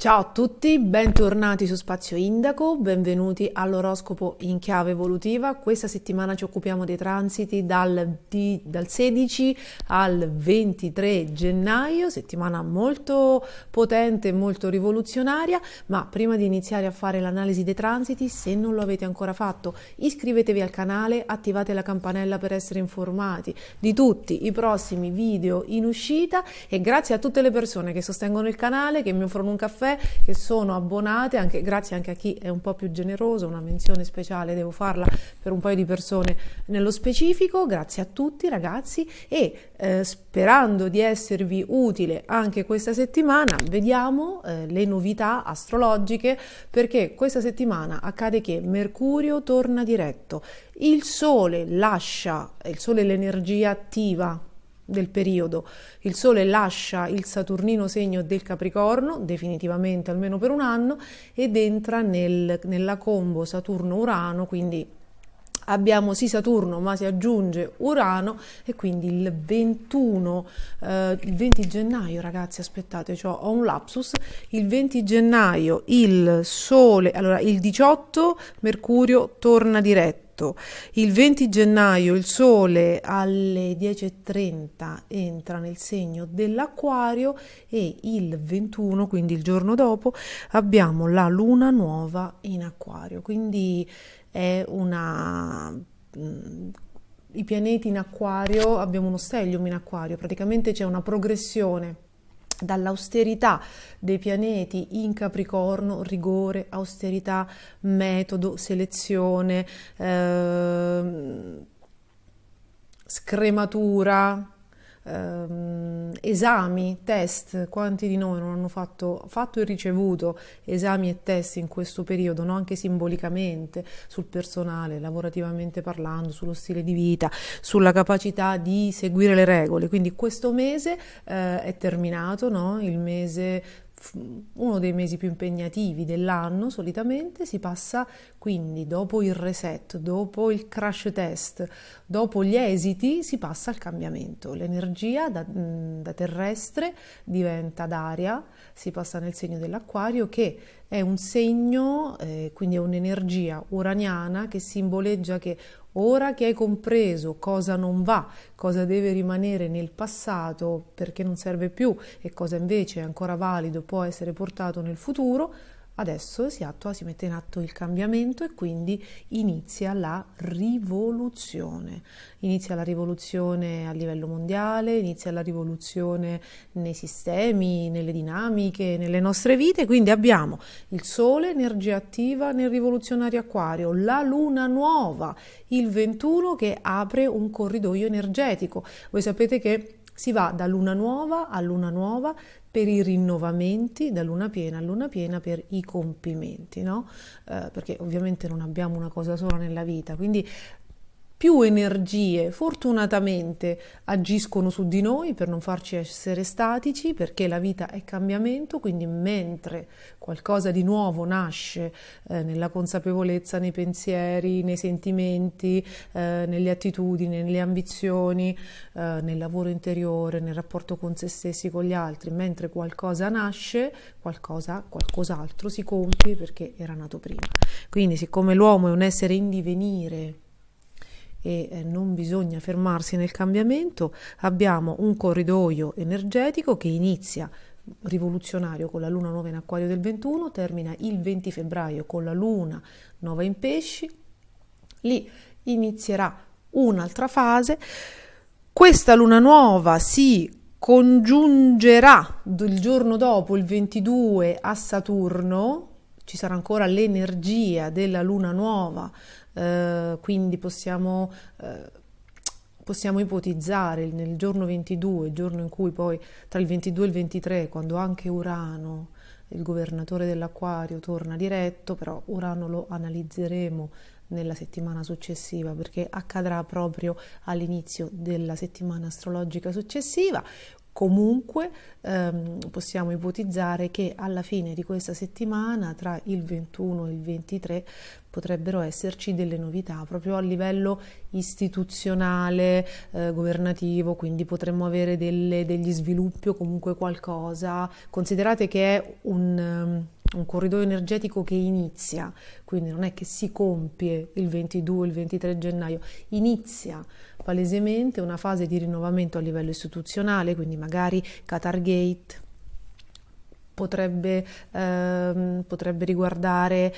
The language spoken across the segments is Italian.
Ciao a tutti, bentornati su Spazio Indaco, benvenuti all'oroscopo in chiave evolutiva. Questa settimana ci occupiamo dei transiti dal 16 al 23 gennaio, settimana molto potente, molto rivoluzionaria, ma prima di iniziare a fare l'analisi dei transiti, se non lo avete ancora fatto, iscrivetevi al canale, attivate la campanella per essere informati di tutti i prossimi video in uscita e grazie a tutte le persone che sostengono il canale, che mi offrono un caffè, che sono abbonate, anche grazie anche a chi è un po' più generoso, una menzione speciale devo farla per un paio di persone nello specifico. Grazie a tutti ragazzi e sperando di esservi utile anche questa settimana, vediamo le novità astrologiche, perché questa settimana accade che Mercurio torna diretto, il Sole lascia, il Sole è l'energia attiva del periodo, il Sole lascia il Saturnino segno del Capricorno definitivamente almeno per un anno ed entra nella combo Saturno-Urano, quindi abbiamo sì Saturno ma si aggiunge Urano e quindi il 20 gennaio ragazzi, aspettate, ho un lapsus, il 20 gennaio il Sole, allora il 18 Mercurio torna diretto, il 20 gennaio il Sole alle 10:30 entra nel segno dell'Acquario e il 21, quindi il giorno dopo, abbiamo la luna nuova in Acquario, quindi è i pianeti in Acquario, abbiamo uno stellium in Acquario, praticamente c'è una progressione dall'austerità dei pianeti in Capricorno, rigore, austerità, metodo, selezione, scrematura, esami, test. Quanti di noi non hanno fatto e ricevuto esami e test in questo periodo, no? Anche simbolicamente, sul personale, lavorativamente parlando, sullo stile di vita, sulla capacità di seguire le regole. Quindi questo mese è terminato, no? Il mese, uno dei mesi più impegnativi dell'anno, solitamente si passa quindi dopo il reset, dopo il crash test, dopo gli esiti si passa al cambiamento, l'energia da terrestre diventa d'aria, si passa nel segno dell'Acquario che è un segno, quindi è un'energia uraniana che simboleggia che ora che hai compreso cosa non va, cosa deve rimanere nel passato perché non serve più e cosa invece è ancora valido, può essere portato nel futuro, adesso si mette in atto il cambiamento e quindi inizia la rivoluzione. Inizia la rivoluzione a livello mondiale, inizia la rivoluzione nei sistemi, nelle dinamiche, nelle nostre vite. Quindi abbiamo il Sole, energia attiva nel rivoluzionario Acquario, la Luna nuova, il 21 che apre un corridoio energetico. Voi sapete che si va da luna nuova a luna nuova per i rinnovamenti, da luna piena a luna piena per i compimenti, no? Perché ovviamente non abbiamo una cosa sola nella vita, quindi più energie fortunatamente agiscono su di noi per non farci essere statici, perché la vita è cambiamento, quindi mentre qualcosa di nuovo nasce nella consapevolezza, nei pensieri, nei sentimenti, nelle attitudini, nelle ambizioni, nel lavoro interiore, nel rapporto con se stessi, con gli altri, mentre qualcosa nasce, qualcos'altro si compie perché era nato prima. Quindi siccome l'uomo è un essere in divenire e non bisogna fermarsi nel cambiamento, abbiamo un corridoio energetico che inizia rivoluzionario con la luna nuova in Acquario del 21, termina il 20 febbraio con la luna nuova in Pesci, lì inizierà un'altra fase. Questa luna nuova si congiungerà il giorno dopo, il 22, a Saturno, ci sarà ancora l'energia della luna nuova, quindi possiamo ipotizzare nel giorno 22, il giorno in cui poi tra il 22 e il 23, quando anche Urano, il governatore dell'Acquario, torna diretto, però Urano lo analizzeremo nella settimana successiva perché accadrà proprio all'inizio della settimana astrologica successiva. Comunque possiamo ipotizzare che alla fine di questa settimana, tra il 21 e il 23, potrebbero esserci delle novità proprio a livello istituzionale, governativo, quindi potremmo avere degli sviluppi o comunque qualcosa. Considerate che è un corridoio energetico che inizia, quindi non è che si compie il 22, il 23 gennaio, inizia palesemente una fase di rinnovamento a livello istituzionale, quindi magari Qatar Gate potrebbe riguardare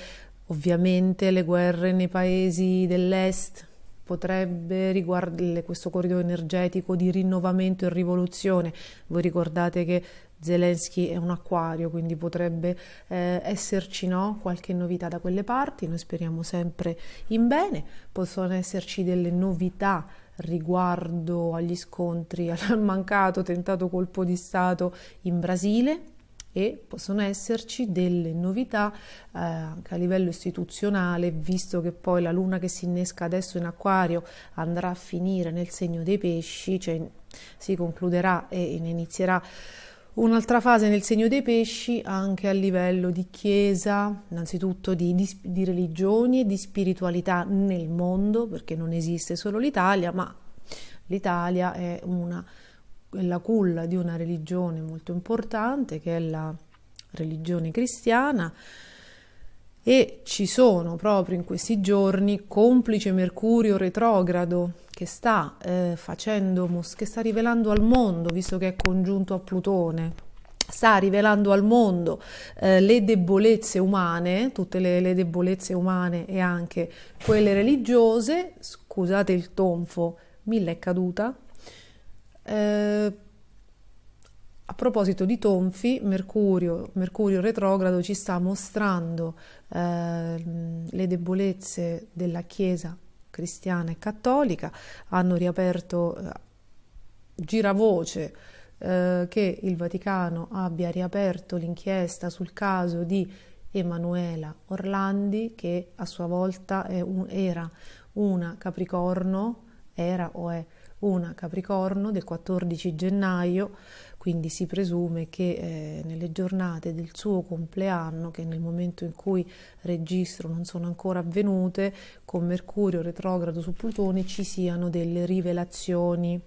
ovviamente le guerre nei paesi dell'est, potrebbe riguardare questo corridoio energetico di rinnovamento e rivoluzione. Voi ricordate che Zelensky è un acquario, quindi potrebbe esserci, no, qualche novità da quelle parti. Noi speriamo sempre in bene. Possono esserci delle novità riguardo agli scontri, al mancato tentato colpo di Stato in Brasile, e possono esserci delle novità anche a livello istituzionale, visto che poi la luna che si innesca adesso in Acquario andrà a finire nel segno dei Pesci, cioè si concluderà e inizierà un'altra fase nel segno dei Pesci, anche a livello di chiesa, innanzitutto di religioni e di spiritualità nel mondo, perché non esiste solo l'Italia, ma l'Italia è la culla di una religione molto importante, che è la religione cristiana, e ci sono proprio in questi giorni, complice Mercurio retrogrado, che sta rivelando al mondo, visto che è congiunto a Plutone, sta rivelando al mondo le debolezze umane, tutte le debolezze umane e anche quelle religiose. Scusate il tonfo, Milla è caduta. A proposito di tonfi, Mercurio retrogrado ci sta mostrando le debolezze della Chiesa cristiana e cattolica. Hanno riaperto, giravoce, che il Vaticano abbia riaperto l'inchiesta sul caso di Emanuela Orlandi, che a sua volta era una Capricorno, era o è una Capricorno del 14 gennaio, quindi si presume che nelle giornate del suo compleanno, che nel momento in cui registro non sono ancora avvenute, con Mercurio retrogrado su Plutone ci siano delle rivelazioni.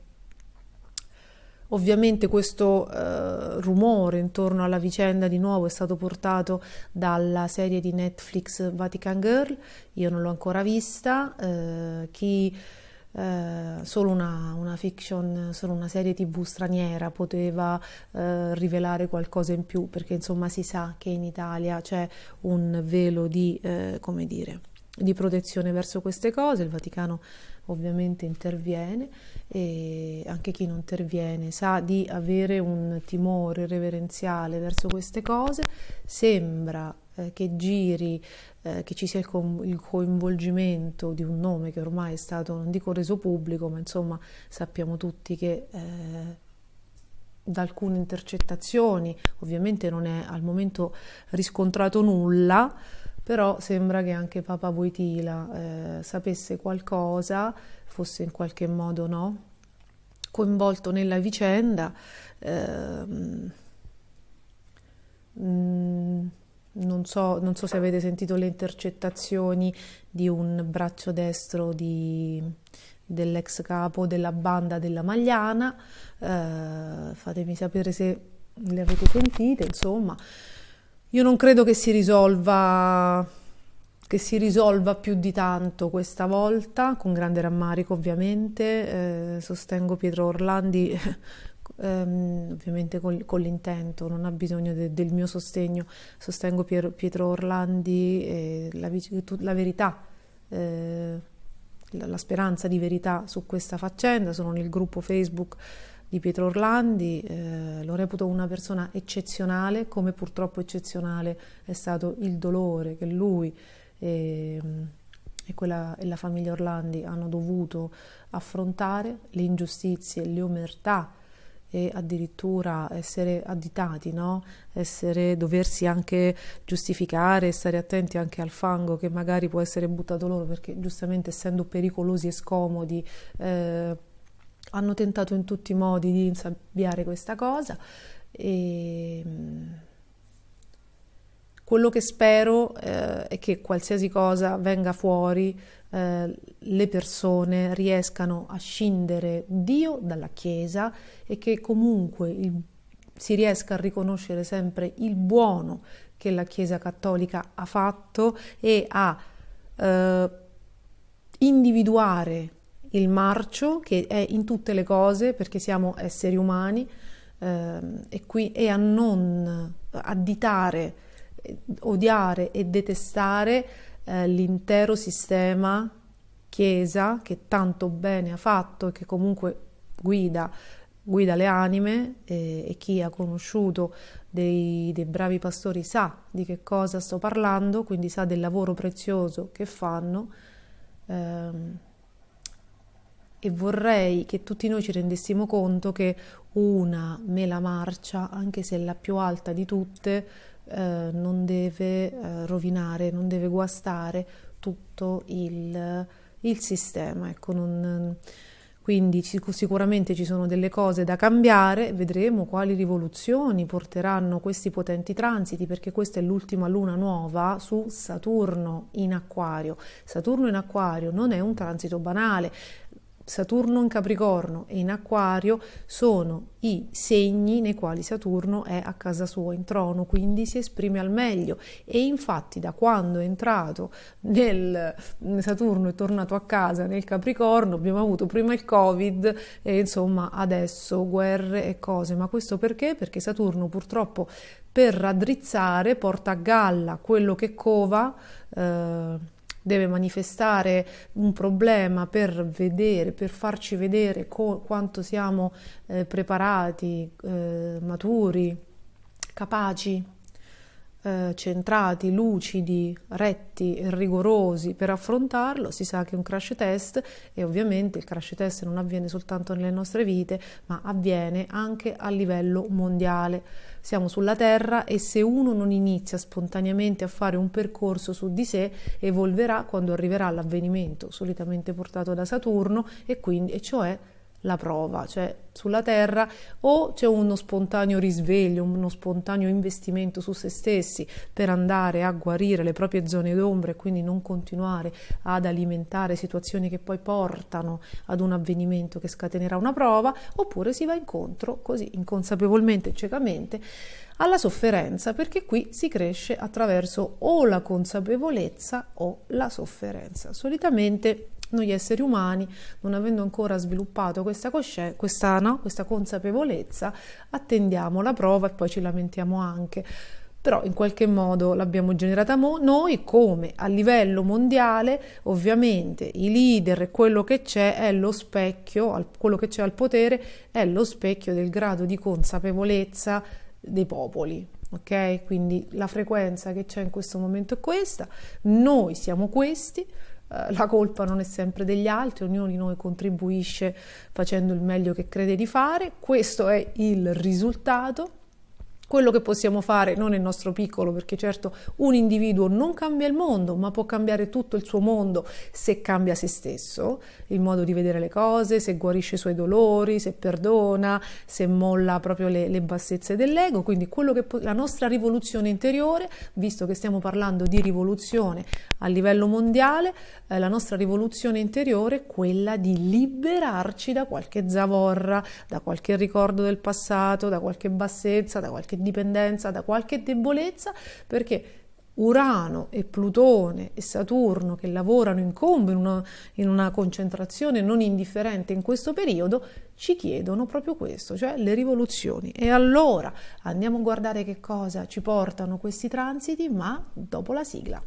Ovviamente questo rumore intorno alla vicenda di nuovo è stato portato dalla serie di Netflix Vatican Girl. Io non l'ho ancora vista, solo una fiction, solo una serie TV straniera poteva rivelare qualcosa in più, perché insomma si sa che in Italia c'è un velo di protezione verso queste cose. Il Vaticano ovviamente interviene, e anche chi non interviene sa di avere un timore reverenziale verso queste cose. Sembra che giri, che ci sia il coinvolgimento di un nome che ormai è stato, non dico reso pubblico, ma insomma sappiamo tutti che da alcune intercettazioni, ovviamente non è al momento riscontrato nulla, però sembra che anche Papa Wojtyla sapesse qualcosa, fosse in qualche modo coinvolto nella vicenda. Non so se avete sentito le intercettazioni di un braccio destro dell'ex capo della banda della Magliana, fatemi sapere se le avete sentite. Insomma, io non credo che si risolva più di tanto questa volta, con grande rammarico ovviamente. Sostengo Pietro Orlandi, ovviamente con l'intento, non ha bisogno del mio sostegno. Sostengo Pietro Orlandi, la verità, la speranza di verità su questa faccenda. Sono nel gruppo Facebook di Pietro Orlandi, lo reputo una persona eccezionale, come purtroppo eccezionale è stato il dolore che lui e la famiglia Orlandi hanno dovuto affrontare, le ingiustizie, le omertà, e addirittura essere additati, doversi anche giustificare, stare attenti anche al fango che magari può essere buttato loro, perché giustamente essendo pericolosi e scomodi hanno tentato in tutti i modi di insabbiare questa cosa e quello che spero è che qualsiasi cosa venga fuori, le persone riescano a scindere Dio dalla Chiesa e che comunque si riesca a riconoscere sempre il buono che la Chiesa Cattolica ha fatto e a individuare il marcio che è in tutte le cose perché siamo esseri umani e a non additare, odiare e detestare l'intero sistema Chiesa che tanto bene ha fatto e che comunque guida le anime e chi ha conosciuto dei bravi pastori sa di che cosa sto parlando, quindi sa del lavoro prezioso che fanno. E vorrei che tutti noi ci rendessimo conto che una mela marcia, anche se è la più alta di tutte, non deve rovinare, non deve guastare tutto il sistema. Ecco, quindi sicuramente ci sono delle cose da cambiare, vedremo quali rivoluzioni porteranno questi potenti transiti, perché questa è l'ultima luna nuova su Saturno in Acquario. Saturno in Acquario non è un transito banale. Saturno in Capricorno e in Acquario sono i segni nei quali Saturno è a casa sua in trono, quindi si esprime al meglio e infatti da quando è entrato nel Saturno è tornato a casa nel Capricorno abbiamo avuto prima il Covid e insomma adesso guerre e cose, ma questo perché? Perché Saturno purtroppo per raddrizzare porta a galla quello che cova, deve manifestare un problema per vedere, per farci vedere quanto siamo preparati, maturi, capaci, centrati, lucidi, retti e rigorosi per affrontarlo. Si sa che è un crash test e ovviamente il crash test non avviene soltanto nelle nostre vite, ma avviene anche a livello mondiale. Siamo sulla Terra e se uno non inizia spontaneamente a fare un percorso su di sé, evolverà quando arriverà l'avvenimento solitamente portato da Saturno e cioè la prova, cioè sulla Terra o c'è uno spontaneo risveglio, uno spontaneo investimento su se stessi per andare a guarire le proprie zone d'ombra e quindi non continuare ad alimentare situazioni che poi portano ad un avvenimento che scatenerà una prova, oppure si va incontro così inconsapevolmente e ciecamente alla sofferenza, perché qui si cresce attraverso o la consapevolezza o la sofferenza. Solitamente noi esseri umani, non avendo ancora sviluppato questa consapevolezza, attendiamo la prova e poi ci lamentiamo anche. Però in qualche modo l'abbiamo generata noi, come a livello mondiale ovviamente i leader e quello che c'è è lo specchio, quello che c'è al potere è lo specchio del grado di consapevolezza dei popoli. Ok? Quindi la frequenza che c'è in questo momento è questa, noi siamo questi. La colpa non è sempre degli altri, ognuno di noi contribuisce facendo il meglio che crede di fare, questo è il risultato. Quello che possiamo fare non è il nostro piccolo, perché certo un individuo non cambia il mondo, ma può cambiare tutto il suo mondo se cambia se stesso, il modo di vedere le cose, se guarisce i suoi dolori, se perdona, se molla proprio le bassezze dell'ego. Quindi la nostra rivoluzione interiore, visto che stiamo parlando di rivoluzione a livello mondiale, la nostra rivoluzione interiore è quella di liberarci da qualche zavorra, da qualche ricordo del passato, da qualche bassezza, da qualche dipendenza, da qualche debolezza, perché Urano e Plutone e Saturno che lavorano in combo in una concentrazione non indifferente in questo periodo ci chiedono proprio questo, cioè le rivoluzioni. E allora andiamo a guardare che cosa ci portano questi transiti, ma dopo la sigla.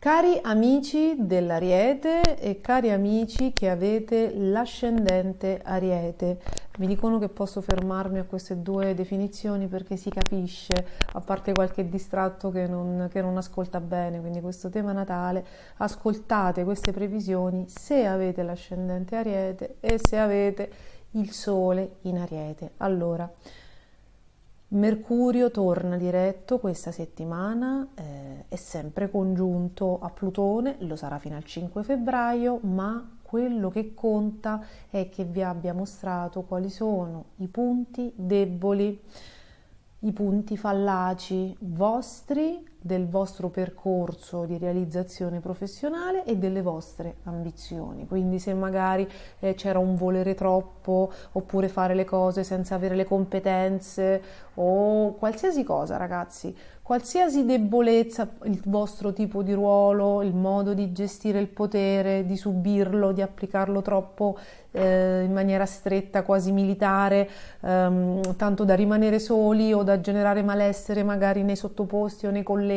Cari amici dell'Ariete e cari amici che avete l'ascendente Ariete, mi dicono che posso fermarmi a queste due definizioni perché si capisce, a parte qualche distratto che non ascolta bene, quindi questo tema natale, ascoltate queste previsioni se avete l'ascendente Ariete e se avete il Sole in Ariete. Allora, Mercurio torna diretto questa settimana, è sempre congiunto a Plutone, lo sarà fino al 5 febbraio, ma quello che conta è che vi abbia mostrato quali sono i punti deboli, i punti fallaci vostri, del vostro percorso di realizzazione professionale e delle vostre ambizioni. Quindi se magari c'era un volere troppo, oppure fare le cose senza avere le competenze o qualsiasi cosa, ragazzi, qualsiasi debolezza, il vostro tipo di ruolo, il modo di gestire il potere, di subirlo, di applicarlo troppo in maniera stretta, quasi militare, tanto da rimanere soli o da generare malessere magari nei sottoposti o nei colleghi,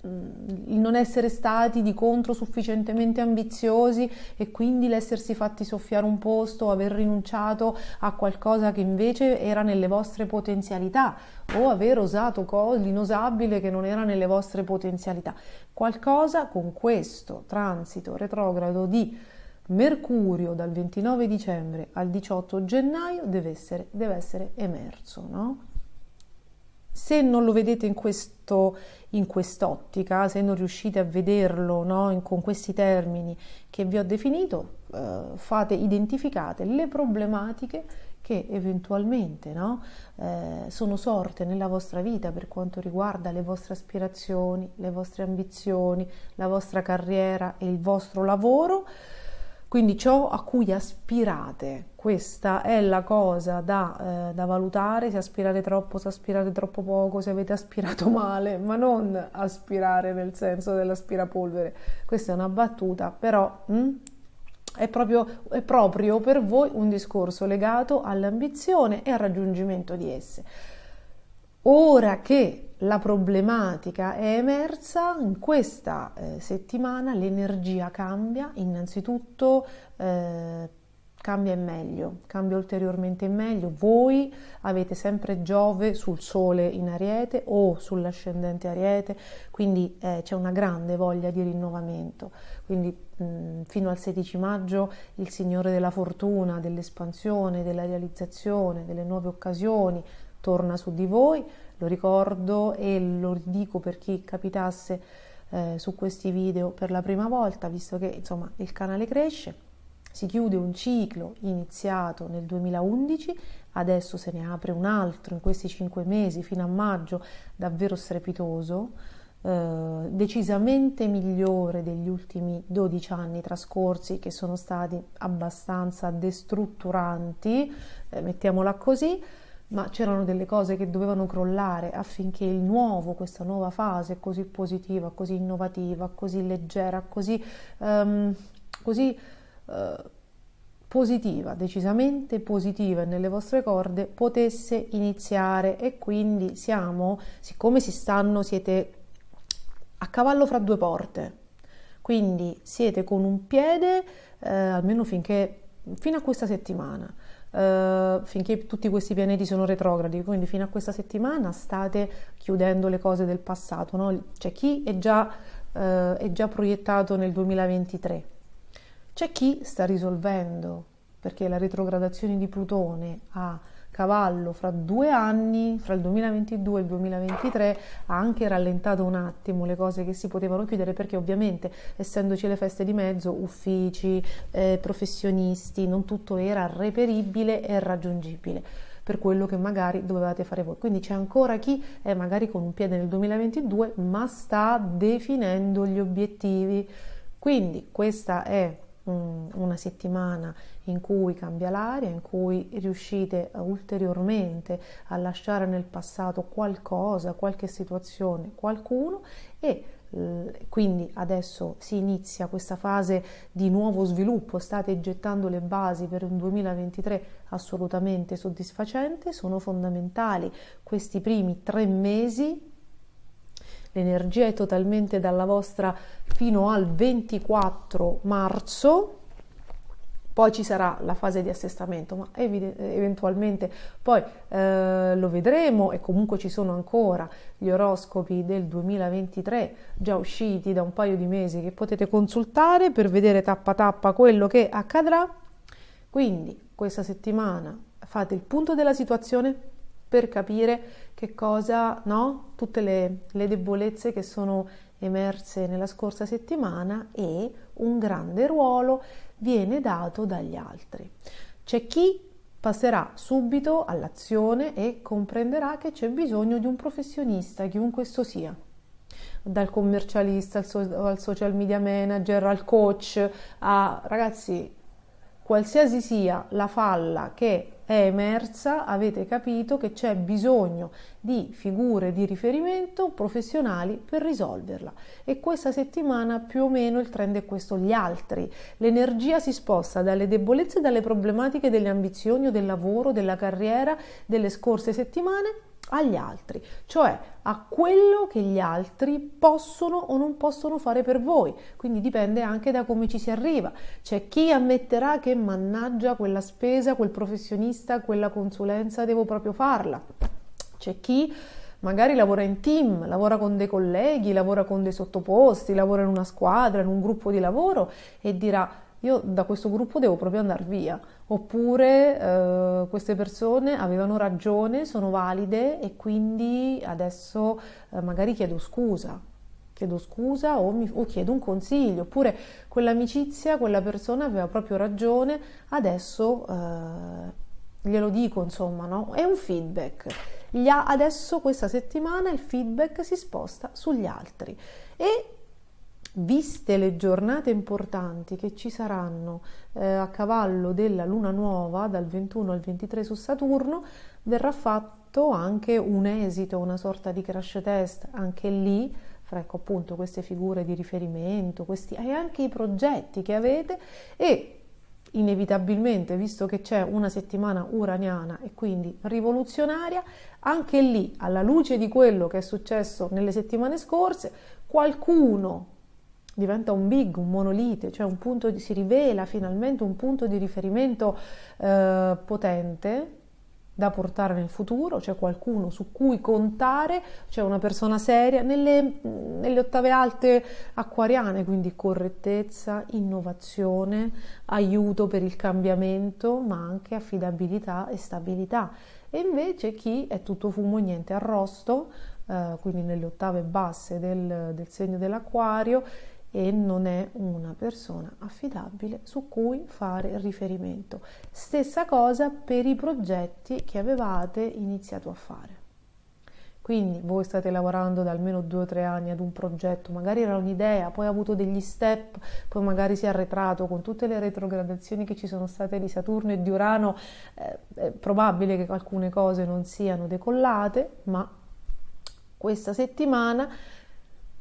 il non essere stati di contro sufficientemente ambiziosi e quindi l'essersi fatti soffiare un posto o aver rinunciato a qualcosa che invece era nelle vostre potenzialità o aver osato l'inosabile che non era nelle vostre potenzialità. Qualcosa con questo transito retrogrado di Mercurio dal 29 dicembre al 18 gennaio deve essere emerso, no? Se non lo vedete in quest'ottica, se non riuscite a vederlo, no, con questi termini che vi ho definito, identificate le problematiche che eventualmente, no, sono sorte nella vostra vita per quanto riguarda le vostre aspirazioni, le vostre ambizioni, la vostra carriera e il vostro lavoro. Quindi ciò a cui aspirate, questa è la cosa da valutare, se aspirate troppo, se aspirate troppo poco, se avete aspirato male, ma non aspirare nel senso dell'aspirapolvere. Questa è una battuta, però è proprio per voi un discorso legato all'ambizione e al raggiungimento di esse. Ora che la problematica è emersa, in questa settimana l'energia cambia, innanzitutto cambia in meglio, cambia ulteriormente in meglio. Voi avete sempre Giove sul Sole in Ariete o sull'ascendente Ariete, quindi c'è una grande voglia di rinnovamento. Quindi fino al 16 maggio il Signore della Fortuna, dell'espansione, della realizzazione, delle nuove occasioni torna su di voi. Lo ricordo e lo dico per chi capitasse su questi video per la prima volta, visto che insomma il canale cresce, si chiude un ciclo iniziato nel 2011, adesso se ne apre un altro in questi 5 mesi fino a maggio, davvero strepitoso, decisamente migliore degli ultimi 12 anni trascorsi, che sono stati abbastanza destrutturanti, mettiamola così. Ma c'erano delle cose che dovevano crollare affinché questa nuova fase così positiva, così innovativa, così leggera, così positiva, decisamente positiva nelle vostre corde, potesse iniziare. E quindi siccome siete a cavallo fra due porte, quindi siete con un piede, almeno fino a questa settimana, finché tutti questi pianeti sono retrogradi, quindi fino a questa settimana state chiudendo le cose del passato, no? C'è chi è già proiettato nel 2023, c'è chi sta risolvendo, perché la retrogradazione di Plutone a cavallo fra 2 anni, fra il 2022 e il 2023, ha anche rallentato un attimo le cose che si potevano chiudere, perché ovviamente essendoci le feste di mezzo, uffici, professionisti, non tutto era reperibile e raggiungibile per quello che magari dovevate fare voi. Quindi c'è ancora chi è magari con un piede nel 2022 ma sta definendo gli obiettivi. Quindi questa è una settimana in cui cambia l'aria, in cui riuscite ulteriormente a lasciare nel passato qualcosa, qualche situazione, qualcuno, e quindi adesso si inizia questa fase di nuovo sviluppo, state gettando le basi per un 2023 assolutamente soddisfacente. Sono fondamentali questi primi 3 mesi l'energia è totalmente dalla vostra fino al 24 marzo. Poi ci sarà la fase di assestamento, ma eventualmente poi lo vedremo, e comunque ci sono ancora gli oroscopi del 2023 già usciti da un paio di mesi che potete consultare per vedere tappa tappa quello che accadrà. Quindi questa settimana fate il punto della situazione per capire che cosa, no? Tutte le debolezze che sono emerse nella scorsa settimana, e un grande ruolo viene dato dagli altri. C'è chi passerà subito all'azione e comprenderà che c'è bisogno di un professionista, chiunque esso sia, dal commercialista al social media manager, al coach, ragazzi, qualsiasi sia la falla che è emersa, avete capito che c'è bisogno di figure di riferimento professionali per risolverla. E questa settimana più o meno il trend è questo: gli altri. L'energia si sposta dalle debolezze e dalle problematiche delle ambizioni o del lavoro, della carriera delle scorse settimane agli altri, cioè a quello che gli altri possono o non possono fare per voi. Quindi dipende anche da come ci si arriva. C'è chi ammetterà che mannaggia quella spesa, quel professionista, quella consulenza, devo proprio farla. C'è chi magari lavora in team, lavora con dei colleghi, lavora con dei sottoposti, lavora in una squadra, in un gruppo di lavoro, e dirà: io da questo gruppo devo proprio andare via, oppure queste persone avevano ragione, sono valide, e quindi adesso magari chiedo scusa o chiedo un consiglio, oppure quell'amicizia, quella persona aveva proprio ragione, adesso glielo dico, insomma, no? È un feedback. Adesso questa settimana il feedback si sposta sugli altri, e viste le giornate importanti che ci saranno a cavallo della luna nuova dal 21 al 23 su Saturno, verrà fatto anche un esito, una sorta di crash test anche lì, fra, ecco, appunto, queste figure di riferimento, e anche i progetti che avete. E inevitabilmente, visto che c'è una settimana uraniana e quindi rivoluzionaria, anche lì, alla luce di quello che è successo nelle settimane scorse, qualcuno diventa un monolite, cioè si rivela finalmente un punto di riferimento potente da portare nel futuro. C'è qualcuno su cui contare, c'è una persona seria nelle ottave alte acquariane, quindi correttezza, innovazione, aiuto per il cambiamento, ma anche affidabilità e stabilità. E invece chi è tutto fumo e niente arrosto, quindi nelle ottave basse del segno dell'acquario, e non è una persona affidabile su cui fare riferimento. Stessa cosa per i progetti che avevate iniziato a fare. Quindi voi state lavorando da almeno 2 o 3 anni ad un progetto, magari era un'idea, poi ha avuto degli step, poi magari si è arretrato con tutte le retrogradazioni che ci sono state di Saturno e di Urano. È probabile che alcune cose non siano decollate, ma questa settimana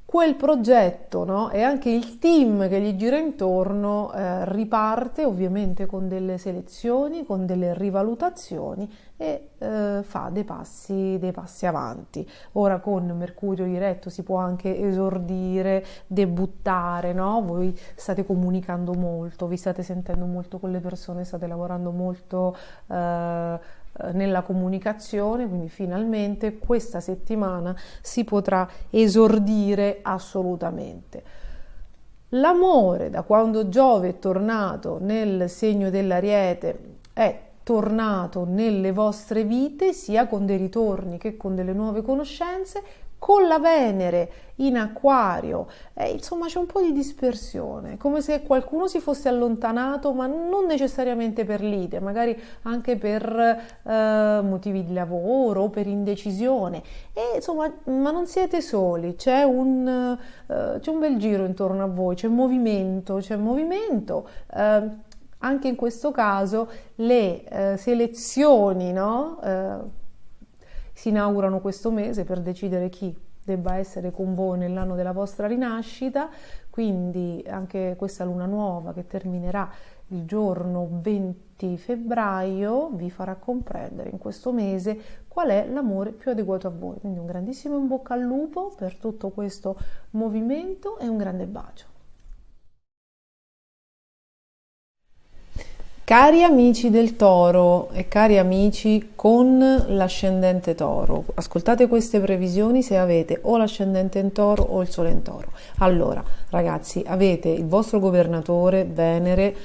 quel progetto, no? E anche il team che gli gira intorno riparte, ovviamente con delle selezioni, con delle rivalutazioni, e fa dei passi avanti. Ora con Mercurio diretto si può anche esordire, debuttare, no? Voi state comunicando molto, vi state sentendo molto con le persone, state lavorando molto nella comunicazione, quindi finalmente questa settimana si potrà esordire assolutamente. L'amore, da quando Giove è tornato nel segno dell'Ariete, è tornato nelle vostre vite, sia con dei ritorni che con delle nuove conoscenze. Con la Venere in Acquario, insomma, c'è un po' di dispersione, come se qualcuno si fosse allontanato, ma non necessariamente per lite, magari anche per motivi di lavoro o per indecisione. E insomma, ma non siete soli, c'è un bel giro intorno a voi, c'è movimento. Anche in questo caso le selezioni, no? Si inaugurano questo mese per decidere chi debba essere con voi nell'anno della vostra rinascita, quindi anche questa luna nuova che terminerà il giorno 20 febbraio vi farà comprendere in questo mese qual è l'amore più adeguato a voi. Quindi un grandissimo in bocca al lupo per tutto questo movimento e un grande bacio. Cari amici del Toro e cari amici con l'ascendente Toro, ascoltate queste previsioni se avete o l'ascendente in Toro o il Sole in Toro. Allora, ragazzi, avete il vostro governatore Venere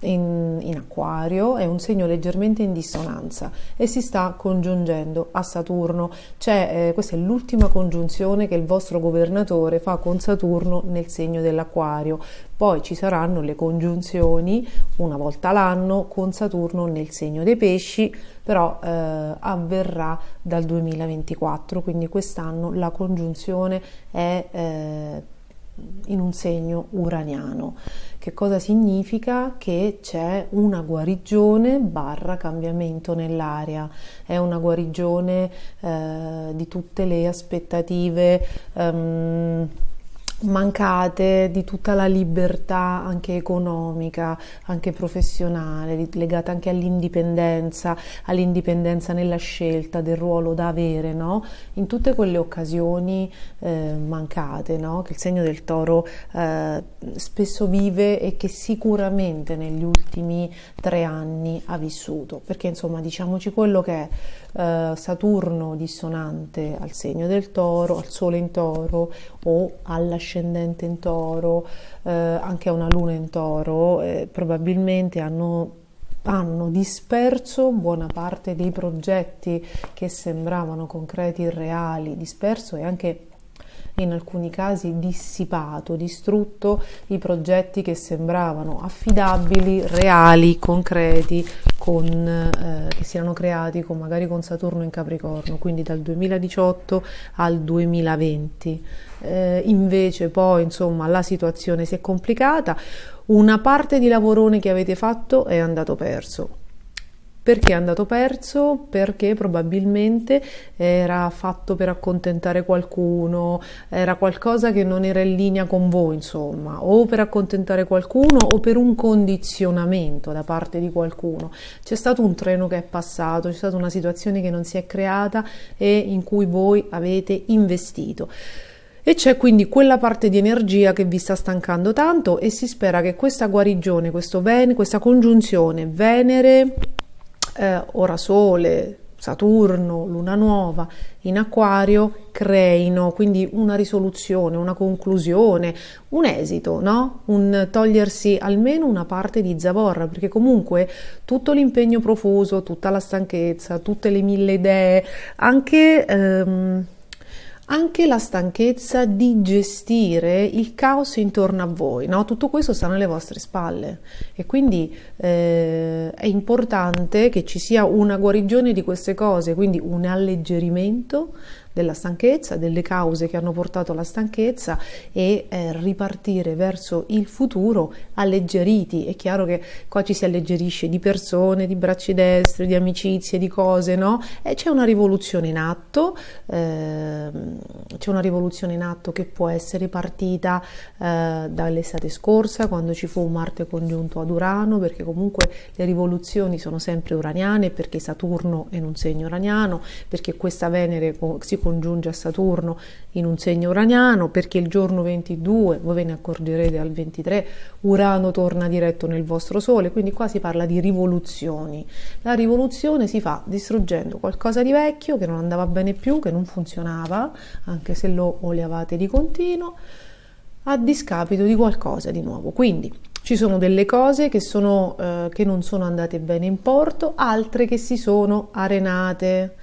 in Acquario, è un segno leggermente in dissonanza e si sta congiungendo a Saturno. Questa è l'ultima congiunzione che il vostro governatore fa con Saturno nel segno dell'Acquario. Poi ci saranno le congiunzioni una volta l'anno con Saturno nel segno dei Pesci, però avverrà dal 2024, quindi quest'anno la congiunzione è in un segno uraniano. Che cosa significa? Che c'è una guarigione barra cambiamento nell'aria, è una guarigione di tutte le aspettative mancate, di tutta la libertà anche economica, anche professionale, legata anche all'indipendenza nella scelta del ruolo da avere, no? In tutte quelle occasioni mancate, no? Che il segno del Toro spesso vive e che sicuramente negli ultimi 3 anni ha vissuto, perché insomma diciamoci quello che è. Saturno dissonante al segno del Toro, al Sole in Toro o all'ascendente in Toro, anche a una Luna in Toro, probabilmente hanno disperso buona parte dei progetti che sembravano concreti e reali, disperso e anche in alcuni casi dissipato, distrutto i progetti che sembravano affidabili, reali, concreti, che si erano creati magari con Saturno in Capricorno, quindi dal 2018 al 2020. Invece poi insomma la situazione si è complicata, una parte di lavorone che avete fatto è andato perso. Perché è andato perso? Perché probabilmente era fatto per accontentare qualcuno, era qualcosa che non era in linea con voi, insomma, o per accontentare qualcuno o per un condizionamento da parte di qualcuno. C'è stato un treno che è passato, c'è stata una situazione che non si è creata e in cui voi avete investito. E c'è quindi quella parte di energia che vi sta stancando tanto e si spera che questa guarigione, questa congiunzione Venere, ora Sole, Saturno, Luna nuova in Acquario creino quindi una risoluzione, una conclusione, un esito, no? Un togliersi almeno una parte di zavorra, perché comunque tutto l'impegno profuso, tutta la stanchezza, tutte le 1000 idee, anche la stanchezza di gestire il caos intorno a voi, no? Tutto questo sta nelle vostre spalle e quindi è importante che ci sia una guarigione di queste cose, quindi un alleggerimento della stanchezza, delle cause che hanno portato alla stanchezza e ripartire verso il futuro alleggeriti. È chiaro che qua ci si alleggerisce di persone, di bracci destri, di amicizie, di cose, no? E c'è una rivoluzione in atto, che può essere partita dall'estate scorsa, quando ci fu un Marte congiunto ad Urano, perché comunque le rivoluzioni sono sempre uraniane, perché Saturno è in un segno uraniano, perché questa Venere si congiunge a Saturno in un segno uraniano, perché il giorno 22, voi ve ne accorgerete al 23, Urano torna diretto nel vostro Sole, quindi qua si parla di rivoluzioni. La rivoluzione si fa distruggendo qualcosa di vecchio che non andava bene più, che non funzionava, anche se lo oleavate di continuo, a discapito di qualcosa di nuovo. Quindi ci sono delle cose che non sono andate bene in porto, altre che si sono arenate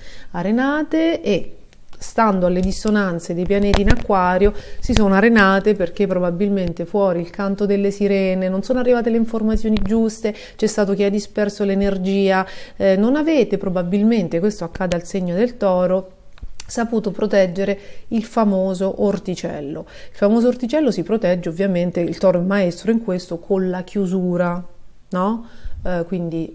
e stando alle dissonanze dei pianeti in Acquario si sono arenate perché probabilmente fuori il canto delle sirene, non sono arrivate le informazioni giuste, c'è stato chi ha disperso l'energia, non avete probabilmente, questo accade al segno del Toro, saputo proteggere il famoso orticello. Il famoso orticello si protegge ovviamente, il Toro è maestro in questo, con la chiusura, no? quindi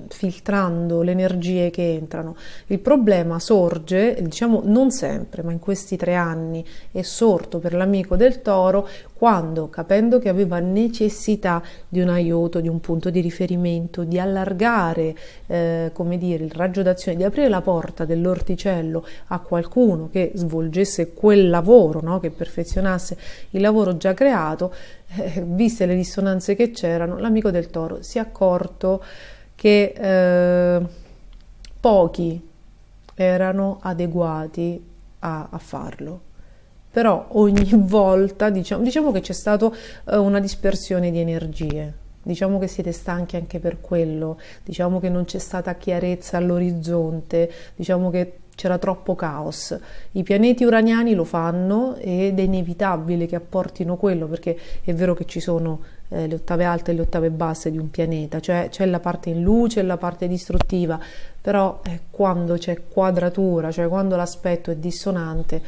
filtrando le energie che entrano. Il problema sorge, diciamo non sempre, ma in questi 3 anni è sorto per l'amico del Toro quando, capendo che aveva necessità di un aiuto, di un punto di riferimento, di allargare, come dire, il raggio d'azione, di aprire la porta dell'orticello a qualcuno che svolgesse quel lavoro, no? Che perfezionasse il lavoro già creato, viste le dissonanze che c'erano, l'amico del Toro si è accorto che pochi erano adeguati a farlo. Però ogni volta diciamo che c'è stata una dispersione di energie, diciamo che siete stanchi anche per quello, diciamo che non c'è stata chiarezza all'orizzonte, diciamo che c'era troppo caos. I pianeti uraniani lo fanno ed è inevitabile che apportino quello, perché è vero che ci sono le ottave alte e le ottave basse di un pianeta, cioè c'è la parte in luce e la parte distruttiva, però quando c'è quadratura, cioè quando l'aspetto è dissonante,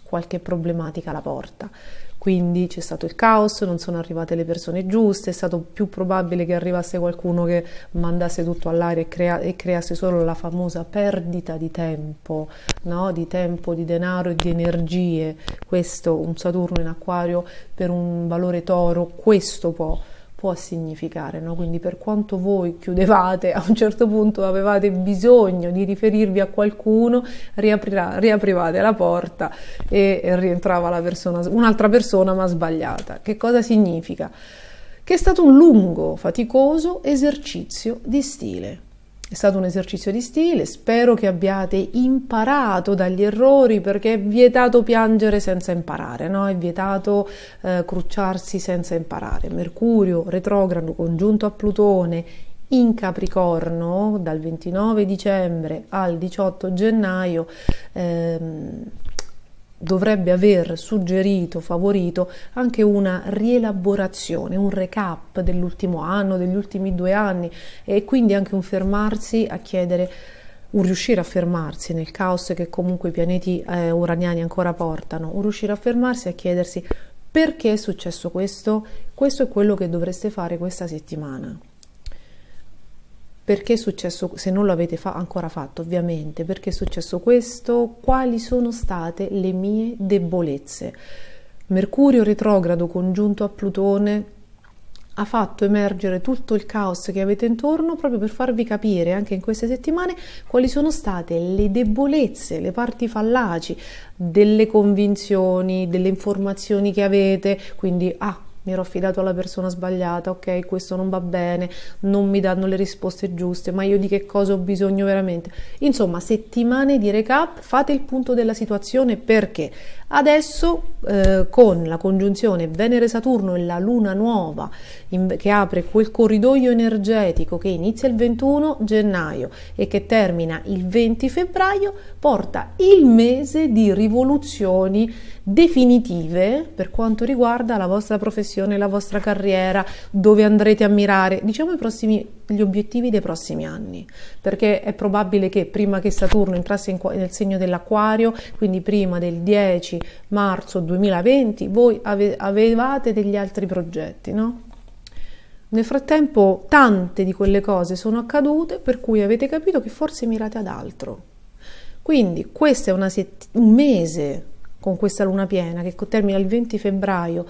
qualche problematica la porta. Quindi c'è stato il caos, non sono arrivate le persone giuste, è stato più probabile che arrivasse qualcuno che mandasse tutto all'aria e creasse solo la famosa perdita di tempo, no? Di tempo, di denaro e di energie. Questo, un Saturno in Acquario per un valore Toro, questo può significare, no? Quindi per quanto voi chiudevate, a un certo punto avevate bisogno di riferirvi a qualcuno, riaprivate la porta e rientrava un'altra persona ma sbagliata. Che cosa significa? Che è stato un lungo, faticoso esercizio di stile. È stato un esercizio di stile, spero che abbiate imparato dagli errori, perché è vietato piangere senza imparare, no? È vietato crucciarsi senza imparare. Mercurio retrogrado congiunto a Plutone in Capricorno dal 29 dicembre al 18 gennaio dovrebbe aver suggerito, favorito anche una rielaborazione, un recap dell'ultimo anno, degli ultimi 2 anni, e quindi anche un fermarsi a chiedere, un riuscire a fermarsi nel caos che comunque i pianeti uraniani ancora portano, un riuscire a fermarsi a chiedersi perché è successo questo. Questo è quello che dovreste fare questa settimana. Perché è successo, se non lo avete ancora fatto ovviamente, perché è successo questo, quali sono state le mie debolezze. Mercurio retrogrado congiunto a Plutone ha fatto emergere tutto il caos che avete intorno, proprio per farvi capire anche in queste settimane quali sono state le debolezze, le parti fallaci delle convinzioni, delle informazioni che avete. Quindi mi ero affidato alla persona sbagliata, ok, questo non va bene, non mi danno le risposte giuste, ma io di che cosa ho bisogno veramente? Insomma, settimane di recap, fate il punto della situazione, perché adesso con la congiunzione Venere-Saturno e la Luna nuova che apre quel corridoio energetico che inizia il 21 gennaio e che termina il 20 febbraio, porta il mese di rivoluzioni definitive per quanto riguarda la vostra professione, la vostra carriera, dove andrete a mirare, diciamo gli obiettivi dei prossimi anni, perché è probabile che prima che Saturno entrasse nel segno dell'Acquario, quindi prima del 10 marzo 2020, voi avevate degli altri progetti, no? Nel frattempo tante di quelle cose sono accadute, per cui avete capito che forse mirate ad altro. Quindi questo è un mese con questa luna piena che termina il 20 febbraio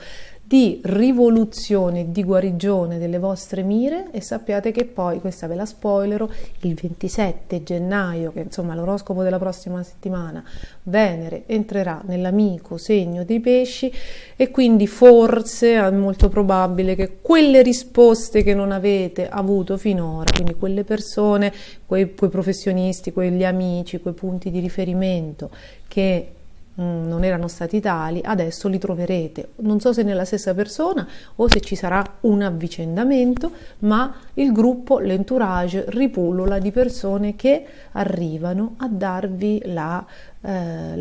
di rivoluzione, di guarigione delle vostre mire, e sappiate che poi, questa ve la spoilero, il 27 gennaio, che insomma è l'oroscopo della prossima settimana, Venere entrerà nell'amico segno dei pesci, e quindi forse è molto probabile che quelle risposte che non avete avuto finora, quindi quelle persone, quei professionisti, quegli amici, quei punti di riferimento che non erano stati tali, adesso li troverete, non so se nella stessa persona o se ci sarà un avvicendamento, ma il gruppo, l'entourage ripullula di persone che arrivano a darvi la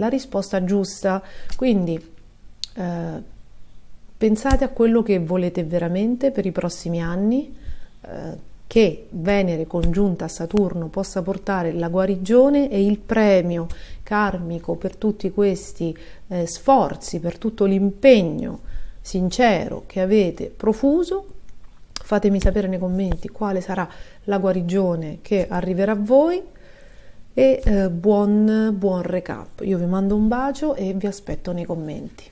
risposta giusta. Quindi pensate a quello che volete veramente per i prossimi anni, che Venere congiunta a Saturno possa portare la guarigione e il premio karmico per tutti questi sforzi, per tutto l'impegno sincero che avete profuso, Fatemi sapere nei commenti quale sarà la guarigione che arriverà a voi e buon recap. Io vi mando un bacio e vi aspetto nei commenti.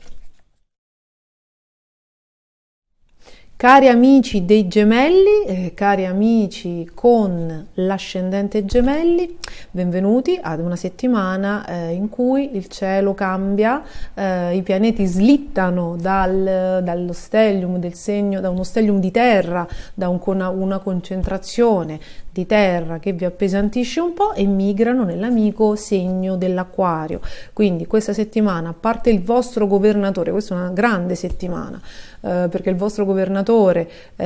Cari amici dei gemelli, cari amici con l'ascendente gemelli, benvenuti ad una settimana in cui il cielo cambia, i pianeti slittano dallo stellium del segno, da uno stellium di terra, da una concentrazione di terra che vi appesantisce un po' e migrano nell'amico segno dell'Acquario. Quindi questa settimana, a parte il vostro governatore, questa è una grande settimana, perché il vostro governatore,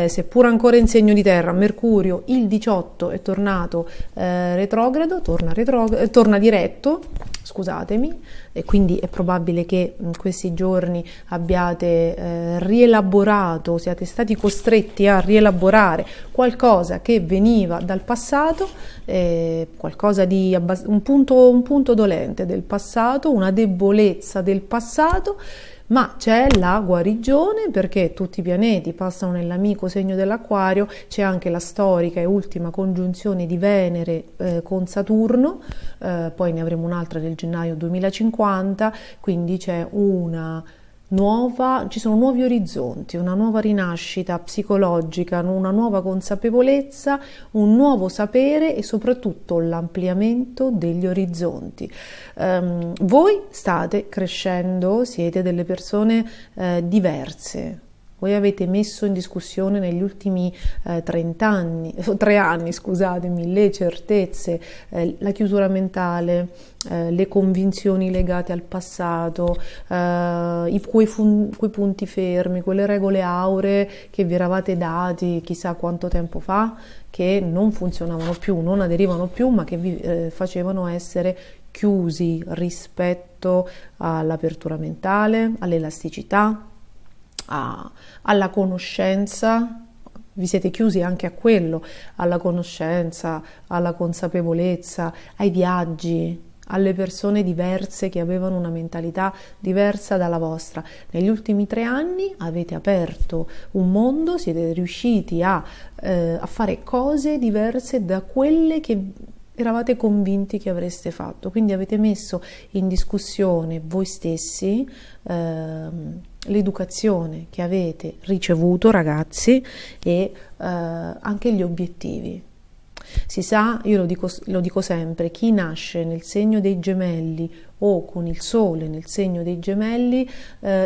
seppur ancora in segno di terra, Mercurio il 18 è tornato retrogrado, torna diretto, scusatemi, e quindi è probabile che in questi giorni abbiate rielaborato, siate stati costretti a rielaborare qualcosa che veniva dal passato, qualcosa di un punto dolente del passato, una debolezza del passato. Ma c'è la guarigione perché tutti i pianeti passano nell'amico segno dell'Acquario, c'è anche la storica e ultima congiunzione di Venere con Saturno, poi ne avremo un'altra nel gennaio 2050, quindi ci sono nuovi orizzonti, una nuova rinascita psicologica, una nuova consapevolezza, un nuovo sapere e soprattutto l'ampliamento degli orizzonti. Voi state crescendo, siete delle persone diverse. Voi avete messo in discussione negli ultimi 3 anni, scusatemi, le certezze, la chiusura mentale, le convinzioni legate al passato, quei punti fermi, quelle regole auree che vi eravate dati chissà quanto tempo fa, che non funzionavano più, non aderivano più, ma che vi facevano essere chiusi rispetto all'apertura mentale, all'elasticità, alla conoscenza. Vi siete chiusi anche a quello, alla conoscenza, alla consapevolezza, ai viaggi, alle persone diverse che avevano una mentalità diversa dalla vostra. Negli ultimi 3 anni avete aperto un mondo, siete riusciti a fare cose diverse da quelle che eravate convinti che avreste fatto, quindi avete messo in discussione voi stessi, l'educazione che avete ricevuto, ragazzi, e anche gli obiettivi. Si sa, io lo dico sempre, chi nasce nel segno dei gemelli o con il sole nel segno dei gemelli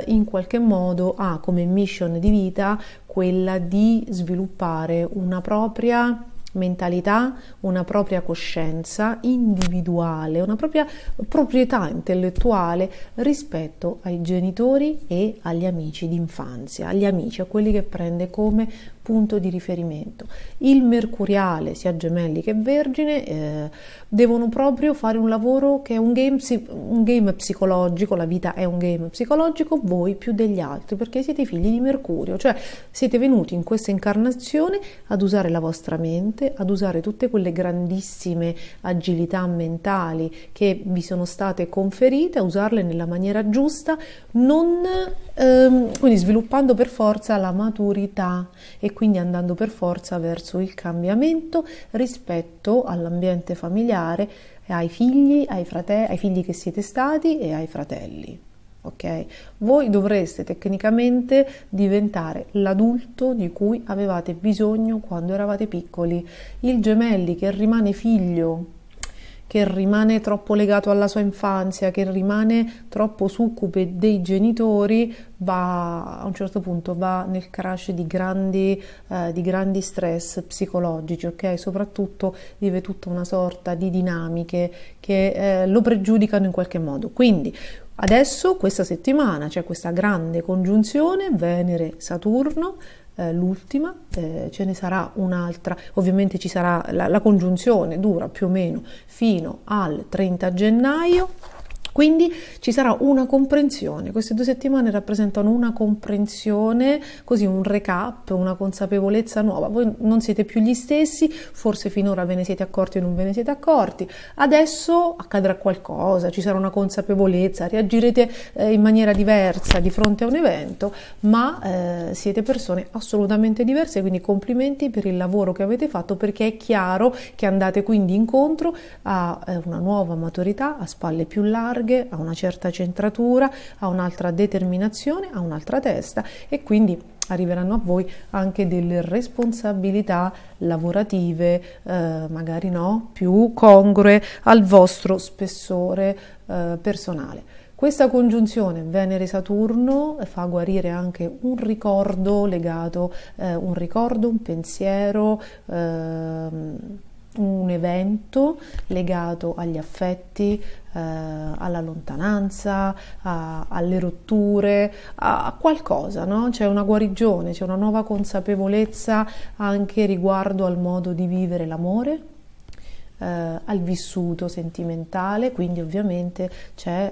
in qualche modo ha come mission di vita quella di sviluppare una propria mentalità, una propria coscienza individuale, una propria proprietà intellettuale rispetto ai genitori e agli amici d'infanzia, agli amici, a quelli che prende come punto di riferimento. Il mercuriale, sia gemelli che vergine, devono proprio fare un lavoro che è un game psicologico, la vita è un game psicologico, voi più degli altri, perché siete figli di Mercurio, cioè siete venuti in questa incarnazione ad usare la vostra mente, ad usare tutte quelle grandissime agilità mentali che vi sono state conferite, a usarle nella maniera giusta, quindi sviluppando per forza la maturità e quindi andando per forza verso il cambiamento rispetto all'ambiente familiare, ai figli, ai figli che siete stati e ai fratelli. Ok? Voi dovreste tecnicamente diventare l'adulto di cui avevate bisogno quando eravate piccoli. Il gemelli che rimane figlio, che rimane troppo legato alla sua infanzia, che rimane troppo succube dei genitori, a un certo punto va nel crash di grandi stress psicologici, ok? Soprattutto vive tutta una sorta di dinamiche che lo pregiudicano in qualche modo. Quindi adesso, questa settimana, c'è questa grande congiunzione Venere-Saturno, l'ultima, ce ne sarà un'altra, ovviamente ci sarà la congiunzione, dura più o meno fino al 30 gennaio, Quindi ci sarà una comprensione, queste 2 settimane rappresentano una comprensione, così un recap, una consapevolezza nuova. Voi non siete più gli stessi, forse finora ve ne siete accorti o non ve ne siete accorti, adesso accadrà qualcosa, ci sarà una consapevolezza, reagirete in maniera diversa di fronte a un evento, ma siete persone assolutamente diverse, quindi complimenti per il lavoro che avete fatto, perché è chiaro che andate quindi incontro a una nuova maturità, a spalle più larghe, a una certa centratura, a un'altra determinazione, a un'altra testa, e quindi arriveranno a voi anche delle responsabilità lavorative, magari no, più congrue al vostro spessore personale. Questa congiunzione Venere-Saturno fa guarire anche un ricordo legato, un pensiero, un evento legato agli affetti, alla lontananza, alle rotture, a qualcosa, no? C'è una guarigione, c'è una nuova consapevolezza anche riguardo al modo di vivere l'amore, al vissuto sentimentale, quindi ovviamente c'è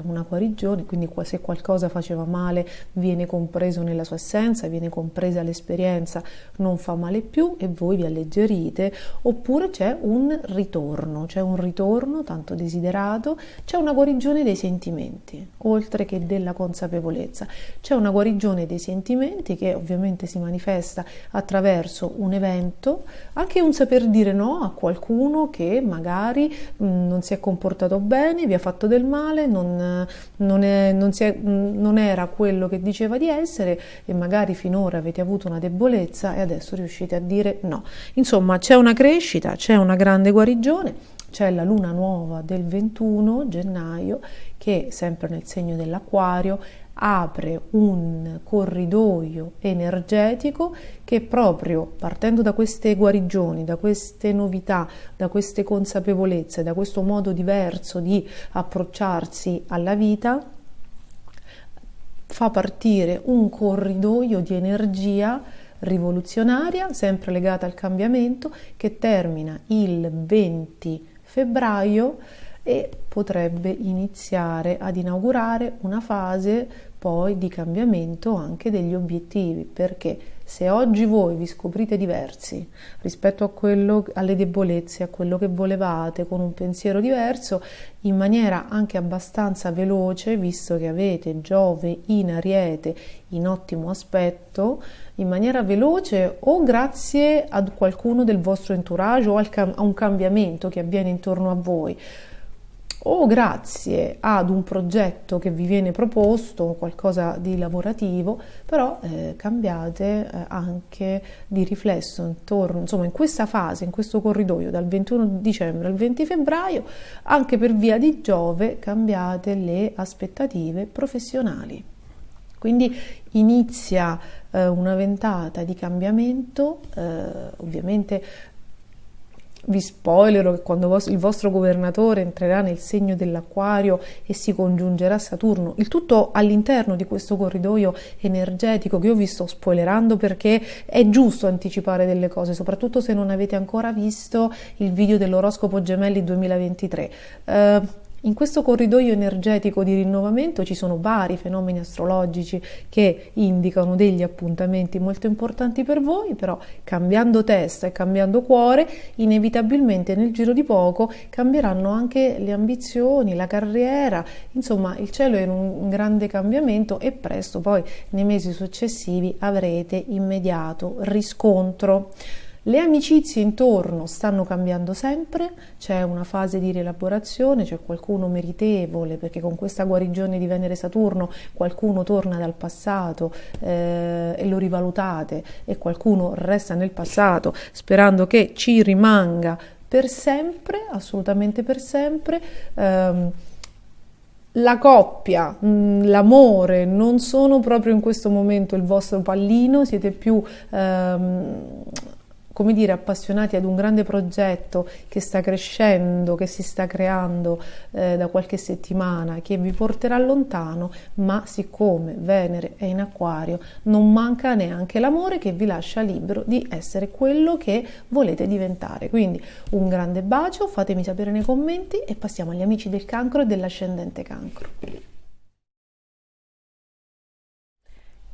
una guarigione, quindi se qualcosa faceva male viene compreso nella sua essenza, viene compresa l'esperienza, non fa male più e voi vi alleggerite, oppure c'è un ritorno tanto desiderato, c'è una guarigione dei sentimenti, oltre che della consapevolezza, c'è una guarigione dei sentimenti che ovviamente si manifesta attraverso un evento, anche un saper dire no a qualcuno che magari non si è comportato bene, vi ha fatto del male, non era quello che diceva di essere, e magari finora avete avuto una debolezza e adesso riuscite a dire no. Insomma, c'è una crescita, c'è una grande guarigione, c'è la luna nuova del 21 gennaio che, sempre nel segno dell'Acquario, apre un corridoio energetico che, proprio partendo da queste guarigioni, da queste novità, da queste consapevolezze, da questo modo diverso di approcciarsi alla vita, fa partire un corridoio di energia rivoluzionaria, sempre legata al cambiamento, che termina il 20 febbraio e potrebbe iniziare ad inaugurare una fase poi di cambiamento anche degli obiettivi, perché se oggi voi vi scoprite diversi rispetto a alle debolezze, a quello che volevate, con un pensiero diverso, in maniera anche abbastanza veloce, visto che avete Giove in Ariete in ottimo aspetto, in maniera veloce, o grazie a qualcuno del vostro entourage o a un cambiamento che avviene intorno a voi, o grazie ad un progetto che vi viene proposto, qualcosa di lavorativo, però cambiate anche di riflesso intorno, insomma, in questa fase, in questo corridoio dal 21 dicembre al 20 febbraio, anche per via di Giove, cambiate le aspettative professionali. Quindi inizia una ventata di cambiamento, ovviamente. Vi spoilero che quando il vostro governatore entrerà nel segno dell'Acquario e si congiungerà a Saturno, il tutto all'interno di questo corridoio energetico che io vi sto spoilerando, perché è giusto anticipare delle cose, soprattutto se non avete ancora visto il video dell'oroscopo Gemelli 2023. In questo corridoio energetico di rinnovamento ci sono vari fenomeni astrologici che indicano degli appuntamenti molto importanti per voi, però cambiando testa e cambiando cuore, inevitabilmente nel giro di poco cambieranno anche le ambizioni, la carriera, insomma il cielo è in un grande cambiamento e presto poi nei mesi successivi avrete immediato riscontro. Le amicizie intorno stanno cambiando sempre, c'è una fase di rielaborazione, c'è qualcuno meritevole, perché con questa guarigione di Venere-Saturno qualcuno torna dal passato e lo rivalutate, e qualcuno resta nel passato sperando che ci rimanga per sempre, assolutamente per sempre. La coppia, l'amore non sono proprio in questo momento il vostro pallino, siete più come dire, appassionati ad un grande progetto che sta crescendo, che si sta creando da qualche settimana, che vi porterà lontano, ma siccome Venere è in Acquario, non manca neanche l'amore che vi lascia libero di essere quello che volete diventare. Quindi un grande bacio, fatemi sapere nei commenti e passiamo agli amici del Cancro e dell'ascendente Cancro.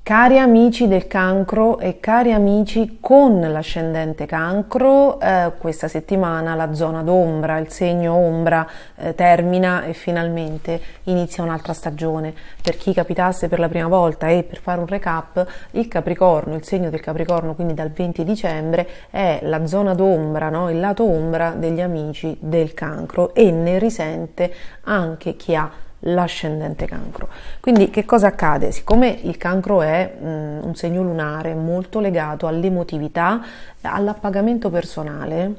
Cari amici del Cancro e cari amici con l'ascendente Cancro, questa settimana la zona d'ombra, il segno ombra termina e finalmente inizia un'altra stagione. Per chi capitasse per la prima volta e per fare un recap, il Capricorno, il segno del Capricorno, quindi dal 20 dicembre, è la zona d'ombra, no? Il lato ombra degli amici del Cancro e ne risente anche chi ha l'ascendente Cancro. Quindi che cosa accade? Siccome il Cancro è un segno lunare molto legato all'emotività, all'appagamento personale,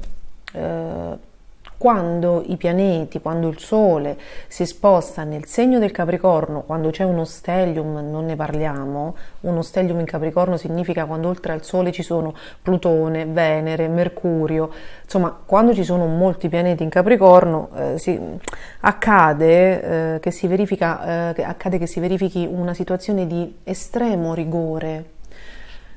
quando i pianeti, quando il Sole si sposta nel segno del Capricorno, quando c'è uno stellium, non ne parliamo, uno stellium in Capricorno significa quando oltre al Sole ci sono Plutone, Venere, Mercurio, insomma quando ci sono molti pianeti in Capricorno accade che si verifichi una situazione di estremo rigore.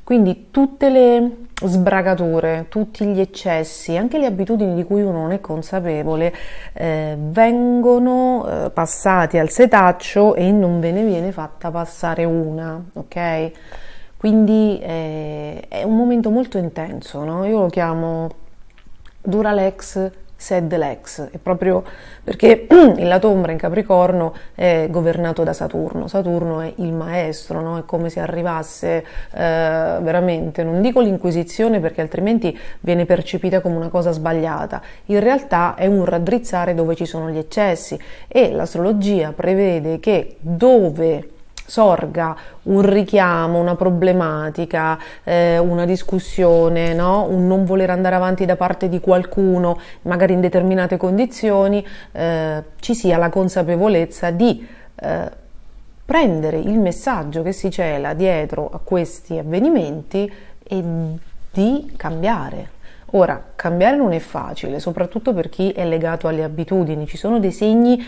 Quindi tutte le sbragature, tutti gli eccessi, anche le abitudini di cui uno non è consapevole, vengono passati al setaccio e non ve ne viene fatta passare una, ok? Quindi è un momento molto intenso, no? Io lo chiamo dura l'ex, sed l'ex, è proprio perché il lato ombra in Capricorno è governato da Saturno. Saturno è il maestro, no? È come se arrivasse veramente, non dico l'inquisizione perché altrimenti viene percepita come una cosa sbagliata, in realtà è un raddrizzare dove ci sono gli eccessi e l'astrologia prevede che dove sorga un richiamo, una problematica, una discussione, no? Un non voler andare avanti da parte di qualcuno, magari in determinate condizioni, ci sia la consapevolezza di prendere il messaggio che si cela dietro a questi avvenimenti e di cambiare. Ora, cambiare non è facile, soprattutto per chi è legato alle abitudini. Ci sono dei segni,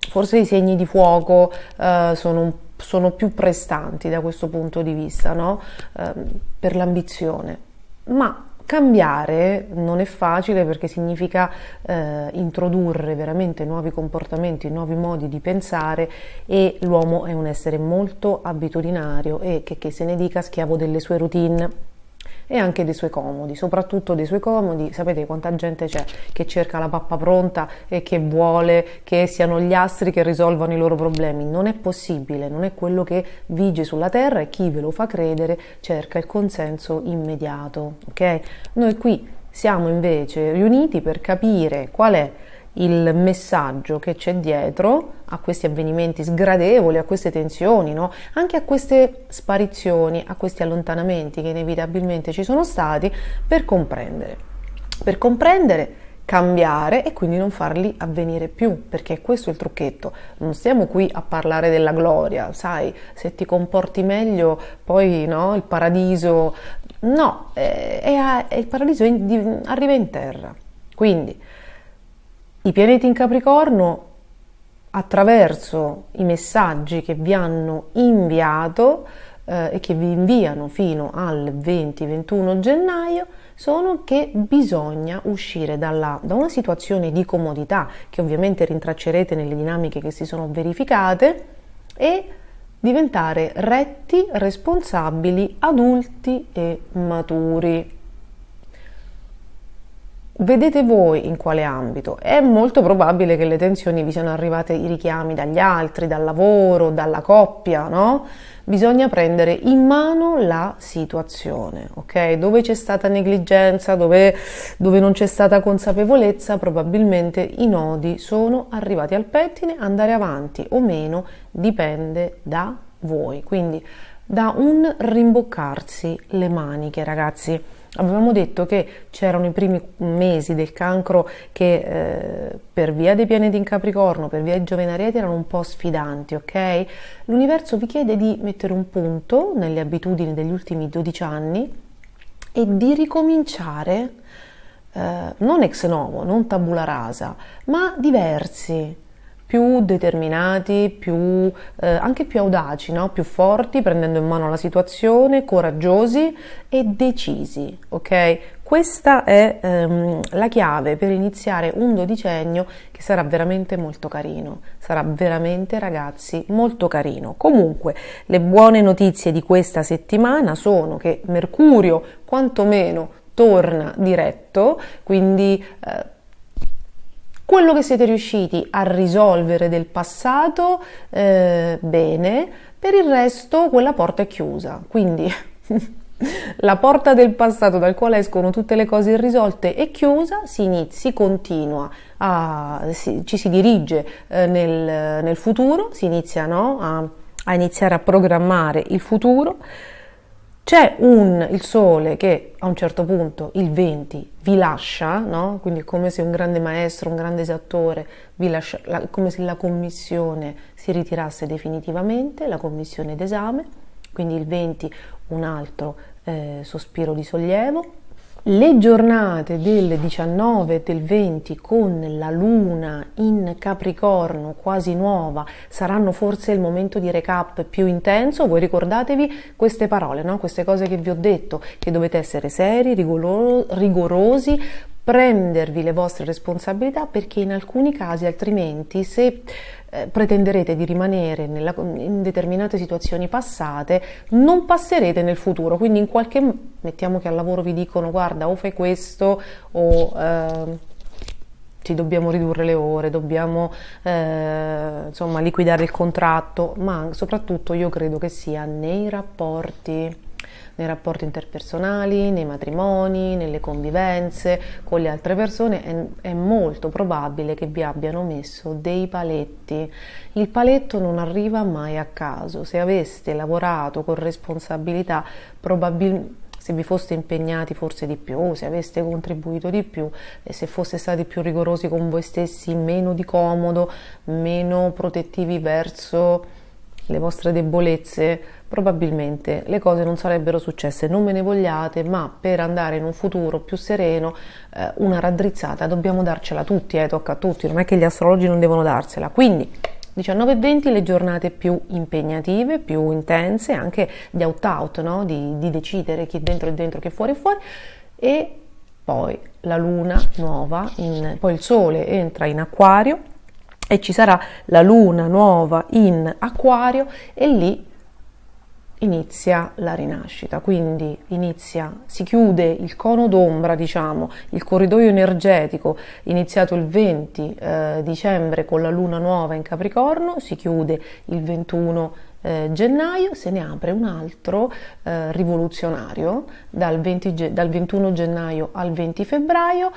forse i segni di fuoco sono più prestanti da questo punto di vista, no? Per l'ambizione. Ma cambiare non è facile perché significa introdurre veramente nuovi comportamenti, nuovi modi di pensare e l'uomo è un essere molto abitudinario e che se ne dica schiavo delle sue routine. E anche dei suoi comodi, soprattutto dei suoi comodi. Sapete quanta gente c'è che cerca la pappa pronta e che vuole che siano gli astri che risolvano i loro problemi? Non è possibile, non è quello che vige sulla terra e chi ve lo fa credere cerca il consenso immediato, ok? Noi qui siamo invece riuniti per capire qual è il messaggio che c'è dietro a questi avvenimenti sgradevoli, a queste tensioni, no? Anche a queste sparizioni, a questi allontanamenti che inevitabilmente ci sono stati, per comprendere, cambiare e quindi non farli avvenire più, perché questo è il trucchetto. Non stiamo qui a parlare della gloria, sai, se ti comporti meglio poi no, il paradiso, no, il paradiso arriva in terra. Quindi i pianeti in Capricorno, attraverso i messaggi che vi hanno inviato e che vi inviano fino al 20-21 gennaio, sono che bisogna uscire da una situazione di comodità, che ovviamente rintraccerete nelle dinamiche che si sono verificate, e diventare retti, responsabili, adulti e maturi. Vedete voi in quale ambito? È molto probabile che le tensioni vi siano arrivate i richiami dagli altri, dal lavoro, dalla coppia, no? Bisogna prendere in mano la situazione, ok? Dove c'è stata negligenza, dove non c'è stata consapevolezza, probabilmente i nodi sono arrivati al pettine. Andare avanti o meno dipende da voi, quindi da un rimboccarsi le maniche, ragazzi. Avevamo detto che c'erano i primi mesi del Cancro che per via dei pianeti in Capricorno, per via di Giove in Ariete erano un po' sfidanti, ok? L'universo vi chiede di mettere un punto nelle abitudini degli ultimi 12 anni e di ricominciare non ex novo, non tabula rasa, ma diversi, più determinati, anche più audaci, no? Più forti, prendendo in mano la situazione, coraggiosi e decisi, ok? Questa è la chiave per iniziare un dodicennio che sarà veramente molto carino, sarà veramente, ragazzi, molto carino. Comunque, le buone notizie di questa settimana sono che Mercurio, quantomeno, torna diretto, quindi quello che siete riusciti a risolvere del passato, bene, per il resto quella porta è chiusa, quindi la porta del passato dal quale escono tutte le cose irrisolte è chiusa, si continua, ci si dirige nel futuro, si inizia, no, a iniziare a programmare il futuro. C'è il sole che a un certo punto, il 20, vi lascia, no? Quindi è come se un grande maestro, un grande esattore, vi lascia, come se la commissione si ritirasse definitivamente, la commissione d'esame, quindi il 20 un altro sospiro di sollievo. Le giornate del 19 e del 20 con la luna in Capricorno quasi nuova saranno forse il momento di recap più intenso. Voi ricordatevi queste parole, no? Queste cose che vi ho detto, che dovete essere seri, rigorosi, prendervi le vostre responsabilità, perché in alcuni casi altrimenti, se pretenderete di rimanere in determinate situazioni passate, non passerete nel futuro. Quindi mettiamo che al lavoro vi dicono guarda, o fai questo o ci dobbiamo ridurre le ore, dobbiamo insomma liquidare il contratto, ma soprattutto io credo che sia nei rapporti interpersonali, nei matrimoni, nelle convivenze con le altre persone, è molto probabile che vi abbiano messo dei paletti. Il paletto non arriva mai a caso. Se aveste lavorato con responsabilità, probabilmente, se vi foste impegnati forse di più, se aveste contribuito di più e se foste stati più rigorosi con voi stessi, meno di comodo, meno protettivi verso le vostre debolezze, probabilmente le cose non sarebbero successe. Non me ne vogliate, ma per andare in un futuro più sereno una raddrizzata dobbiamo darcela tutti, tocca a tutti, non è che gli astrologi non devono darsela. Quindi 19 e 20 le giornate più impegnative, più intense, anche di out-out, no? di decidere chi dentro è dentro, chi fuori è fuori, e poi la luna nuova, poi il sole entra in Acquario e ci sarà la luna nuova in Acquario e lì inizia la rinascita, quindi si chiude il cono d'ombra, diciamo, il corridoio energetico iniziato il 20 dicembre con la luna nuova in Capricorno, si chiude il 21 gennaio, se ne apre un altro rivoluzionario dal 21 gennaio al 20 febbraio,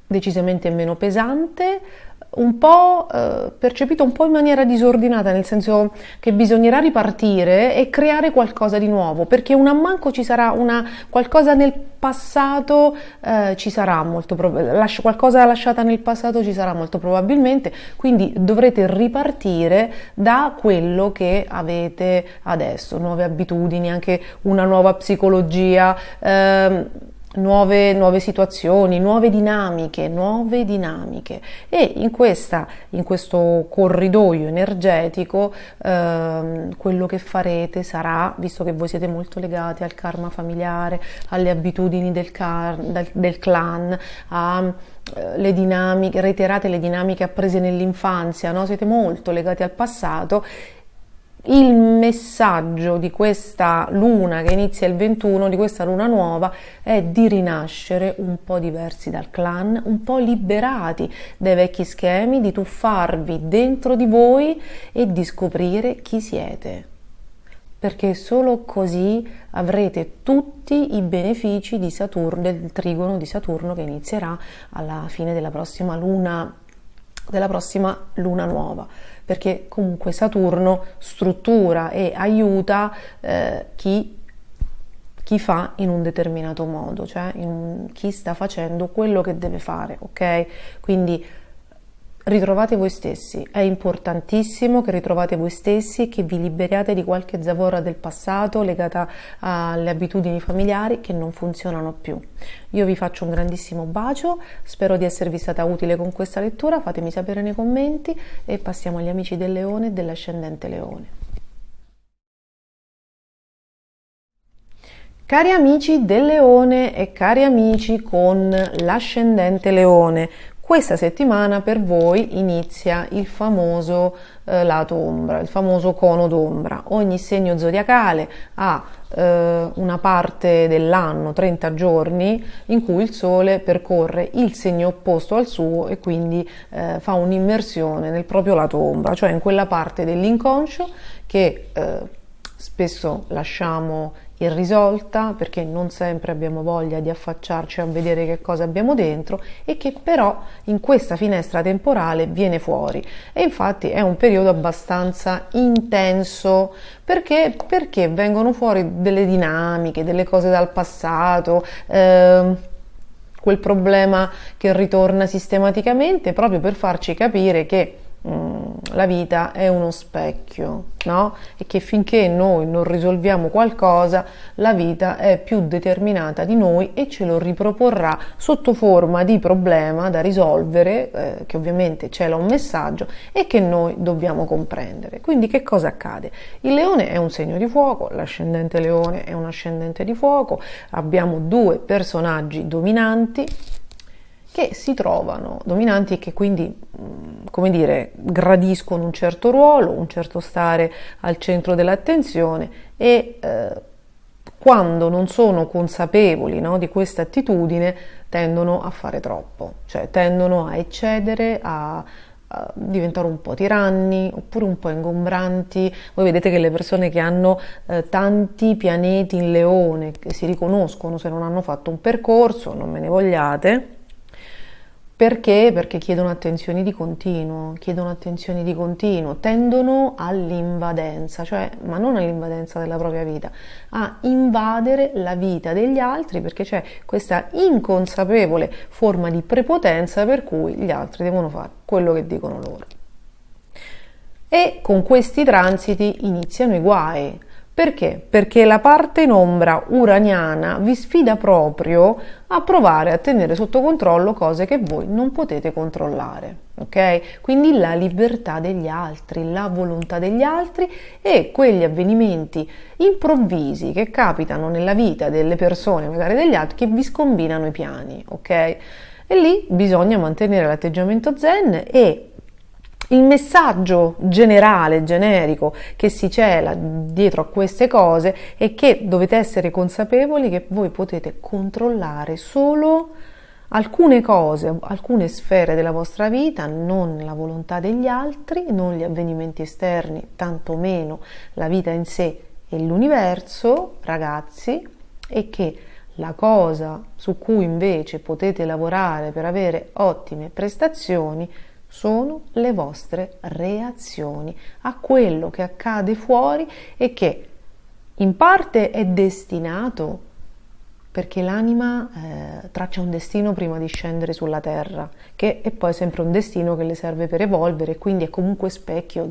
decisamente meno pesante, un po' percepito un po' in maniera disordinata, nel senso che bisognerà ripartire e creare qualcosa di nuovo, perché un ammanco ci sarà, qualcosa nel passato ci sarà qualcosa lasciata nel passato ci sarà molto probabilmente, quindi dovrete ripartire da quello che avete adesso, nuove abitudini, anche una nuova psicologia, nuove situazioni, nuove dinamiche, e in questo corridoio energetico quello che farete sarà, visto che voi siete molto legati al karma familiare, alle abitudini del clan, le dinamiche, reiterate le dinamiche apprese nell'infanzia, no? Siete molto legati al passato. Il messaggio di questa luna che inizia il 21, di questa luna nuova, è di rinascere un po' diversi dal clan, un po' liberati dai vecchi schemi, di tuffarvi dentro di voi e di scoprire chi siete. Perché solo così avrete tutti i benefici di Saturno, del trigono di Saturno che inizierà alla fine della prossima luna nuova, perché comunque Saturno struttura e aiuta chi fa in un determinato modo, cioè chi sta facendo quello che deve fare, ok? Quindi ritrovate voi stessi, è importantissimo che ritrovate voi stessi, che vi liberiate di qualche zavorra del passato legata alle abitudini familiari che non funzionano più. Io vi faccio un grandissimo bacio, spero di esservi stata utile con questa lettura, fatemi sapere nei commenti e passiamo agli amici del Leone e dell'ascendente Leone. Cari amici del Leone e cari amici con l'ascendente Leone, questa settimana per voi inizia il famoso lato ombra, il famoso cono d'ombra. Ogni segno zodiacale ha una parte dell'anno, 30 giorni, in cui il Sole percorre il segno opposto al suo e quindi fa un'immersione nel proprio lato ombra, cioè in quella parte dell'inconscio che spesso lasciamo irrisolta perché non sempre abbiamo voglia di affacciarci a vedere che cosa abbiamo dentro e che però in questa finestra temporale viene fuori. E infatti è un periodo abbastanza intenso perché vengono fuori delle dinamiche, delle cose dal passato, quel problema che ritorna sistematicamente proprio per farci capire che la vita è uno specchio, no? E che finché noi non risolviamo qualcosa, la vita è più determinata di noi e ce lo riproporrà sotto forma di problema da risolvere, che ovviamente cela un messaggio e che noi dobbiamo comprendere. Quindi che cosa accade? Il Leone è un segno di fuoco, l'ascendente Leone è un ascendente di fuoco, abbiamo due personaggi dominanti che si trovano dominanti e che quindi, come dire, gradiscono un certo ruolo, un certo stare al centro dell'attenzione e quando non sono consapevoli, no, di questa attitudine tendono a fare troppo, cioè tendono a eccedere, a diventare un po' tiranni oppure un po' ingombranti. Voi vedete che le persone che hanno tanti pianeti in Leone, che si riconoscono se non hanno fatto un percorso, non me ne vogliate. Perché? Perché chiedono attenzioni di continuo, tendono all'invadenza, cioè, ma non all'invadenza della propria vita, a invadere la vita degli altri perché c'è questa inconsapevole forma di prepotenza per cui gli altri devono fare quello che dicono loro. E con questi transiti iniziano i guai. Perché? Perché la parte in ombra uraniana vi sfida proprio a provare a tenere sotto controllo cose che voi non potete controllare, ok? Quindi la libertà degli altri, la volontà degli altri e quegli avvenimenti improvvisi che capitano nella vita delle persone, magari degli altri, che vi scombinano i piani, ok? E lì bisogna mantenere l'atteggiamento zen e il messaggio generale, generico, che si cela dietro a queste cose è che dovete essere consapevoli che voi potete controllare solo alcune cose, alcune sfere della vostra vita, non la volontà degli altri, non gli avvenimenti esterni, tantomeno la vita in sé e l'universo, ragazzi, e che la cosa su cui invece potete lavorare per avere ottime prestazioni sono le vostre reazioni a quello che accade fuori e che in parte è destinato perché l'anima traccia un destino prima di scendere sulla terra, che è poi sempre un destino che le serve per evolvere e quindi è comunque specchio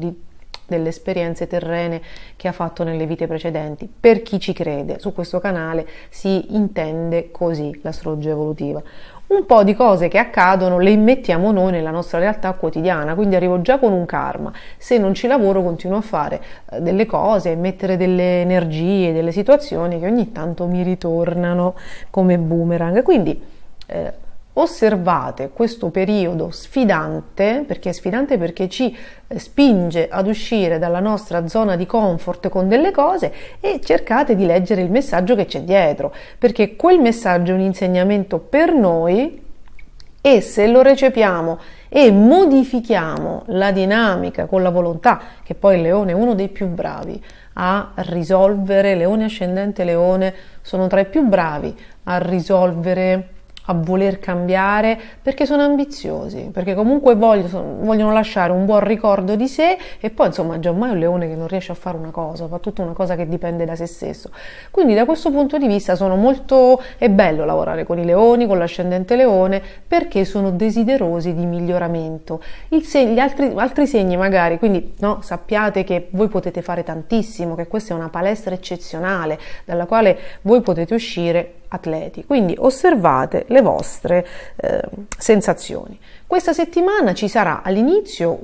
delle esperienze terrene che ha fatto nelle vite precedenti. Per chi ci crede, su questo canale si intende così l'astrologia evolutiva. Un po' di cose che accadono le immettiamo noi nella nostra realtà quotidiana, quindi arrivo già con un karma. Se non ci lavoro continuo a fare delle cose, mettere delle energie, delle situazioni che ogni tanto mi ritornano come boomerang. Quindi osservate questo periodo sfidante, perché è sfidante perché ci spinge ad uscire dalla nostra zona di comfort con delle cose e cercate di leggere il messaggio che c'è dietro, perché quel messaggio è un insegnamento per noi e se lo recepiamo e modifichiamo la dinamica con la volontà, che poi il Leone è uno dei più bravi a risolvere, Leone ascendente Leone sono tra i più bravi a risolvere a voler cambiare, perché sono ambiziosi, perché comunque vogliono lasciare un buon ricordo di sé, e poi insomma giammai un leone che non riesce a fare una cosa, fa tutta una cosa che dipende da se stesso. Quindi da questo punto di vista è bello lavorare con i leoni, con l'ascendente leone, perché sono desiderosi di miglioramento. Gli altri segni magari, quindi no, sappiate che voi potete fare tantissimo, che questa è una palestra eccezionale dalla quale voi potete uscire atleti, quindi osservate le vostre sensazioni. Questa settimana ci sarà all'inizio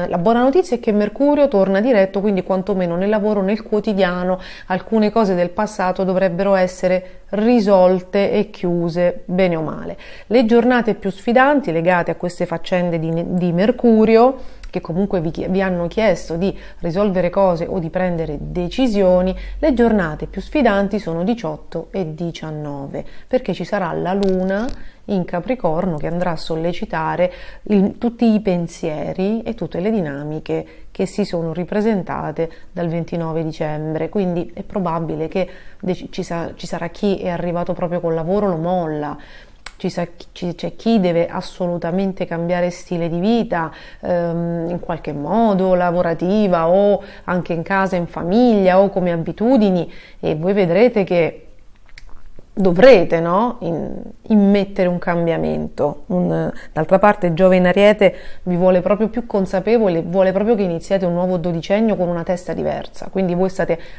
la buona notizia è che Mercurio torna diretto, quindi quantomeno nel lavoro, nel quotidiano, alcune cose del passato dovrebbero essere risolte e chiuse bene o male. Le giornate più sfidanti legate a queste faccende di Mercurio, che comunque vi hanno chiesto di risolvere cose o di prendere decisioni, le giornate più sfidanti sono 18 e 19, perché ci sarà la Luna in Capricorno che andrà a sollecitare tutti i pensieri e tutte le dinamiche che si sono ripresentate dal 29 dicembre, quindi è probabile che ci sarà chi è arrivato proprio col lavoro, lo molla. C'è chi deve assolutamente cambiare stile di vita, in qualche modo, lavorativa o anche in casa, in famiglia o come abitudini, e voi vedrete che dovrete, no, immettere un cambiamento. D'altra parte Giove in Ariete vi vuole proprio più consapevoli, vuole proprio che iniziate un nuovo dodicennio con una testa diversa, quindi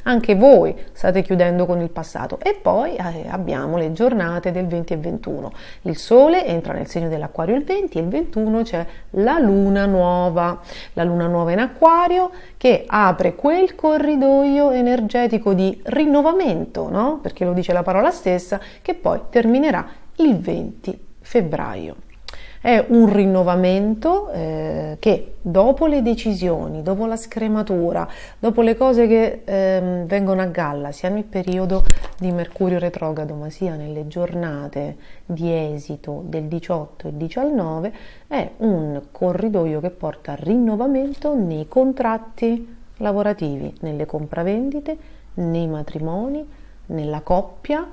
anche voi state chiudendo con il passato. E poi abbiamo le giornate del 20 e 21, il Sole entra nel segno dell'Acquario il 20, e il 21 c'è la Luna nuova in Acquario, che apre quel corridoio energetico di rinnovamento, no? Perché lo dice la parola stessa, che poi terminerà il 20 febbraio. È un rinnovamento che dopo le decisioni, dopo la scrematura, dopo le cose che vengono a galla, sia nel periodo di Mercurio retrogrado, ma sia nelle giornate di esito del 18 e 19, è un corridoio che porta a rinnovamento nei contratti lavorativi, nelle compravendite, nei matrimoni, nella coppia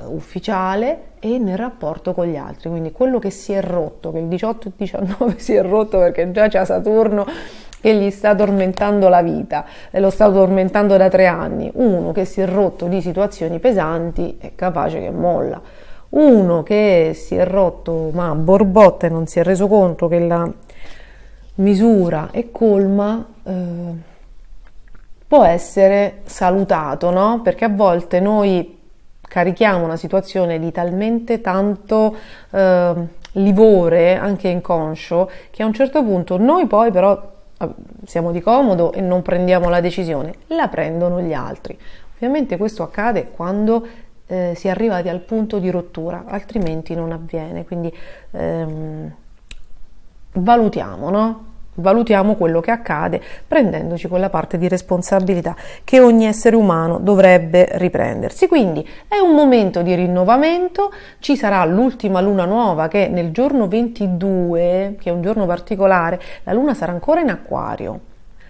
ufficiale e nel rapporto con gli altri. Quindi quello che si è rotto, che il 18 e 19 si è rotto perché già c'è Saturno che gli sta tormentando la vita e lo sta tormentando da 3 anni. Uno che si è rotto di situazioni pesanti è capace che molla. Uno che si è rotto ma borbotta e non si è reso conto che la misura è colma, può essere salutato, no? Perché a volte noi carichiamo una situazione di talmente tanto livore, anche inconscio, che a un certo punto noi poi però siamo di comodo e non prendiamo la decisione, la prendono gli altri. Ovviamente questo accade quando si è arrivati al punto di rottura, altrimenti non avviene, quindi valutiamo, no? Valutiamo quello che accade prendendoci quella parte di responsabilità che ogni essere umano dovrebbe riprendersi. Quindi è un momento di rinnovamento, ci sarà l'ultima luna nuova che nel giorno 22, che è un giorno particolare, la luna sarà ancora in Acquario.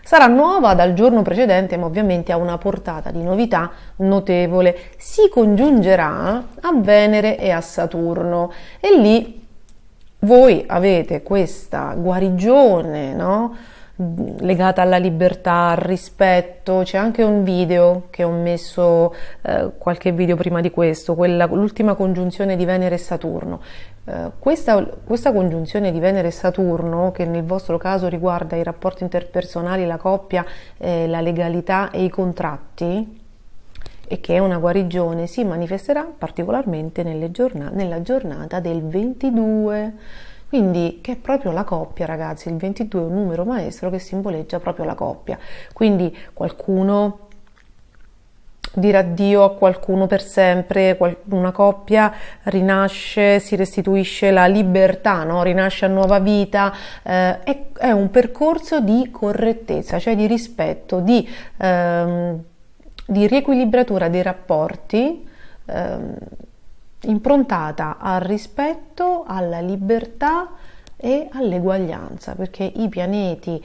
Sarà nuova dal giorno precedente, ma ovviamente ha una portata di novità notevole. Si congiungerà a Venere e a Saturno e lì voi avete questa guarigione, no? Legata alla libertà, al rispetto. C'è anche un video che ho messo, qualche video prima di questo, l'ultima congiunzione di Venere e Saturno. Questa congiunzione di Venere e Saturno, che nel vostro caso riguarda i rapporti interpersonali, la coppia, la legalità e i contratti, e che è una guarigione, si manifesterà particolarmente nella giornata del 22, quindi che è proprio la coppia, ragazzi. Il 22 è un numero maestro che simboleggia proprio la coppia, quindi qualcuno dirà addio a qualcuno per sempre, una coppia rinasce, si restituisce la libertà, no? Rinasce a nuova vita, è un percorso di correttezza, cioè di rispetto, di riequilibratura dei rapporti, improntata al rispetto, alla libertà e all'eguaglianza, perché i pianeti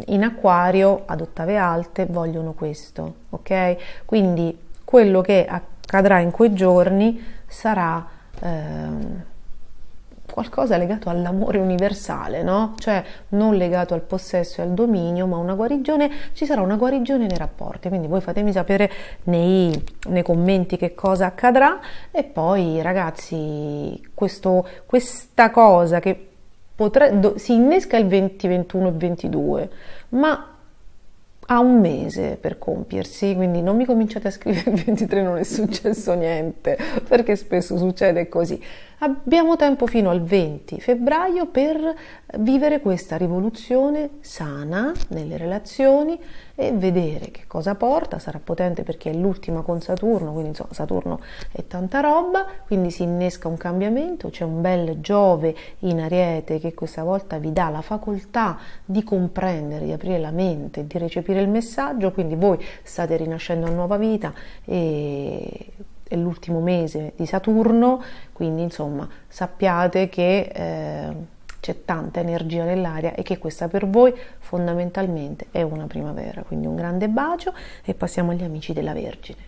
in Acquario ad ottave alte vogliono questo, ok? Quindi quello che accadrà in quei giorni sarà qualcosa legato all'amore universale, no? Cioè non legato al possesso e al dominio, ma una guarigione, ci sarà una guarigione nei rapporti, quindi voi fatemi sapere nei commenti che cosa accadrà. E poi ragazzi, questa cosa che si innesca il 20, 21 e 22, ma ha un mese per compiersi, quindi non mi cominciate a scrivere il 23 non è successo niente, perché spesso succede così. Abbiamo tempo fino al 20 febbraio per vivere questa rivoluzione sana nelle relazioni e vedere che cosa porta. Sarà potente perché è l'ultima con Saturno, quindi insomma Saturno è tanta roba, quindi si innesca un cambiamento, c'è un bel Giove in Ariete che questa volta vi dà la facoltà di comprendere, di aprire la mente, di recepire il messaggio, quindi voi state rinascendo a nuova vita e è l'ultimo mese di Saturno, quindi insomma sappiate che c'è tanta energia nell'aria e che questa per voi fondamentalmente è una primavera. Quindi un grande bacio e passiamo agli amici della Vergine.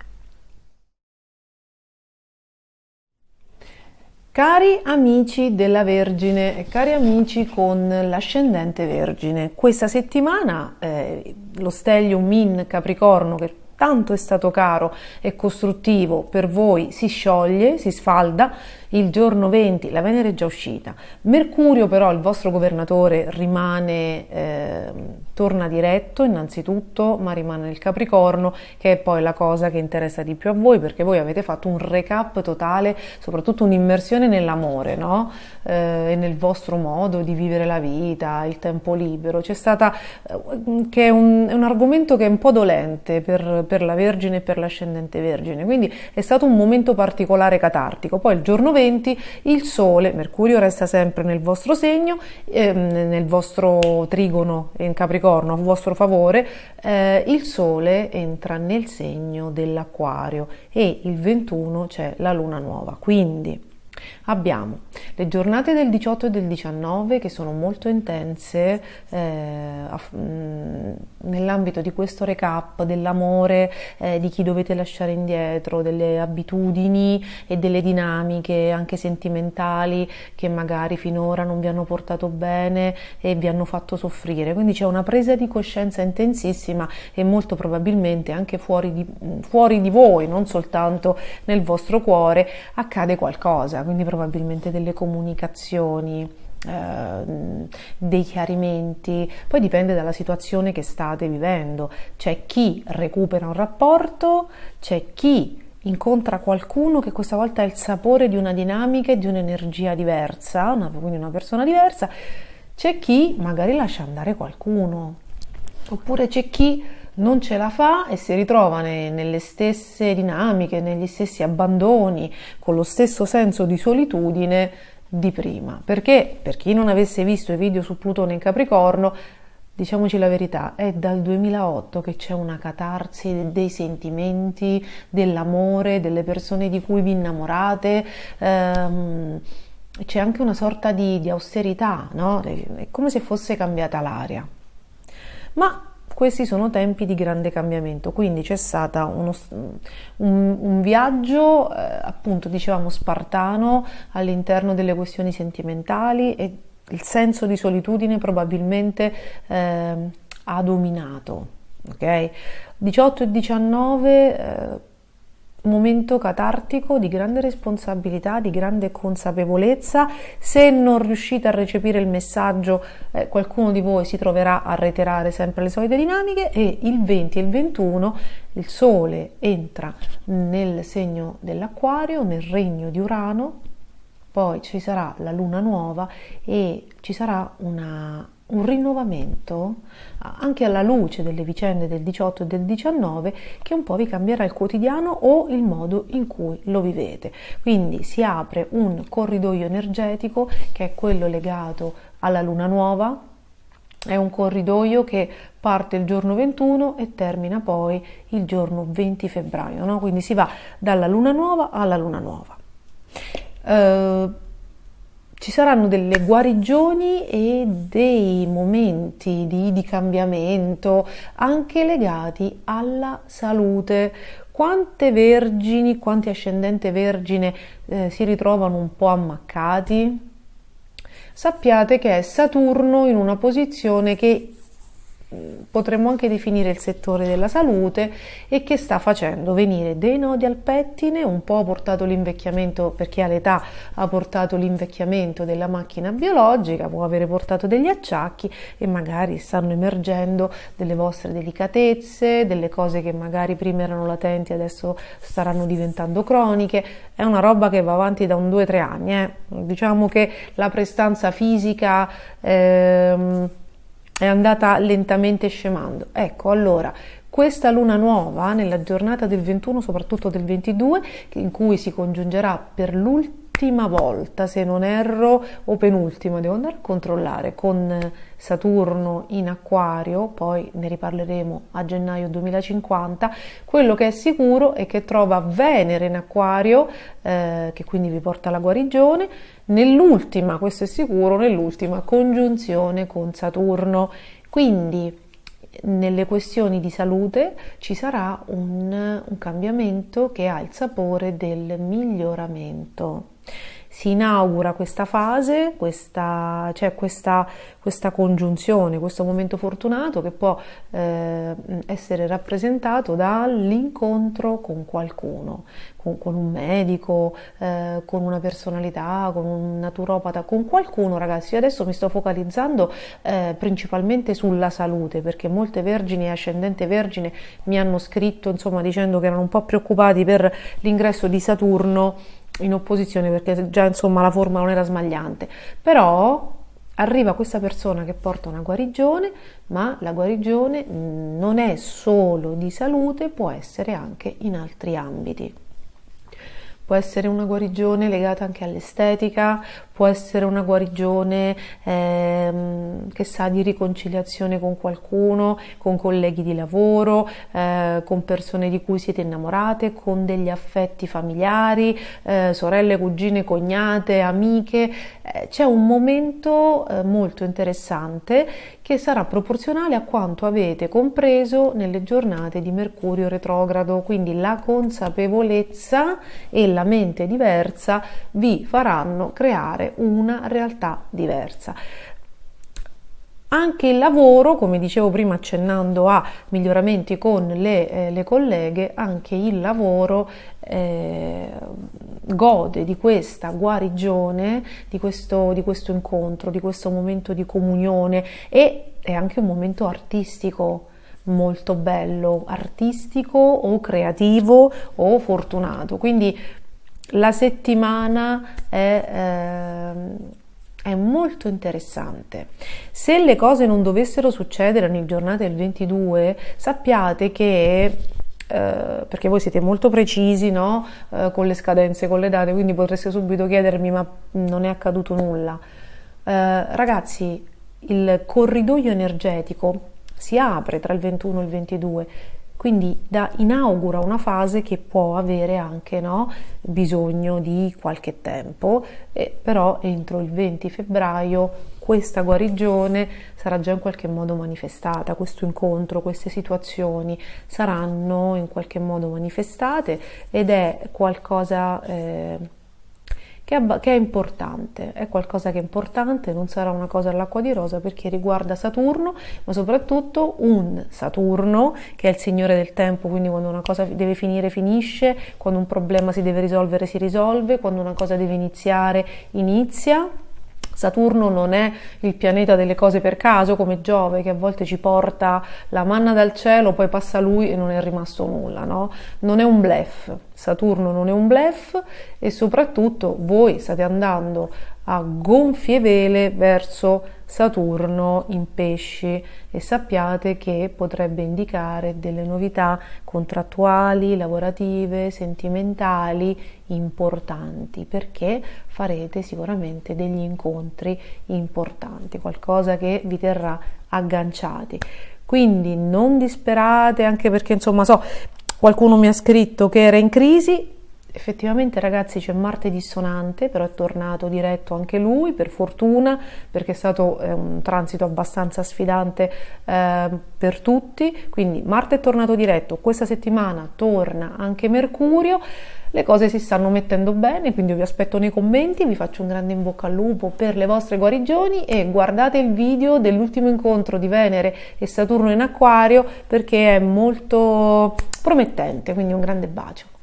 Cari amici della Vergine e cari amici con l'ascendente Vergine, questa settimana lo stellium Min Capricorno, che tanto è stato caro e costruttivo per voi, si scioglie, si sfalda il giorno 20, la Venere è già uscita. Mercurio però, il vostro governatore, rimane, torna diretto innanzitutto, ma rimane nel Capricorno, che è poi la cosa che interessa di più a voi, perché voi avete fatto un recap totale, soprattutto un'immersione nell'amore, no? E nel vostro modo di vivere la vita, il tempo libero. C'è stata, che è un argomento che è un po' dolente per la Vergine e per l'ascendente Vergine, quindi è stato un momento particolare catartico. Poi il giorno 20 il Sole, Mercurio resta sempre nel vostro segno, nel vostro trigono in Capricorno a vostro favore, il Sole entra nel segno dell'Acquario e il 21 c'è la Luna nuova, quindi abbiamo le giornate del 18 e del 19 che sono molto intense nell'ambito di questo recap dell'amore, di chi dovete lasciare indietro, delle abitudini e delle dinamiche anche sentimentali che magari finora non vi hanno portato bene e vi hanno fatto soffrire. Quindi c'è una presa di coscienza intensissima e molto probabilmente anche fuori di voi, non soltanto nel vostro cuore, accade qualcosa. Quindi probabilmente delle comunicazioni, dei chiarimenti, poi dipende dalla situazione che state vivendo. C'è chi recupera un rapporto, c'è chi incontra qualcuno che questa volta ha il sapore di una dinamica e di un'energia diversa, quindi una persona diversa, c'è chi magari lascia andare qualcuno, oppure c'è chi non ce la fa e si ritrova nelle stesse dinamiche, negli stessi abbandoni, con lo stesso senso di solitudine di prima. Perché, per chi non avesse visto i video su Plutone in Capricorno, diciamoci la verità, è dal 2008 che c'è una catarsi dei sentimenti, dell'amore, delle persone di cui vi innamorate, c'è anche una sorta di austerità, no? È come se fosse cambiata l'aria. Ma questi sono tempi di grande cambiamento, quindi c'è stato un viaggio, appunto dicevamo spartano, all'interno delle questioni sentimentali e il senso di solitudine probabilmente ha dominato, ok? 18 e 19 momento catartico di grande responsabilità, di grande consapevolezza. Se non riuscite a recepire il messaggio, qualcuno di voi si troverà a reiterare sempre le solite dinamiche. E il 20 e il 21 il Sole entra nel segno dell'Acquario, nel regno di Urano, poi ci sarà la Luna nuova e ci sarà un rinnovamento anche alla luce delle vicende del 18 e del 19 che un po' vi cambierà il quotidiano o il modo in cui lo vivete. Quindi si apre un corridoio energetico che è quello legato alla Luna nuova. È un corridoio che parte il giorno 21 e termina poi il giorno 20 febbraio, no? Quindi si va dalla Luna nuova alla Luna nuova. Ci saranno delle guarigioni e dei momenti di cambiamento anche legati alla salute. Quante vergini, quanti ascendente vergine si ritrovano un po' ammaccati? Sappiate che è Saturno in una posizione che potremmo anche definire il settore della salute e che sta facendo venire dei nodi al pettine, un po' ha portato l'invecchiamento, perché all'età ha portato l'invecchiamento della macchina biologica, può avere portato degli acciacchi e magari stanno emergendo delle vostre delicatezze, delle cose che magari prima erano latenti adesso staranno diventando croniche. È una roba che va avanti da un 2-3 anni. Diciamo che la prestanza fisica è andata lentamente scemando. Ecco, allora, questa luna nuova nella giornata del 21, soprattutto del 22, in cui si congiungerà per l'ultima volta, se non erro, o penultima, devo andare a controllare, con Saturno in Acquario, poi ne riparleremo a gennaio 2050, quello che è sicuro è che trova Venere in Acquario, che quindi vi porta alla guarigione, nell'ultima, questo è sicuro, nell'ultima congiunzione con Saturno. Quindi nelle questioni di salute ci sarà un cambiamento che ha il sapore del miglioramento. Si inaugura questa fase, questa congiunzione, questo momento fortunato che può essere rappresentato dall'incontro con qualcuno, con un medico, con una personalità, con un naturopata, con qualcuno. Ragazzi, io adesso mi sto focalizzando principalmente sulla salute, perché molte vergini e ascendente vergine mi hanno scritto, insomma, dicendo che erano un po' preoccupati per l'ingresso di Saturno in opposizione, perché già insomma la forma non era smagliante. Però arriva questa persona che porta una guarigione, ma la guarigione non è solo di salute, può essere anche in altri ambiti. Può essere una guarigione legata anche all'estetica, può essere una guarigione che sa di riconciliazione con qualcuno, con colleghi di lavoro, con persone di cui siete innamorate, con degli affetti familiari, sorelle, cugine, cognate, amiche. C'è un momento molto interessante che sarà proporzionale a quanto avete compreso nelle giornate di Mercurio retrogrado, quindi la consapevolezza e la mente diversa vi faranno creare una realtà diversa. Anche il lavoro, come dicevo prima accennando a miglioramenti con le colleghe, anche il lavoro gode di questa guarigione, di questo incontro, di questo momento di comunione, e è anche un momento artistico molto bello, artistico o creativo o fortunato. Quindi la settimana è molto interessante. Se le cose non dovessero succedere nelle giornate del 22, sappiate che perché voi siete molto precisi, no? Con le scadenze, con le date, quindi potreste subito chiedermi: ma non è accaduto nulla? Ragazzi, il corridoio energetico si apre tra il 21 e il 22, quindi inaugura una fase che può avere anche, no, bisogno di qualche tempo, però entro il 20 febbraio questa guarigione sarà già in qualche modo manifestata, questo incontro, queste situazioni saranno in qualche modo manifestate, ed è qualcosa che è importante, è qualcosa che è importante, non sarà una cosa all'acqua di rosa, perché riguarda Saturno, ma soprattutto un Saturno che è il signore del tempo, quindi quando una cosa deve finire finisce, quando un problema si deve risolvere si risolve, quando una cosa deve iniziare inizia. Saturno non è il pianeta delle cose per caso come Giove, che a volte ci porta la manna dal cielo, poi passa lui e non è rimasto nulla, no? Non è un bluff, Saturno non è un bluff, e soprattutto voi state andando a gonfie vele verso Saturno in Pesci, e sappiate che potrebbe indicare delle novità contrattuali, lavorative, sentimentali importanti, perché farete sicuramente degli incontri importanti, qualcosa che vi terrà agganciati. Quindi non disperate, anche perché insomma qualcuno mi ha scritto che era in crisi. Effettivamente ragazzi c'è Marte dissonante, però è tornato diretto anche lui, per fortuna, perché è stato un transito abbastanza sfidante per tutti, quindi Marte è tornato diretto, questa settimana torna anche Mercurio, le cose si stanno mettendo bene, quindi io vi aspetto nei commenti, vi faccio un grande in bocca al lupo per le vostre guarigioni e guardate il video dell'ultimo incontro di Venere e Saturno in Acquario perché è molto promettente, quindi un grande bacio.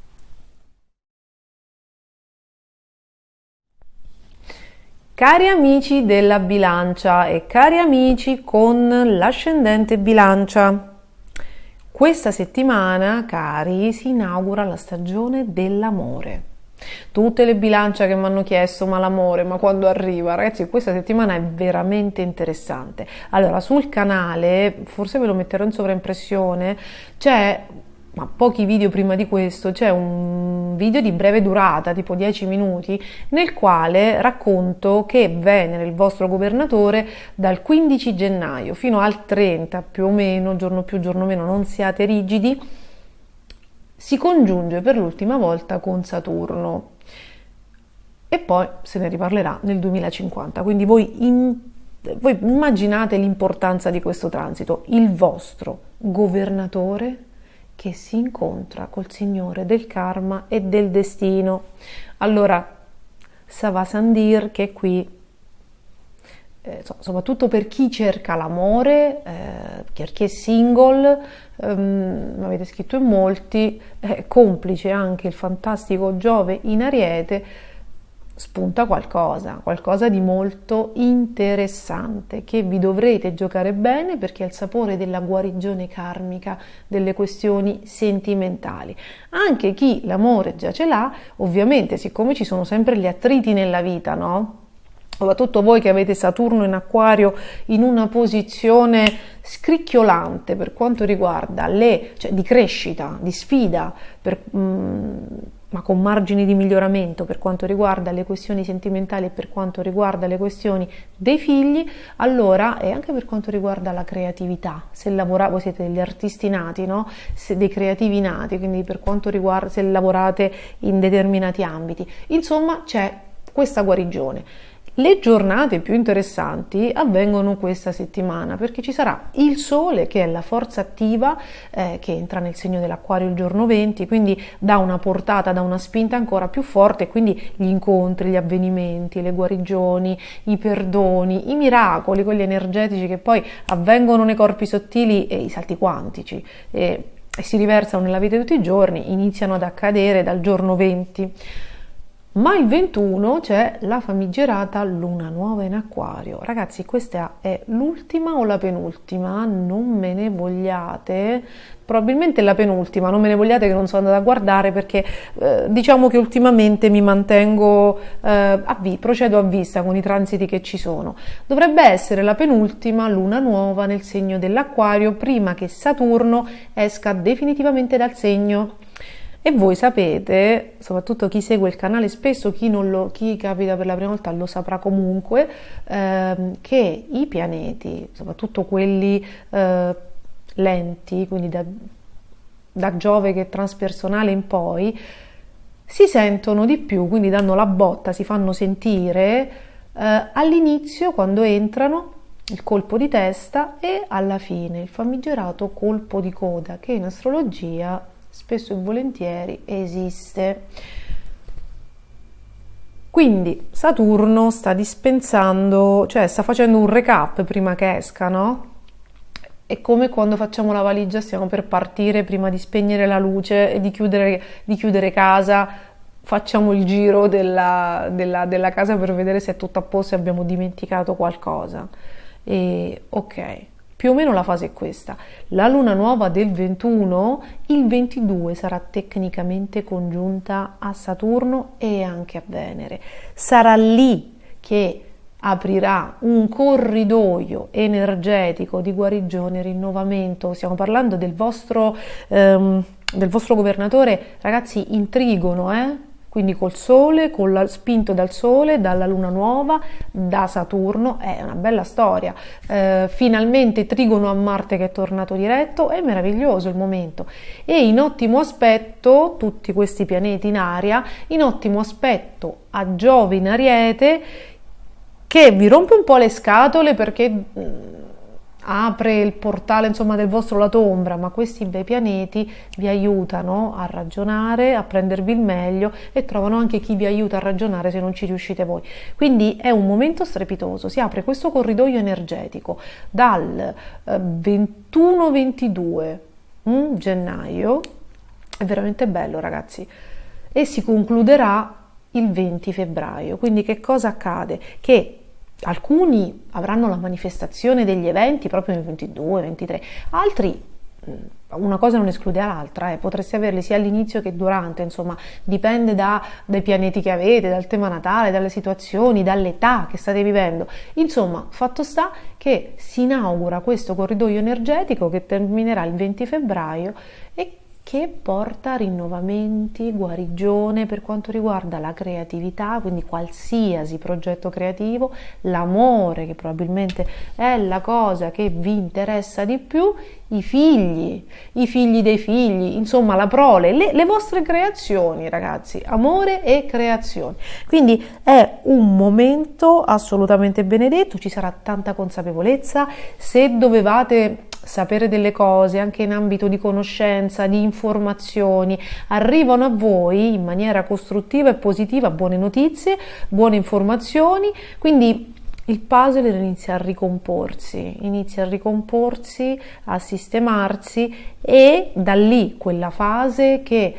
Cari amici della bilancia e cari amici con l'ascendente bilancia, questa settimana, cari, si inaugura la stagione dell'amore. Tutte le bilancia che mi hanno chiesto ma l'amore, ma quando arriva? Ragazzi, questa settimana è veramente interessante. Allora, sul canale, forse ve lo metterò in sovraimpressione, c'è, ma pochi video prima di questo, c'è un video di breve durata, tipo 10 minuti, nel quale racconto che Venere, il vostro governatore, dal 15 gennaio fino al 30, più o meno, giorno più, giorno meno, non siate rigidi, si congiunge per l'ultima volta con Saturno e poi se ne riparlerà nel 2050. Quindi voi immaginate l'importanza di questo transito, il vostro governatore che si incontra col Signore del karma e del destino. Allora, ça va sans dire che qui, soprattutto per chi cerca l'amore, per chi è single, avete scritto in molti, complice anche il fantastico Giove in Ariete, spunta qualcosa di molto interessante che vi dovrete giocare bene perché è il sapore della guarigione karmica delle questioni sentimentali. Anche chi l'amore già ce l'ha, ovviamente, siccome ci sono sempre gli attriti nella vita, no? Soprattutto voi che avete Saturno in Acquario in una posizione scricchiolante per quanto riguarda cioè di crescita, di sfida, ma con margini di miglioramento per quanto riguarda le questioni sentimentali e per quanto riguarda le questioni dei figli, allora, e anche per quanto riguarda la creatività, voi siete degli artisti nati, no? Dei creativi nati, quindi per quanto riguarda se lavorate in determinati ambiti, insomma c'è questa guarigione. Le giornate più interessanti avvengono questa settimana perché ci sarà il Sole che è la forza attiva che entra nel segno dell'Acquario il giorno 20, quindi dà una portata, dà una spinta ancora più forte, quindi gli incontri, gli avvenimenti, le guarigioni, i perdoni, i miracoli, quelli energetici che poi avvengono nei corpi sottili e i salti quantici e si riversano nella vita di tutti i giorni, iniziano ad accadere dal giorno 20. Ma il 21 c'è la famigerata luna nuova in Acquario. Ragazzi, questa è l'ultima o la penultima? Non me ne vogliate. Probabilmente è la penultima, non me ne vogliate che non sono andata a guardare perché diciamo che ultimamente mi mantengo, procedo a vista con i transiti che ci sono. Dovrebbe essere la penultima luna nuova nel segno dell'Acquario prima che Saturno esca definitivamente dal segno. E voi sapete, soprattutto chi segue il canale spesso, chi capita per la prima volta lo saprà comunque, che i pianeti, soprattutto quelli lenti, quindi da Giove che è transpersonale in poi, si sentono di più, quindi danno la botta, si fanno sentire all'inizio quando entrano, il colpo di testa, e alla fine il famigerato colpo di coda che in astrologia spesso e volentieri esiste. Quindi Saturno sta dispensando, cioè sta facendo un recap prima che esca, no? È come quando facciamo la valigia, stiamo per partire, prima di spegnere la luce e di chiudere casa, facciamo il giro della casa per vedere se è tutto a posto e abbiamo dimenticato qualcosa. E ok. Più o meno la fase è questa. La luna nuova del 21, il 22 sarà tecnicamente congiunta a Saturno e anche a Venere. Sarà lì che aprirà un corridoio energetico di guarigione, rinnovamento. Stiamo parlando del vostro governatore, ragazzi, in trigono, quindi col Sole, spinto dal Sole, dalla Luna nuova, da Saturno, è una bella storia. Finalmente trigono a Marte che è tornato diretto, è meraviglioso il momento. E in ottimo aspetto, tutti questi pianeti in aria, in ottimo aspetto a Giove in Ariete, che vi rompe un po' le scatole perché apre il portale insomma del vostro lato ombra, ma questi bei pianeti vi aiutano a ragionare, a prendervi il meglio e trovano anche chi vi aiuta a ragionare se non ci riuscite voi. Quindi è un momento strepitoso, si apre questo corridoio energetico dal 21-22 gennaio, è veramente bello ragazzi, e si concluderà il 20 febbraio. Quindi che cosa accade? Che alcuni avranno la manifestazione degli eventi proprio nel 22, 23, altri una cosa non esclude l'altra, potreste averli sia all'inizio che durante, insomma dipende dai pianeti che avete, dal tema natale, dalle situazioni, dall'età che state vivendo. Insomma, fatto sta che si inaugura questo corridoio energetico che terminerà il 20 febbraio e che porta rinnovamenti, guarigione per quanto riguarda la creatività, quindi qualsiasi progetto creativo, l'amore che probabilmente è la cosa che vi interessa di più, i figli dei figli, insomma la prole, le vostre creazioni ragazzi, amore e creazioni. Quindi è un momento assolutamente benedetto, ci sarà tanta consapevolezza. Se dovevate sapere delle cose anche in ambito di conoscenza, di informazioni, arrivano a voi in maniera costruttiva e positiva buone notizie, buone informazioni, quindi il puzzle inizia a ricomporsi, a sistemarsi, e da lì quella fase che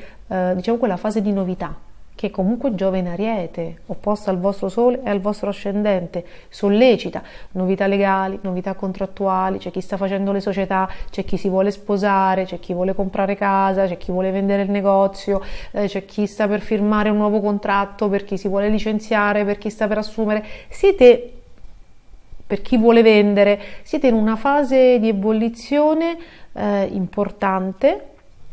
diciamo quella fase di novità, che comunque Giove in Ariete, opposta al vostro Sole e al vostro ascendente, sollecita novità legali, novità contrattuali, c'è chi sta facendo le società, c'è chi si vuole sposare, c'è chi vuole comprare casa, c'è chi vuole vendere il negozio, c'è chi sta per firmare un nuovo contratto, per chi si vuole licenziare, per chi sta per assumere. Per chi vuole vendere, siete in una fase di ebollizione importante.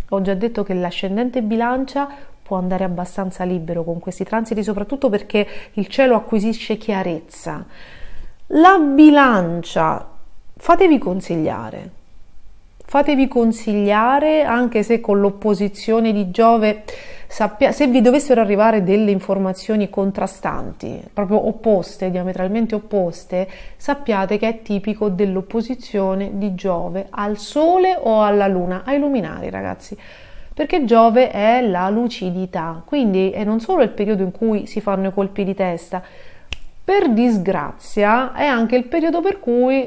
Ho già detto che l'ascendente Bilancia può andare abbastanza libero con questi transiti, soprattutto perché il cielo acquisisce chiarezza. La Bilancia, fatevi consigliare, anche se con l'opposizione di Giove, se vi dovessero arrivare delle informazioni contrastanti, proprio opposte, diametralmente opposte, sappiate che è tipico dell'opposizione di Giove al Sole o alla Luna, ai luminari ragazzi. Perché Giove è la lucidità, quindi è non solo il periodo in cui si fanno i colpi di testa, per disgrazia è anche il periodo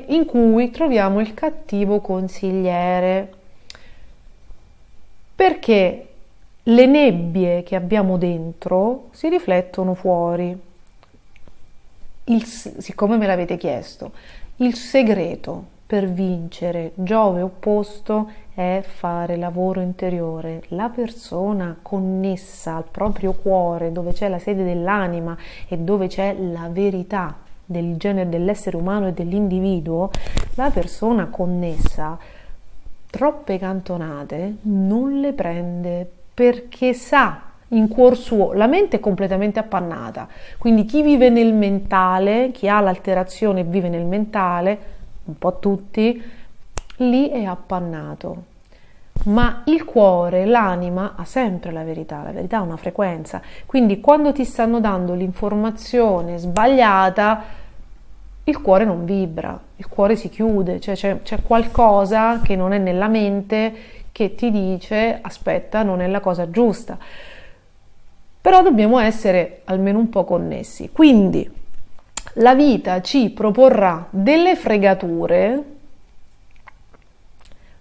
in cui troviamo il cattivo consigliere, perché le nebbie che abbiamo dentro si riflettono fuori. Siccome me l'avete chiesto, il segreto per vincere Giove opposto è fare lavoro interiore. La persona connessa al proprio cuore, dove c'è la sede dell'anima e dove c'è la verità del genere dell'essere umano e dell'individuo, la persona connessa troppe cantonate non le prende, perché sa in cuor suo, la mente è completamente appannata, quindi chi vive nel mentale, chi ha l'alterazione e vive nel mentale, un po' tutti, lì è appannato. Ma il cuore, l'anima ha sempre la verità ha una frequenza, quindi quando ti stanno dando l'informazione sbagliata, il cuore non vibra, il cuore si chiude, cioè c'è qualcosa che non è nella mente che ti dice aspetta, non è la cosa giusta. Però dobbiamo essere almeno un po' connessi, quindi la vita ci proporrà delle fregature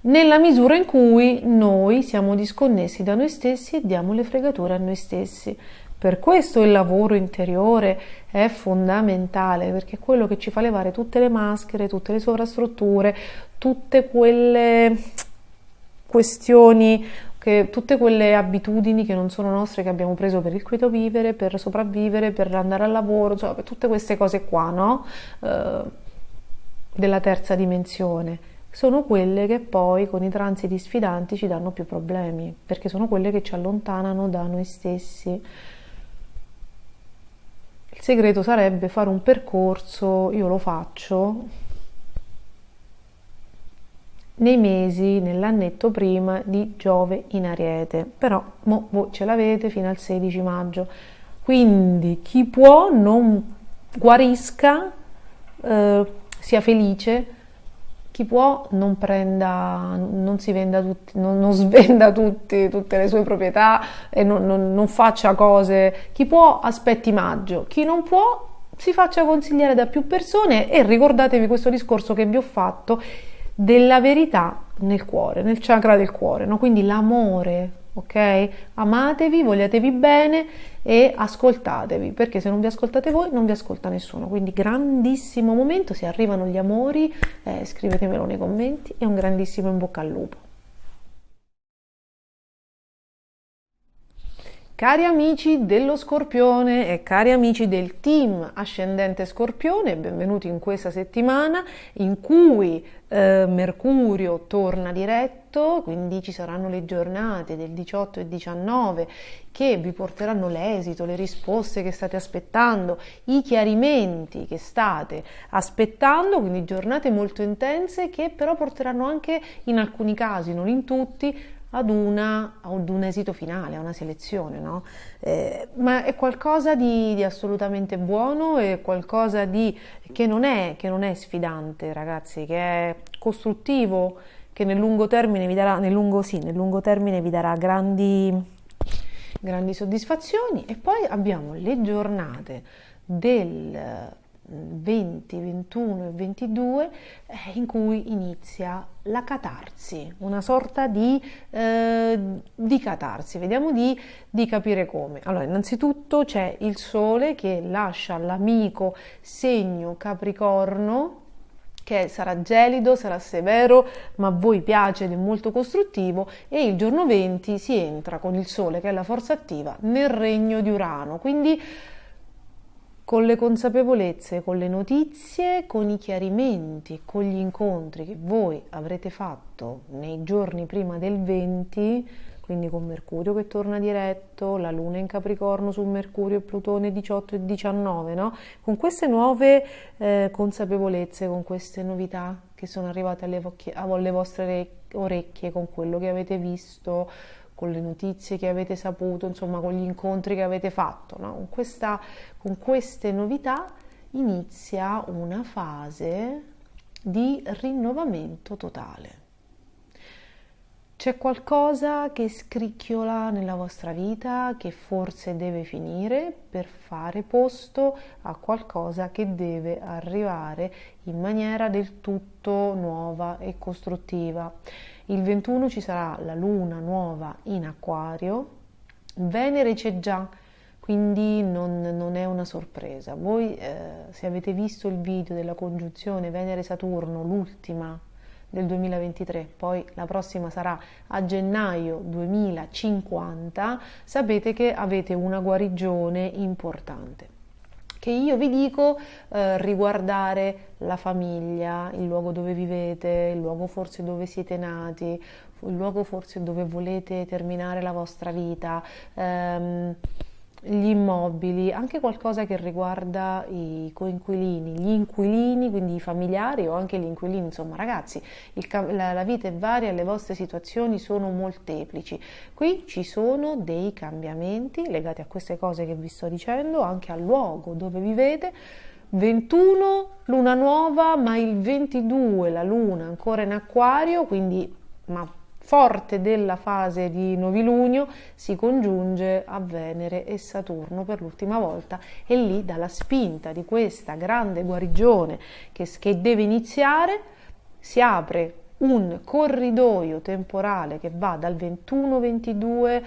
nella misura in cui noi siamo disconnessi da noi stessi e diamo le fregature a noi stessi. Per questo il lavoro interiore è fondamentale, perché è quello che ci fa levare tutte le maschere, tutte le sovrastrutture, tutte quelle questioni, tutte quelle abitudini che non sono nostre, che abbiamo preso per il quieto vivere, per sopravvivere, per andare al lavoro, cioè tutte queste cose qua, no? Della terza dimensione. Sono quelle che poi con i transiti sfidanti ci danno più problemi, perché sono quelle che ci allontanano da noi stessi. segreto sarebbe fare un percorso, io lo faccio nei mesi, nell'annetto prima di Giove in Ariete, però voi ce l'avete fino al 16 maggio, quindi chi può non guarisca, sia felice, chi può non prenda, non si venda tutti, non svenda tutte le sue proprietà e non faccia cose, chi può aspetti maggio, chi non può si faccia consigliare da più persone e ricordatevi questo discorso che vi ho fatto della verità nel cuore, nel chakra del cuore, no? Quindi l'amore, ok? Amatevi, vogliatevi bene e ascoltatevi, perché se non vi ascoltate voi non vi ascolta nessuno. Quindi grandissimo momento, se arrivano gli amori, scrivetemelo nei commenti e un grandissimo in bocca al lupo. Cari amici dello Scorpione e cari amici del team ascendente Scorpione, benvenuti in questa settimana in cui Mercurio torna diretto, quindi ci saranno le giornate del 18 e 19 che vi porteranno l'esito, le risposte che state aspettando, i chiarimenti che state aspettando, quindi giornate molto intense che però porteranno anche in alcuni casi, non in tutti, ad un esito finale, a una selezione, no? Ma è qualcosa di assolutamente buono, è qualcosa che non è sfidante, ragazzi, che è costruttivo, che nel lungo termine vi darà, nel lungo termine vi darà grandi soddisfazioni. E poi abbiamo le giornate del 20, 21 e 22 in cui inizia la catarsi, una sorta di catarsi. Vediamo di capire come. Allora, innanzitutto c'è il Sole che lascia l'amico segno Capricorno, che sarà gelido, sarà severo, ma a voi piace ed è molto costruttivo, e il giorno 20 si entra con il Sole, che è la forza attiva, nel regno di Urano. Quindi con le consapevolezze, con le notizie, con i chiarimenti, con gli incontri che voi avrete fatto nei giorni prima del 20, quindi con Mercurio che torna diretto, la Luna in Capricorno su Mercurio e Plutone 18 e 19, no? Con queste nuove consapevolezze, con queste novità che sono arrivate alle vostre orecchie, con quello che avete visto, con le notizie che avete saputo, insomma con gli incontri che avete fatto, no? Con queste novità inizia una fase di rinnovamento totale. C'è qualcosa che scricchiola nella vostra vita che forse deve finire per fare posto a qualcosa che deve arrivare in maniera del tutto nuova e costruttiva. Il 21 ci sarà la luna nuova in Acquario, Venere c'è già, quindi non è una sorpresa. Voi se avete visto il video della congiunzione Venere-Saturno, l'ultima del 2023, poi la prossima sarà a gennaio 2050, sapete che avete una guarigione importante, che io vi dico riguardare la famiglia, il luogo dove vivete, il luogo forse dove siete nati, il luogo forse dove volete terminare la vostra vita, gli immobili, anche qualcosa che riguarda i coinquilini, gli inquilini, quindi i familiari o anche gli inquilini. Insomma, ragazzi, la vita è varia, le vostre situazioni sono molteplici. Qui ci sono dei cambiamenti legati a queste cose che vi sto dicendo, anche al luogo dove vivete. 21 luna nuova, ma il 22 la luna ancora in Acquario, quindi forte della fase di novilunio, si congiunge a Venere e Saturno per l'ultima volta, e lì dalla spinta di questa grande guarigione che deve iniziare si apre un corridoio temporale che va dal 21-22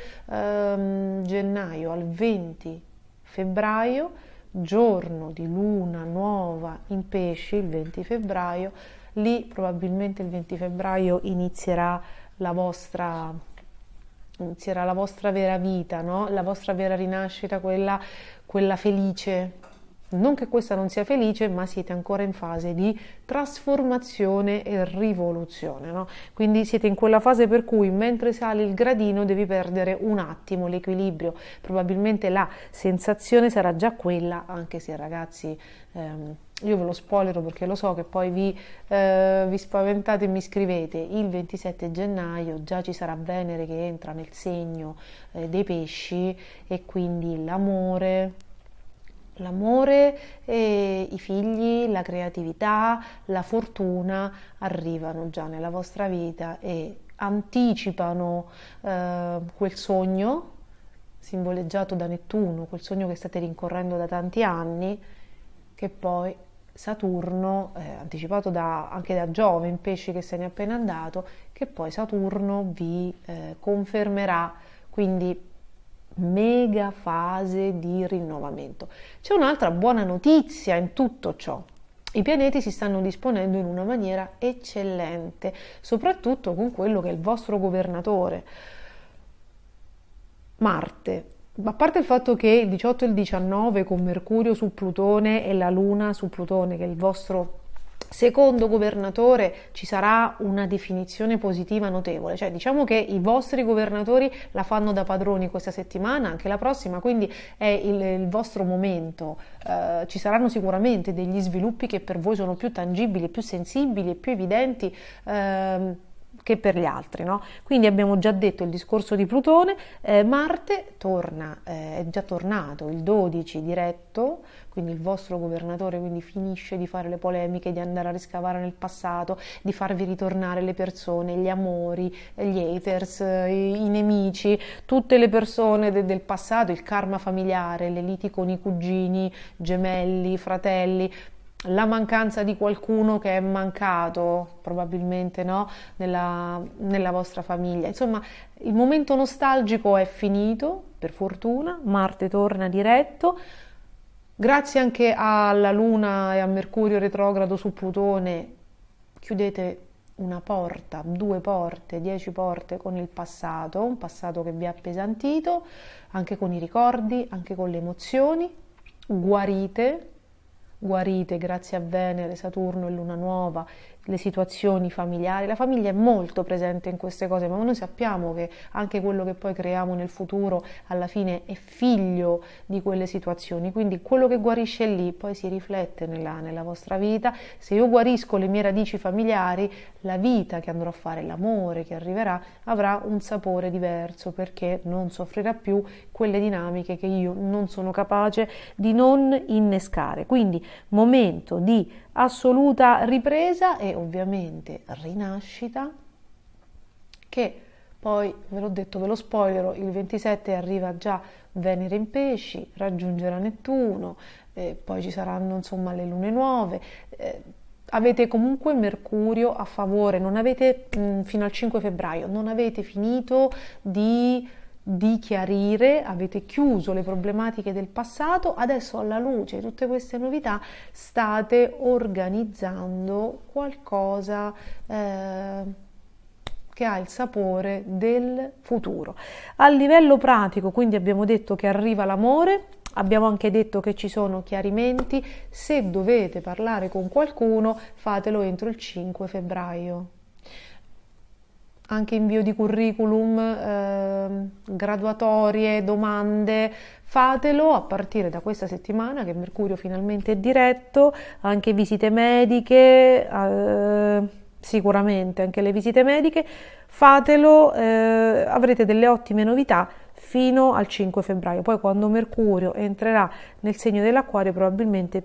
gennaio al 20 febbraio, giorno di luna nuova in Pesci, il 20 febbraio. Lì probabilmente il 20 febbraio inizierà la vostra vera vita, no? La vostra vera rinascita, quella felice, Non che questa non sia felice, ma siete ancora in fase di trasformazione e rivoluzione, no? Quindi siete in quella fase per cui mentre sali il gradino devi perdere un attimo l'equilibrio. Probabilmente la sensazione sarà già quella, anche se ragazzi, io ve lo spoilero perché lo so che poi vi spaventate e mi scrivete, il 27 gennaio già ci sarà Venere che entra nel segno dei pesci e quindi l'amore e i figli, la creatività, la fortuna arrivano già nella vostra vita e anticipano quel sogno simboleggiato da Nettuno, quel sogno che state rincorrendo da tanti anni, che poi Saturno, anticipato anche da Giove in pesci che se n'è appena andato, che poi Saturno vi confermerà, quindi mega fase di rinnovamento. C'è un'altra buona notizia in tutto ciò. I pianeti si stanno disponendo in una maniera eccellente, soprattutto con quello che è il vostro governatore, Marte. A parte il fatto che il 18 e il 19 con Mercurio su Plutone e la Luna su Plutone, che è il vostro secondo governatore, ci sarà una definizione positiva notevole, cioè diciamo che i vostri governatori la fanno da padroni questa settimana, anche la prossima, quindi è il vostro momento. Ci saranno sicuramente degli sviluppi che per voi sono più tangibili, più sensibili e più evidenti che per gli altri, no? Quindi abbiamo già detto il discorso di Plutone, Marte torna, è già tornato il 12 diretto, quindi il vostro governatore quindi finisce di fare le polemiche, di andare a riscavare nel passato, di farvi ritornare le persone, gli amori, gli haters, i nemici, tutte le persone del passato, il karma familiare, le liti con i cugini, gemelli, fratelli, la mancanza di qualcuno che è mancato, probabilmente no, nella vostra famiglia. Insomma, il momento nostalgico è finito, per fortuna, Marte torna diretto. Grazie anche alla Luna e a Mercurio retrogrado su Plutone, chiudete una porta, 2 porte, 10 porte con il passato, un passato che vi ha appesantito, anche con i ricordi, anche con le emozioni, guarite grazie a Venere, Saturno e Luna Nuova, le situazioni familiari. La famiglia è molto presente in queste cose, ma noi sappiamo che anche quello che poi creiamo nel futuro alla fine è figlio di quelle situazioni, quindi quello che guarisce lì poi si riflette nella vostra vita. Se io guarisco le mie radici familiari, la vita che andrò a fare, l'amore che arriverà, avrà un sapore diverso, perché non soffrirà più quelle dinamiche che io non sono capace di non innescare. Quindi momento di assoluta ripresa e ovviamente rinascita, che poi, ve l'ho detto, ve lo spoilero, il 27 arriva già Venere in pesci, raggiungerà Nettuno, poi ci saranno insomma le lune nuove, avete comunque Mercurio a favore, non avete fino al 5 febbraio, non avete finito di chiarire, avete chiuso le problematiche del passato, adesso alla luce di tutte queste novità state organizzando qualcosa che ha il sapore del futuro. A livello pratico, quindi abbiamo detto che arriva l'amore, abbiamo anche detto che ci sono chiarimenti, se dovete parlare con qualcuno fatelo entro il 5 febbraio. Anche invio di curriculum, graduatorie, domande, fatelo a partire da questa settimana che Mercurio finalmente è diretto, anche visite mediche, sicuramente anche le visite mediche, fatelo, avrete delle ottime novità fino al 5 febbraio. Poi quando Mercurio entrerà nel segno dell'Acquario probabilmente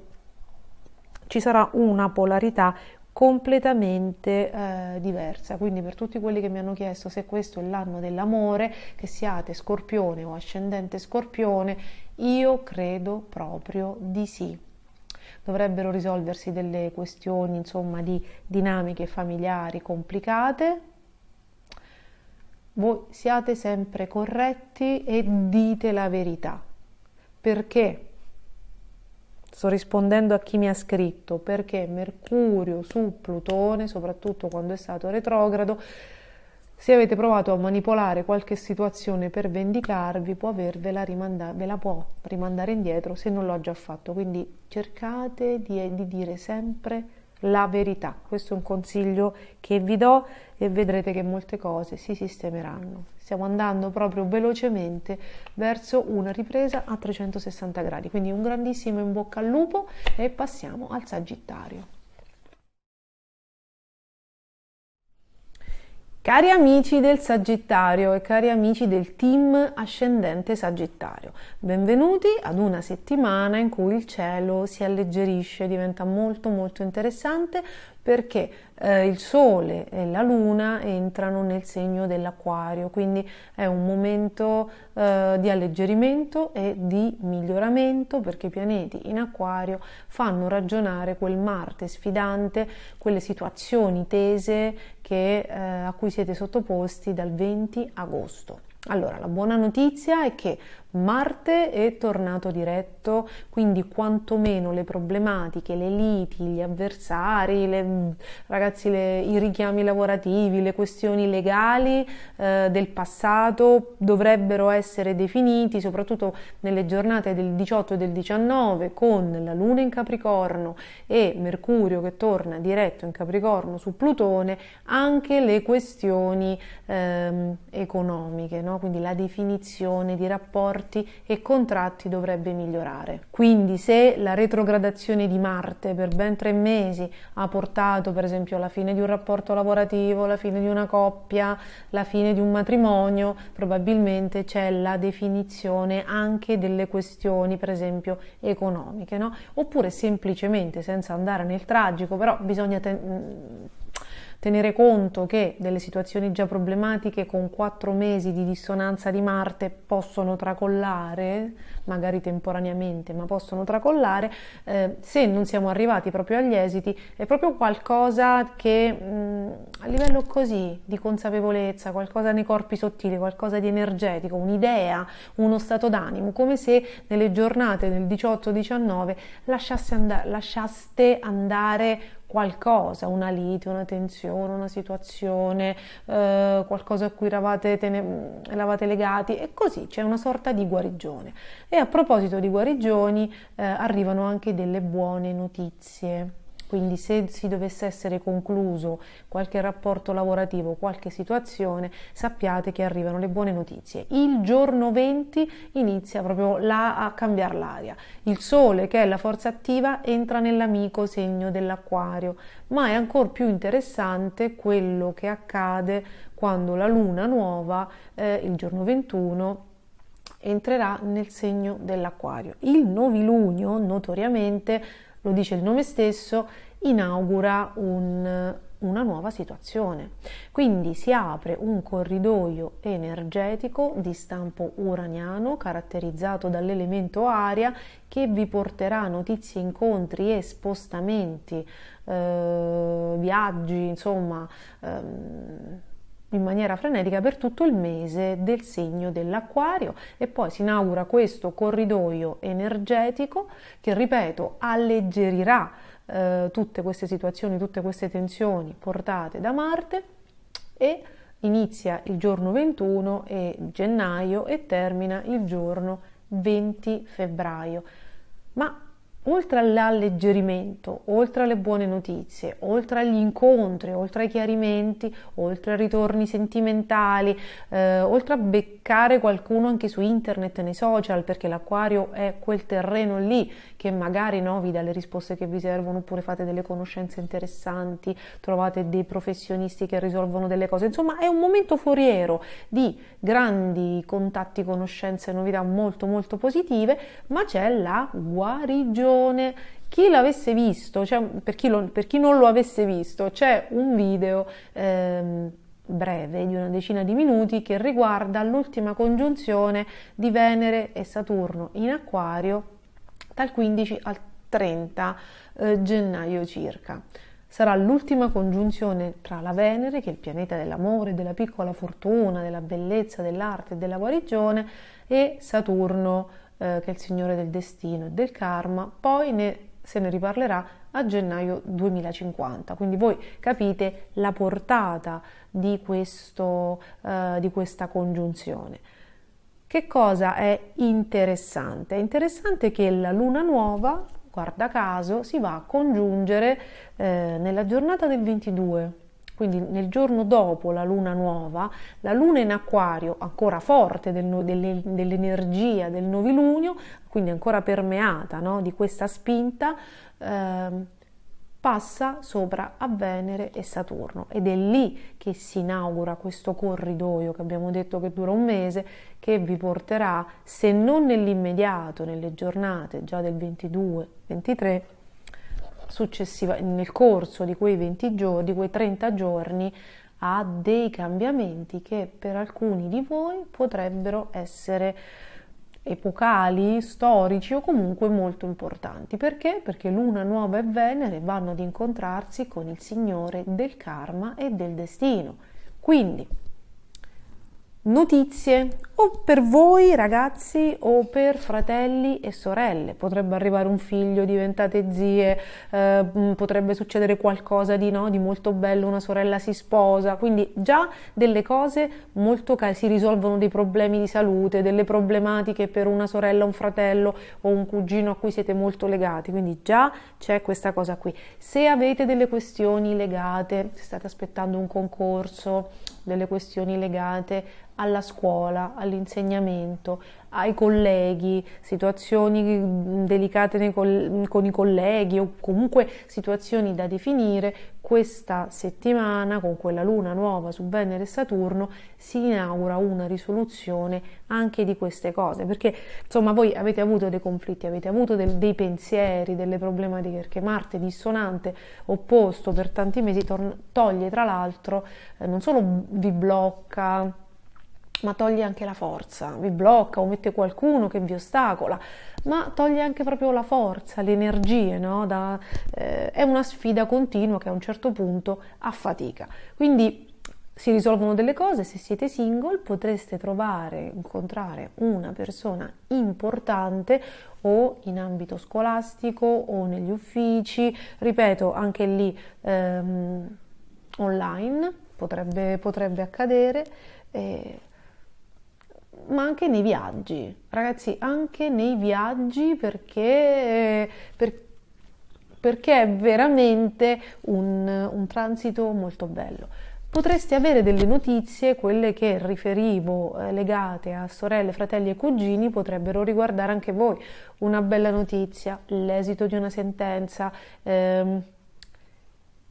ci sarà una polarità completamente diversa. Quindi per tutti quelli che mi hanno chiesto se questo è l'anno dell'amore, che siate Scorpione o ascendente Scorpione, io credo proprio di sì. Dovrebbero risolversi delle questioni, insomma, di dinamiche familiari complicate. Voi siate sempre corretti e dite la verità. Perché? Sto rispondendo a chi mi ha scritto, perché Mercurio su Plutone, soprattutto quando è stato retrogrado, Se avete provato a manipolare qualche situazione per vendicarvi, ve la può rimandare indietro se non l'ho già fatto. Quindi cercate di dire sempre la verità. Questo è un consiglio che vi do e vedrete che molte cose si sistemeranno. Stiamo andando proprio velocemente verso una ripresa a 360 gradi. Quindi un grandissimo in bocca al lupo e passiamo al Sagittario. Cari amici del Sagittario e cari amici del team ascendente Sagittario, benvenuti ad una settimana in cui il cielo si alleggerisce, diventa molto molto interessante perché il Sole e la Luna entrano nel segno dell'Acquario, quindi è un momento di alleggerimento e di miglioramento perché i pianeti in Acquario fanno ragionare quel Marte sfidante, quelle situazioni tese a cui siete sottoposti dal 20 agosto. Allora, la buona notizia è che Marte è tornato diretto, quindi quantomeno le problematiche, le liti, gli avversari, i richiami lavorativi, le questioni legali del passato dovrebbero essere definiti, soprattutto nelle giornate del 18 e del 19, con la Luna in Capricorno e Mercurio che torna diretto in Capricorno su Plutone, anche le questioni economiche, no? Quindi la definizione di rapporti e contratti dovrebbe migliorare. Quindi se la retrogradazione di Marte per ben 3 mesi ha portato per esempio alla fine di un rapporto lavorativo, la fine di una coppia, la fine di un matrimonio, probabilmente c'è la definizione anche delle questioni per esempio economiche, no? Oppure semplicemente, senza andare nel tragico, però bisogna tenere conto che delle situazioni già problematiche con 4 mesi di dissonanza di Marte possono tracollare, magari temporaneamente, ma possono tracollare, se non siamo arrivati proprio agli esiti, è proprio qualcosa che a livello così di consapevolezza, qualcosa nei corpi sottili, qualcosa di energetico, un'idea, uno stato d'animo, come se nelle giornate del 18-19 lasciaste andare qualcosa, una lite, una tensione, una situazione, qualcosa a cui eravate legati e così c'è una sorta di guarigione. E a proposito di guarigioni arrivano anche delle buone notizie. Quindi se si dovesse essere concluso qualche rapporto lavorativo, qualche situazione, sappiate che arrivano le buone notizie. Il giorno 20 inizia proprio a cambiare l'aria. Il Sole, che è la forza attiva, entra nell'amico segno dell'Acquario, ma è ancora più interessante quello che accade quando la Luna nuova, il giorno 21, entrerà nel segno dell'Acquario. Il novilunio, notoriamente, lo dice il nome stesso, inaugura una nuova situazione. Quindi si apre un corridoio energetico di stampo uraniano caratterizzato dall'elemento aria che vi porterà notizie, incontri e spostamenti, viaggi, insomma, in maniera frenetica per tutto il mese del segno dell'Acquario e poi si inaugura questo corridoio energetico che, ripeto, alleggerirà tutte queste situazioni, tutte queste tensioni portate da Marte e inizia il giorno 21 e gennaio e termina il giorno 20 febbraio. Ma oltre all'alleggerimento, oltre alle buone notizie, oltre agli incontri, oltre ai chiarimenti, oltre ai ritorni sentimentali, oltre a beccare qualcuno anche su internet, nei social, perché l'Acquario è quel terreno lì che magari vi dà le risposte che vi servono, oppure fate delle conoscenze interessanti, trovate dei professionisti che risolvono delle cose, insomma è un momento foriero di grandi contatti, conoscenze, novità molto molto positive, ma c'è la guarigione. Chi l'avesse visto, cioè per chi non lo avesse visto, c'è un video breve di una decina di minuti che riguarda l'ultima congiunzione di Venere e Saturno in Acquario dal 15 al 30 gennaio circa. Sarà l'ultima congiunzione tra la Venere, che è il pianeta dell'amore, della piccola fortuna, della bellezza, dell'arte e della guarigione, e Saturno, che è il signore del destino e del karma. Poi se ne riparlerà a gennaio 2050. Quindi voi capite la portata di questa congiunzione. Che cosa è interessante? È interessante che la luna nuova, guarda caso, si va a congiungere nella giornata del 22, quindi nel giorno dopo la luna nuova, la luna in acquario, ancora forte dell'energia del novilunio, quindi ancora permeata, no, di questa spinta, passa sopra a Venere e Saturno, ed è lì che si inaugura questo corridoio che abbiamo detto che dura un mese, che vi porterà, se non nell'immediato, nelle giornate già del 22-23, nel corso di quei 20 giorni, di quei 30 giorni, a dei cambiamenti che per alcuni di voi potrebbero essere epocali, storici o comunque molto importanti. Perché? Perché Luna nuova e Venere vanno ad incontrarsi con il signore del karma e del destino. Quindi notizie o per voi ragazzi o per fratelli e sorelle, potrebbe arrivare un figlio, diventate zie, potrebbe succedere qualcosa di molto bello, una sorella si sposa, quindi già delle cose molto si risolvono, dei problemi di salute, delle problematiche per una sorella, un fratello o un cugino a cui siete molto legati, quindi già c'è questa cosa qui. Se avete delle questioni legate, se state aspettando un concorso, delle questioni legate alla scuola, all'insegnamento, ai colleghi, situazioni delicate con i colleghi o comunque situazioni da definire, questa settimana con quella luna nuova su Venere e Saturno si inaugura una risoluzione anche di queste cose, perché insomma voi avete avuto dei conflitti, avete avuto dei pensieri, delle problematiche, perché Marte dissonante opposto per tanti mesi toglie tra l'altro, non solo vi blocca, ma toglie anche la forza, vi blocca o mette qualcuno che vi ostacola, ma toglie anche proprio la forza, le energie, no? È una sfida continua che a un certo punto affatica. Quindi si risolvono delle cose, se siete single potreste incontrare una persona importante o in ambito scolastico o negli uffici, ripeto, anche lì online potrebbe accadere. Ma anche nei viaggi, ragazzi, anche nei viaggi, perché è veramente un transito molto bello. Potreste avere delle notizie, quelle che riferivo, legate a sorelle, fratelli e cugini, potrebbero riguardare anche voi. Una bella notizia, l'esito di una sentenza,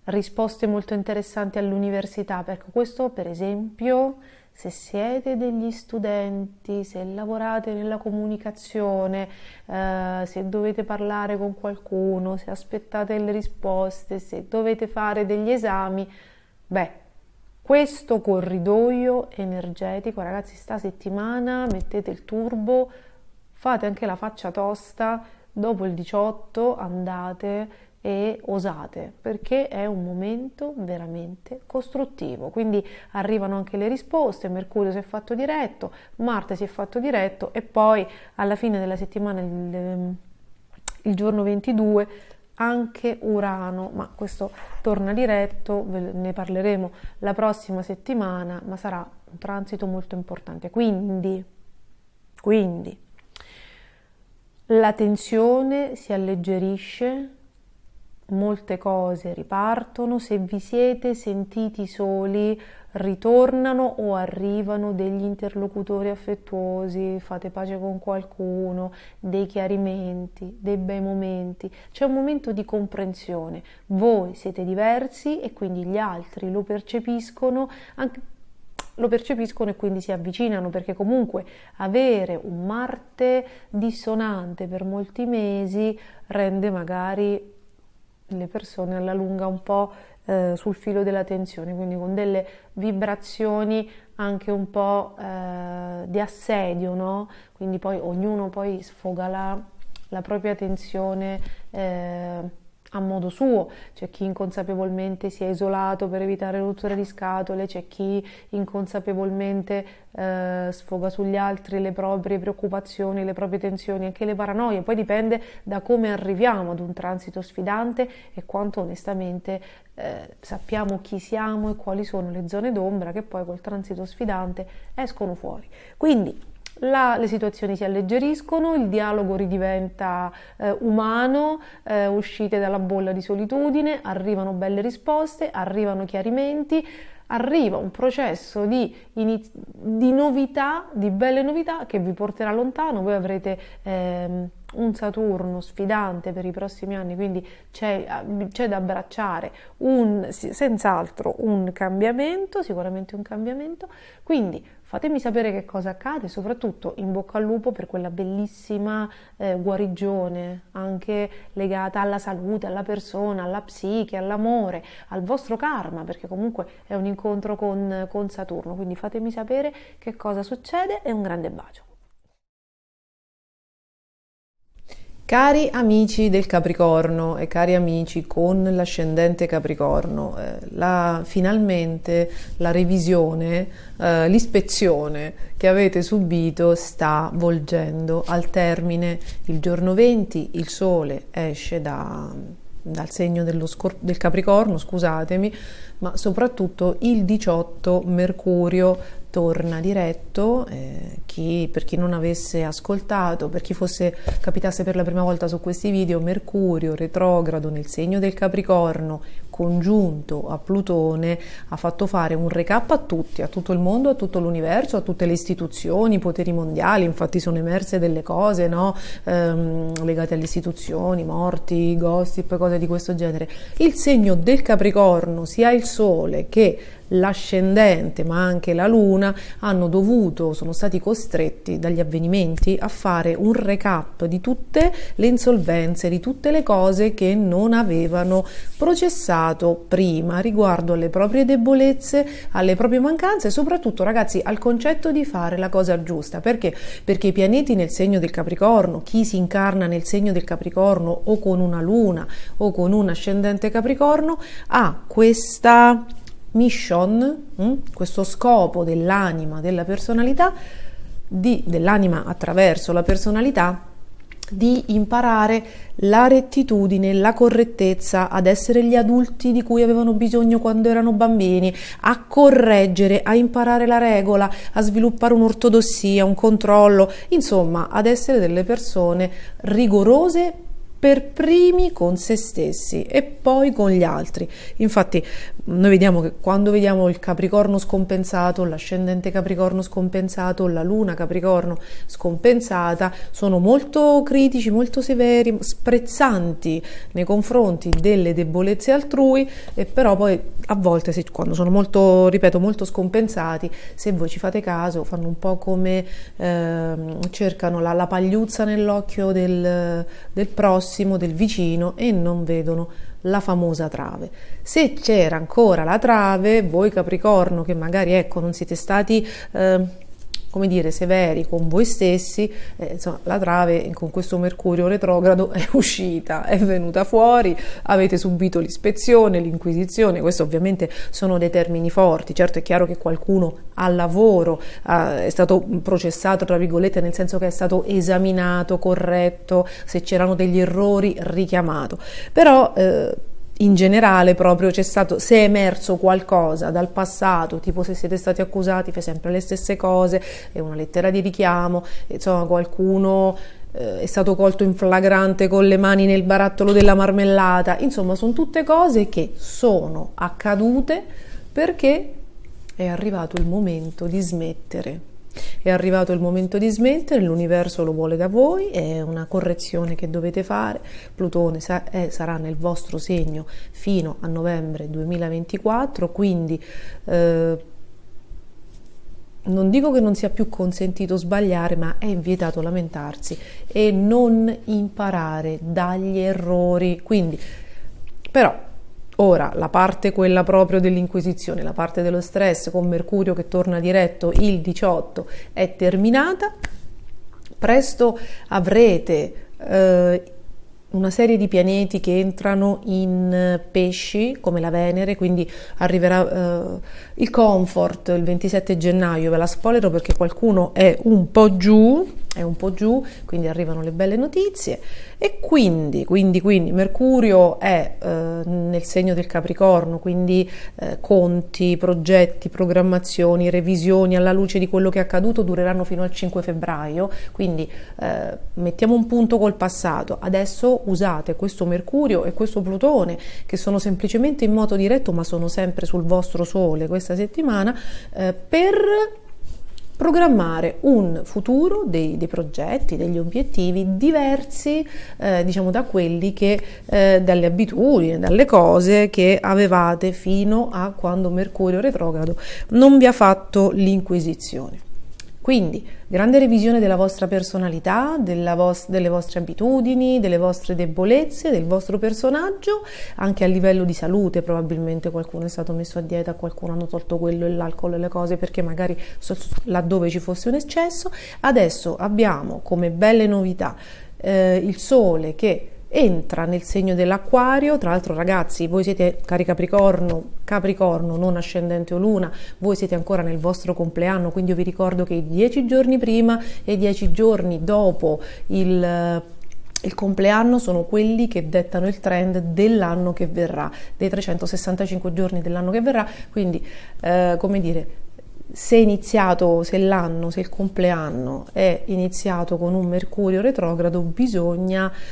risposte molto interessanti all'università. Ecco, questo per esempio, se siete degli studenti, se lavorate nella comunicazione, se dovete parlare con qualcuno, se aspettate le risposte, se dovete fare degli esami, questo corridoio energetico, ragazzi, sta settimana mettete il turbo, fate anche la faccia tosta, dopo il 18 andate e osate, perché è un momento veramente costruttivo. Quindi arrivano anche le risposte, Mercurio si è fatto diretto, Marte si è fatto diretto, e poi alla fine della settimana, il giorno 22, anche Urano, ma questo torna diretto, ne parleremo la prossima settimana, ma sarà un transito molto importante. Quindi la tensione si alleggerisce, molte cose ripartono, se vi siete sentiti soli ritornano o arrivano degli interlocutori affettuosi, fate pace con qualcuno, dei chiarimenti, dei bei momenti, c'è un momento di comprensione, voi siete diversi e quindi gli altri lo percepiscono e quindi si avvicinano, perché comunque avere un Marte dissonante per molti mesi rende magari le persone alla lunga un po' sul filo della tensione, quindi con delle vibrazioni anche un po' di assedio, no? Quindi poi ognuno poi sfoga la propria tensione a modo suo, c'è chi inconsapevolmente si è isolato per evitare rotture di scatole, c'è chi inconsapevolmente sfoga sugli altri le proprie preoccupazioni, le proprie tensioni, anche le paranoie, poi dipende da come arriviamo ad un transito sfidante e quanto onestamente sappiamo chi siamo e quali sono le zone d'ombra che poi col transito sfidante escono fuori. Quindi le situazioni si alleggeriscono, il dialogo ridiventa umano, uscite dalla bolla di solitudine, arrivano belle risposte, arrivano chiarimenti, arriva un processo di novità, di belle novità che vi porterà lontano. Voi avrete un Saturno sfidante per i prossimi anni, quindi c'è da abbracciare senz'altro un cambiamento, sicuramente un cambiamento, quindi fatemi sapere che cosa accade, soprattutto in bocca al lupo per quella bellissima guarigione, anche legata alla salute, alla persona, alla psiche, all'amore, al vostro karma, perché comunque è un incontro con Saturno, quindi fatemi sapere che cosa succede e un grande bacio. Cari amici del Capricorno e cari amici con l'ascendente Capricorno, finalmente la revisione, l'ispezione che avete subito sta volgendo al termine. Il giorno 20 il Sole esce dal segno del Capricorno, scusatemi, ma soprattutto il 18 Mercurio torna diretto. Per chi non avesse ascoltato, per chi capitasse per la prima volta su questi video, Mercurio retrogrado nel segno del Capricorno congiunto a Plutone ha fatto fare un recap a tutti, a tutto il mondo, a tutto l'universo, a tutte le istituzioni, i poteri mondiali. Infatti sono emerse delle cose, no? Legate alle istituzioni, morti, gossip, cose di questo genere. Il segno del Capricorno, sia il Sole che l'ascendente ma anche la Luna sono stati costretti dagli avvenimenti a fare un recap di tutte le insolvenze, di tutte le cose che non avevano processato prima riguardo alle proprie debolezze, alle proprie mancanze e soprattutto, ragazzi, al concetto di fare la cosa giusta. Perché? Perché i pianeti nel segno del Capricorno, chi si incarna nel segno del Capricorno o con una Luna o con un ascendente Capricorno ha questa mission, questo scopo dell'anima, della personalità, dell'anima attraverso la personalità, di imparare la rettitudine, la correttezza, ad essere gli adulti di cui avevano bisogno quando erano bambini, a correggere, a imparare la regola, a sviluppare un'ortodossia, un controllo, insomma, ad essere delle persone rigorose per primi con se stessi e poi con gli altri. Infatti noi vediamo che quando vediamo il Capricorno scompensato, l'ascendente Capricorno scompensato, la Luna Capricorno scompensata, sono molto critici, molto severi, sprezzanti nei confronti delle debolezze altrui, e però poi a volte quando sono molto, ripeto, molto scompensati, se voi ci fate caso, fanno un po' come cercano la pagliuzza nell'occhio del prossimo, del vicino, e non vedono la famosa trave. Se c'era ancora la trave, voi Capricorno che magari non siete stati come dire, severi con voi stessi, insomma, la trave con questo Mercurio retrogrado è uscita, è venuta fuori, avete subito l'ispezione, l'inquisizione. Questo ovviamente sono dei termini forti. Certo, è chiaro che qualcuno al lavoro è stato processato, tra virgolette, nel senso che è stato esaminato, corretto, se c'erano degli errori, richiamato. Però in generale proprio se è emerso qualcosa dal passato, tipo se siete stati accusati, fai sempre le stesse cose, è una lettera di richiamo, insomma qualcuno è stato colto in flagrante con le mani nel barattolo della marmellata, insomma sono tutte cose che sono accadute perché è arrivato il momento di smettere. È arrivato il momento di smettere, l'universo lo vuole da voi, è una correzione che dovete fare. Plutone sarà nel vostro segno fino a novembre 2024, quindi non dico che non sia più consentito sbagliare, ma è vietato lamentarsi e non imparare dagli errori. Quindi, però, ora, la parte quella proprio dell'inquisizione, la parte dello stress con Mercurio che torna diretto il 18 è terminata. Presto avrete una serie di pianeti che entrano in pesci come la Venere, quindi arriverà il comfort il 27 gennaio, ve la spoilero perché qualcuno è un po' giù, quindi arrivano le belle notizie. E quindi Mercurio è nel segno del Capricorno, quindi conti, progetti, programmazioni, revisioni alla luce di quello che è accaduto dureranno fino al 5 febbraio, quindi mettiamo un punto col passato. Adesso usate questo Mercurio e questo Plutone, che sono semplicemente in moto diretto ma sono sempre sul vostro Sole questa settimana, per programmare un futuro, dei progetti, degli obiettivi diversi diciamo da quelli che dalle abitudini, dalle cose che avevate fino a quando Mercurio retrogrado non vi ha fatto l'inquisizione. Quindi grande revisione della vostra personalità, delle vostre abitudini, delle vostre debolezze, del vostro personaggio, anche a livello di salute. Probabilmente qualcuno è stato messo a dieta, qualcuno hanno tolto quello e l'alcol e le cose perché magari laddove ci fosse un eccesso. Adesso abbiamo come belle novità il Sole che entra nel segno dell'Acquario. Tra l'altro, ragazzi, voi siete cari Capricorno, non ascendente o luna, voi siete ancora nel vostro compleanno, quindi io vi ricordo che i 10 giorni prima e i 10 giorni dopo il compleanno sono quelli che dettano il trend dell'anno che verrà, dei 365 giorni dell'anno che verrà. Quindi come dire, se il compleanno è iniziato con un Mercurio retrogrado,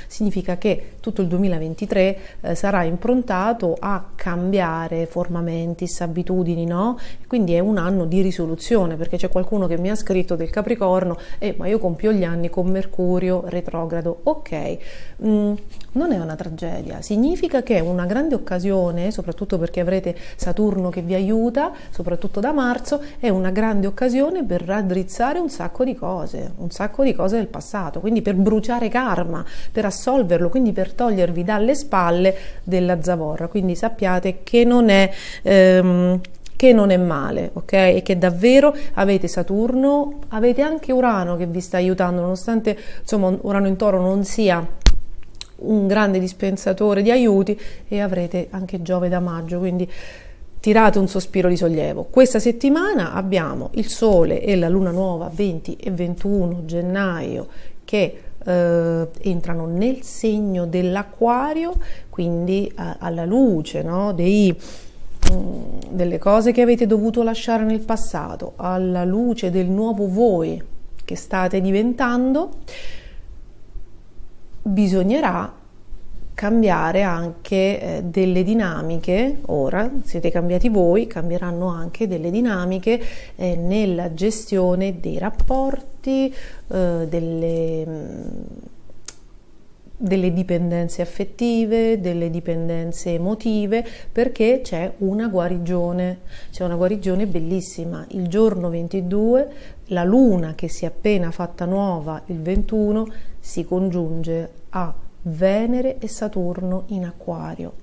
significa che tutto il 2023 sarà improntato a cambiare forma mentis, abitudini, no? Quindi è un anno di risoluzione, perché c'è qualcuno che mi ha scritto del Capricorno, ma io compio gli anni con Mercurio retrogrado. Ok, non è una tragedia, significa che è una grande occasione, soprattutto perché avrete Saturno che vi aiuta, soprattutto da marzo, è una grande occasione per raddrizzare un sacco di cose del passato, quindi per bruciare karma, per assolverlo, quindi per togliervi dalle spalle della zavorra. Quindi sappiate che non è male, ok? E che davvero avete Saturno, avete anche Urano che vi sta aiutando, nonostante insomma Urano in Toro non sia un grande dispensatore di aiuti, e avrete anche Giove da maggio, quindi tirate un sospiro di sollievo. Questa settimana abbiamo il Sole e la Luna Nuova 20 e 21 gennaio che entrano nel segno dell'Acquario, quindi alla luce, no, delle cose che avete dovuto lasciare nel passato, alla luce del nuovo voi che state diventando, bisognerà cambiare anche delle dinamiche. Ora siete cambiati voi, cambieranno anche delle dinamiche nella gestione dei rapporti, delle dipendenze affettive, delle dipendenze emotive, perché c'è una guarigione bellissima. Il giorno 22 la Luna, che si è appena fatta nuova il 21, si congiunge a Venere e Saturno in Acquario.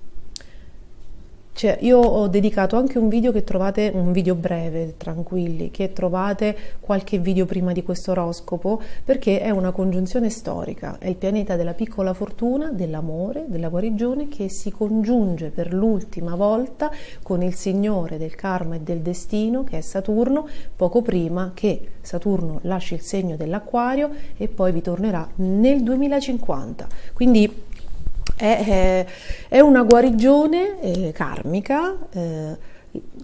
Cioè, io ho dedicato anche un video che trovate, un video breve, tranquilli, che trovate qualche video prima di questo oroscopo, perché è una congiunzione storica, è il pianeta della piccola fortuna, dell'amore, della guarigione, che si congiunge per l'ultima volta con il signore del karma e del destino, che è Saturno, poco prima che Saturno lasci il segno dell'Acquario e poi vi tornerà nel 2050. Quindi è una guarigione karmica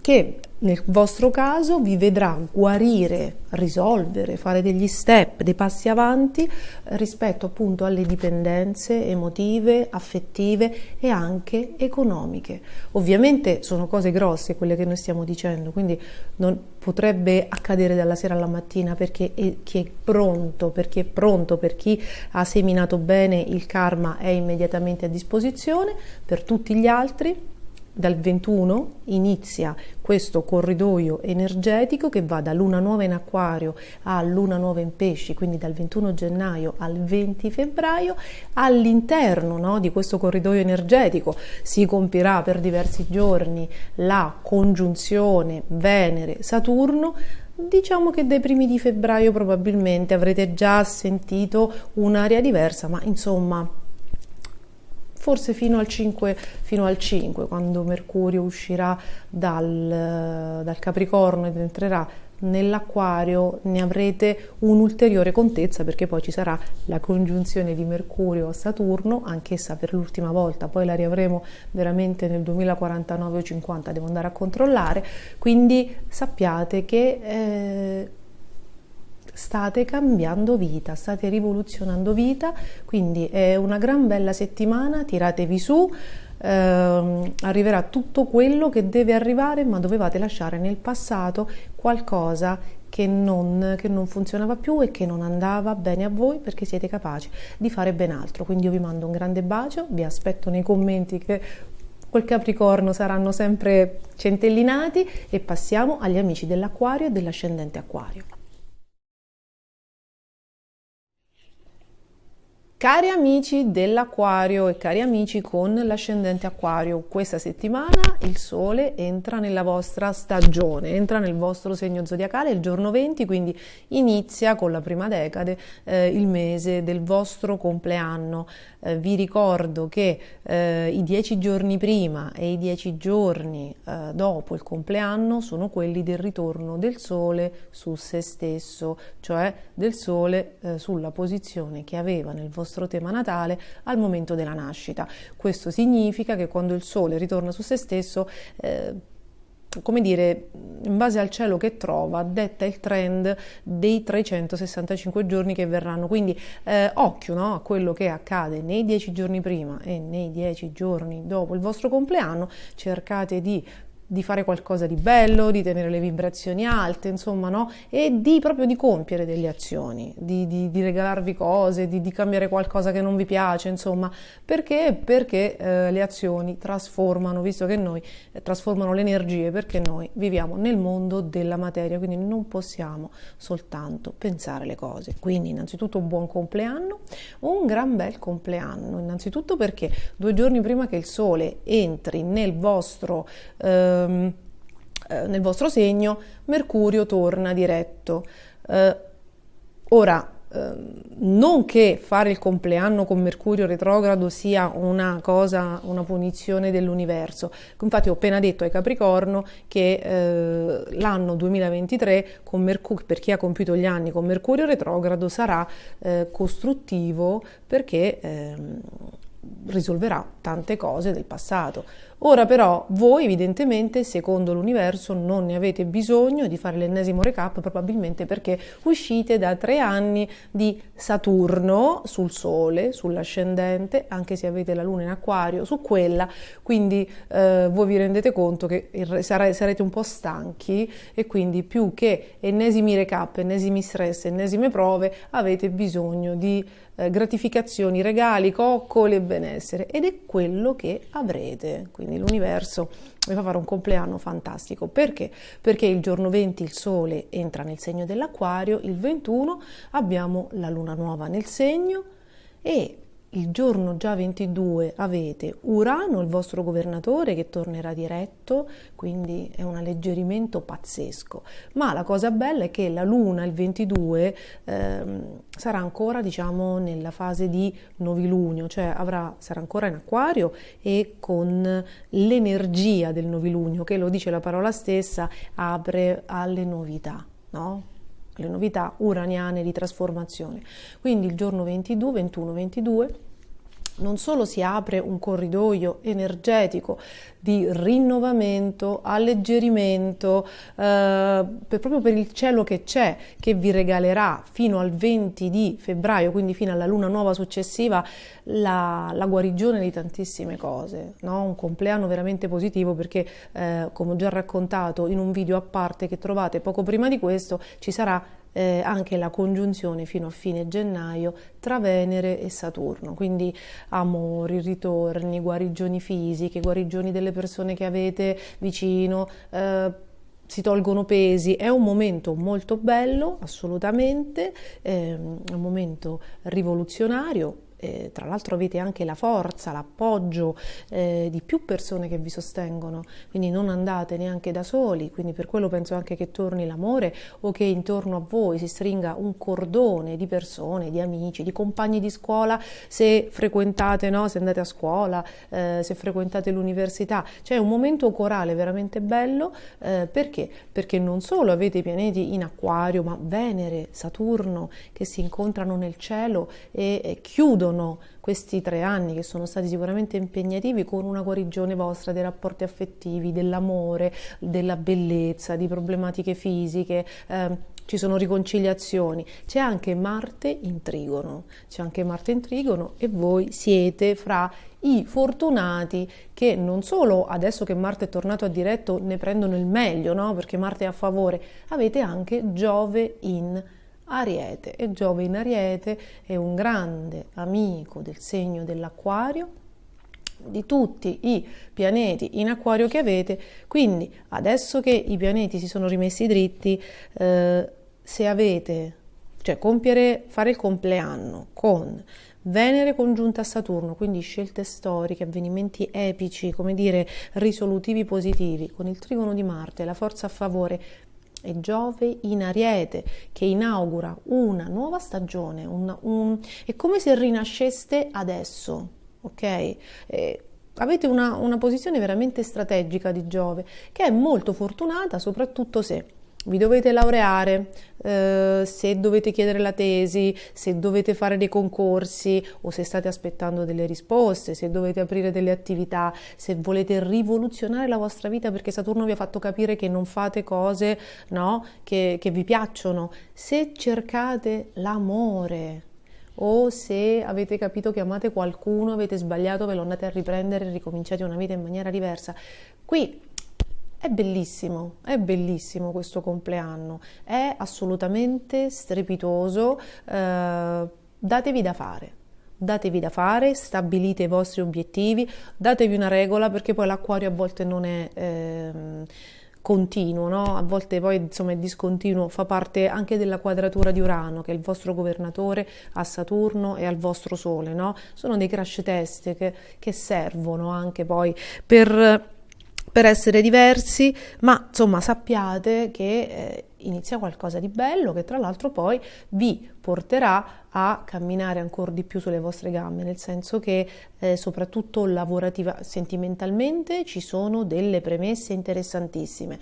che nel vostro caso vi vedrà guarire, risolvere, fare degli step, dei passi avanti rispetto appunto alle dipendenze emotive, affettive e anche economiche. Ovviamente sono cose grosse quelle che noi stiamo dicendo, quindi non potrebbe accadere dalla sera alla mattina, perché chi è pronto, per chi ha seminato bene il karma è immediatamente a disposizione. Per tutti gli altri dal 21 inizia questo corridoio energetico che va da Luna Nuova in Acquario a Luna Nuova in Pesci, quindi dal 21 gennaio al 20 febbraio. All'interno, no, di questo corridoio energetico si compirà per diversi giorni la congiunzione Venere-Saturno. Diciamo che dai primi di febbraio probabilmente avrete già sentito un'aria diversa, ma insomma forse fino al 5, quando Mercurio uscirà dal Capricorno ed entrerà nell'Acquario, ne avrete un'ulteriore contezza, perché poi ci sarà la congiunzione di Mercurio a Saturno, anch'essa per l'ultima volta, poi la riavremo veramente nel 2049 o 50, devo andare a controllare, quindi sappiate che state cambiando vita, state rivoluzionando vita, quindi è una gran bella settimana, tiratevi su, arriverà tutto quello che deve arrivare, ma dovevate lasciare nel passato qualcosa che non funzionava più e che non andava bene a voi, perché siete capaci di fare ben altro. Quindi io vi mando un grande bacio, vi aspetto nei commenti che col Capricorno saranno sempre centellinati, e passiamo agli amici dell'Acquario e dell'ascendente Acquario. Cari amici dell'Acquario e cari amici con l'ascendente Acquario, questa settimana il Sole entra nella vostra stagione, entra nel vostro segno zodiacale il giorno 20, quindi inizia con la prima decade il mese del vostro compleanno. Vi ricordo che i 10 giorni prima e i 10 giorni dopo il compleanno sono quelli del ritorno del Sole su se stesso, cioè del Sole sulla posizione che aveva nel vostro tema natale al momento della nascita. Questo significa che quando il Sole ritorna su se stesso, come dire, in base al cielo che trova, detta il trend dei 365 giorni che verranno. Quindi occhio, no, a quello che accade nei 10 giorni prima e nei 10 giorni dopo il vostro compleanno. Cercate di fare qualcosa di bello, di tenere le vibrazioni alte, insomma, no? E proprio di compiere delle azioni, di regalarvi cose, di cambiare qualcosa che non vi piace, insomma, perché le azioni trasformano, visto che noi trasformano le energie, perché noi viviamo nel mondo della materia, quindi non possiamo soltanto pensare le cose. Quindi innanzitutto buon compleanno, un gran bel compleanno, innanzitutto perché 2 giorni prima che il Sole entri nel vostro segno, Mercurio torna diretto. Ora, non che fare il compleanno con Mercurio retrogrado sia una cosa, una punizione dell'universo. Infatti ho appena detto ai Capricorno che l'anno 2023 con per chi ha compiuto gli anni con Mercurio retrogrado sarà costruttivo, perché risolverà tante cose del passato. Ora però voi evidentemente, secondo l'universo, non ne avete bisogno di fare l'ennesimo recap, probabilmente perché uscite da 3 anni di Saturno sul Sole, sull'ascendente, anche se avete la Luna in Acquario, su quella, quindi voi vi rendete conto che sarete un po' stanchi, e quindi più che ennesimi recap, ennesimi stress, ennesime prove, avete bisogno di gratificazioni, regali, coccole e benessere, ed è quello che avrete. Quindi l'universo vi fa fare un compleanno fantastico. Perché? Perché il giorno 20 il Sole entra nel segno dell'Acquario, il 21 abbiamo la Luna nuova nel segno, e il giorno già 22 avete Urano, il vostro governatore, che tornerà diretto, quindi è un alleggerimento pazzesco. Ma la cosa bella è che la Luna il 22 sarà ancora, diciamo, nella fase di novilunio, cioè sarà ancora in Acquario, e con l'energia del novilunio, che lo dice la parola stessa, apre alle novità, no? Le novità uraniane di trasformazione. Quindi il giorno 22, 21, 22 non solo si apre un corridoio energetico di rinnovamento, alleggerimento, proprio per il cielo che c'è, che vi regalerà fino al 20 di febbraio, quindi fino alla luna nuova successiva, la guarigione di tantissime cose, no? Un compleanno veramente positivo, perché come ho già raccontato in un video a parte che trovate poco prima di questo, ci sarà anche la congiunzione fino a fine gennaio tra Venere e Saturno, quindi amori, ritorni, guarigioni fisiche, guarigioni delle persone che avete vicino, si tolgono pesi. È un momento molto bello, assolutamente, è un momento rivoluzionario, tra l'altro avete anche la forza, l'appoggio di più persone che vi sostengono, quindi non andate neanche da soli, quindi per quello penso anche che torni l'amore o che intorno a voi si stringa un cordone di persone, di amici, di compagni di scuola, se frequentate, no? Se andate a scuola, se frequentate l'università. C'è un momento corale veramente bello, perché? Perché non solo avete i pianeti in Acquario, ma Venere, Saturno che si incontrano nel cielo e chiudono questi 3 anni che sono stati sicuramente impegnativi con una guarigione vostra dei rapporti affettivi, dell'amore, della bellezza, di problematiche fisiche. Ci sono riconciliazioni, c'è anche Marte in Trigono, e voi siete fra i fortunati che non solo adesso che Marte è tornato a diretto ne prendono il meglio, no? Perché Marte è a favore, avete anche Giove in Ariete, e Giove in Ariete è un grande amico del segno dell'Acquario, di tutti i pianeti in Acquario che avete. Quindi adesso che i pianeti si sono rimessi dritti, se avete, cioè fare il compleanno con Venere congiunta a Saturno, quindi scelte storiche, avvenimenti epici, come dire, risolutivi positivi, con il trigono di Marte, la forza a favore, e Giove in Ariete che inaugura una nuova stagione, è come se rinasceste adesso, ok? Avete una posizione veramente strategica di Giove, che è molto fortunata, soprattutto se vi dovete laureare, se dovete chiedere la tesi, se dovete fare dei concorsi o se state aspettando delle risposte, se dovete aprire delle attività, se volete rivoluzionare la vostra vita perché Saturno vi ha fatto capire che non fate cose, no, che vi piacciono, se cercate l'amore o se avete capito che amate qualcuno, avete sbagliato, ve lo andate a riprendere e ricominciate una vita in maniera diversa. Qui è bellissimo questo compleanno, è assolutamente strepitoso, datevi da fare, stabilite i vostri obiettivi, datevi una regola perché poi l'Acquario a volte non è continuo, no? A volte poi insomma è discontinuo, fa parte anche della quadratura di Urano che è il vostro governatore a Saturno e al vostro Sole, no? Sono dei crash test che servono anche poi per essere diversi, ma insomma sappiate che inizia qualcosa di bello che tra l'altro poi vi porterà a camminare ancora di più sulle vostre gambe, nel senso che soprattutto sentimentalmente ci sono delle premesse interessantissime.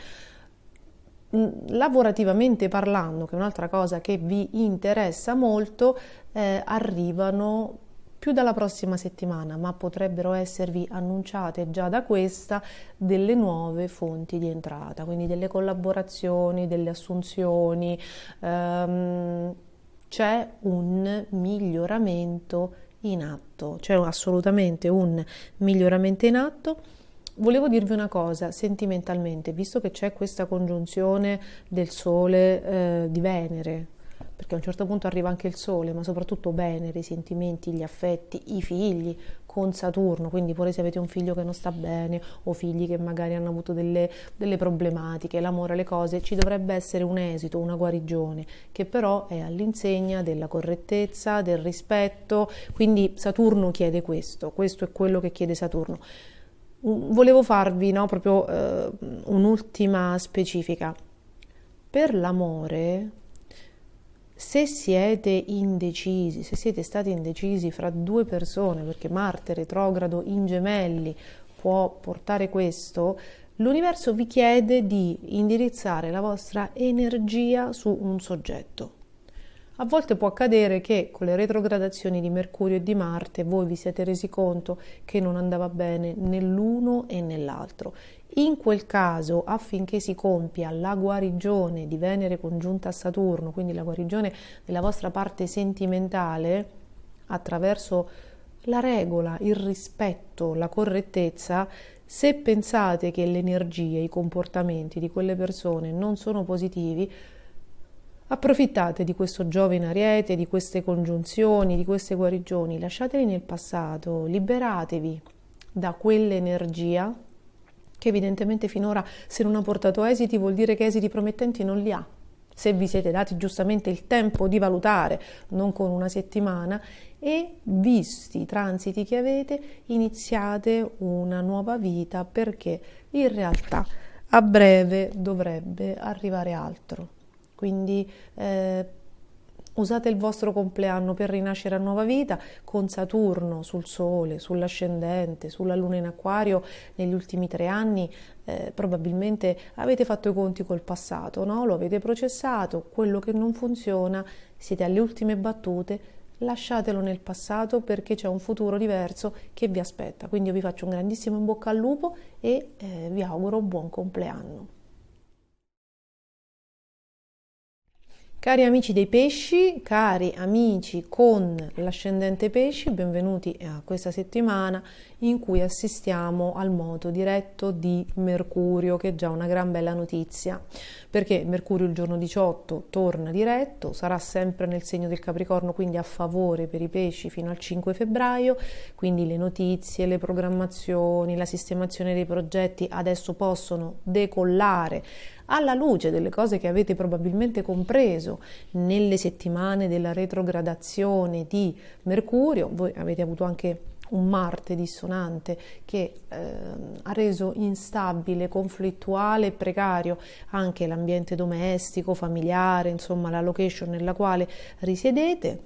Lavorativamente parlando, che è un'altra cosa che vi interessa molto, arrivano più dalla prossima settimana, ma potrebbero esservi annunciate già da questa delle nuove fonti di entrata, quindi delle collaborazioni, delle assunzioni, c'è un miglioramento in atto, c'è assolutamente un miglioramento in atto. Volevo dirvi una cosa, sentimentalmente, visto che c'è questa congiunzione del Sole di Venere, perché a un certo punto arriva anche il Sole, ma soprattutto Venere, i sentimenti, gli affetti, i figli con Saturno, quindi pure se avete un figlio che non sta bene o figli che magari hanno avuto delle problematiche, l'amore, le cose, ci dovrebbe essere un esito, una guarigione, che però è all'insegna della correttezza, del rispetto, quindi Saturno chiede questo è quello che chiede Saturno. Volevo farvi proprio un'ultima specifica. Per l'amore, se siete indecisi, se siete stati indecisi fra 2 persone, perché Marte retrogrado in Gemelli può portare questo, l'universo vi chiede di indirizzare la vostra energia su un soggetto. A volte può accadere che con le retrogradazioni di Mercurio e di Marte voi vi siete resi conto che non andava bene né l'uno e né l'altro. In quel caso, affinché si compia la guarigione di Venere congiunta a Saturno, quindi la guarigione della vostra parte sentimentale, attraverso la regola, il rispetto, la correttezza, se pensate che le energie, i comportamenti di quelle persone non sono positivi, approfittate di questo Giove in Ariete, di queste congiunzioni, di queste guarigioni, lasciateli nel passato, liberatevi da quell'energia che evidentemente finora, se non ha portato esiti, vuol dire che esiti promettenti non li ha. se vi siete dati giustamente il tempo di valutare, non con una settimana, e visti i transiti che avete, iniziate una nuova vita, perché in realtà a breve dovrebbe arrivare altro. Quindi usate il vostro compleanno per rinascere a nuova vita, con Saturno sul Sole, sull'ascendente, sulla Luna in Acquario. Negli ultimi 3 anni probabilmente avete fatto i conti col passato, no? Lo avete processato, quello che non funziona, siete alle ultime battute, lasciatelo nel passato, perché c'è un futuro diverso che vi aspetta. Quindi io vi faccio un grandissimo in bocca al lupo e vi auguro buon compleanno. Cari amici dei pesci, cari amici con l'ascendente pesci, benvenuti a questa settimana in cui assistiamo al moto diretto di Mercurio, che è già una gran bella notizia, perché Mercurio il giorno 18 torna diretto, sarà sempre nel segno del Capricorno, quindi a favore per i pesci fino al 5 febbraio, quindi le notizie, le programmazioni, la sistemazione dei progetti adesso possono decollare alla luce delle cose che avete probabilmente compreso nelle settimane della retrogradazione di Mercurio. Voi avete avuto anche un Marte dissonante che ha reso instabile, conflittuale e precario anche l'ambiente domestico, familiare, insomma la location nella quale risiedete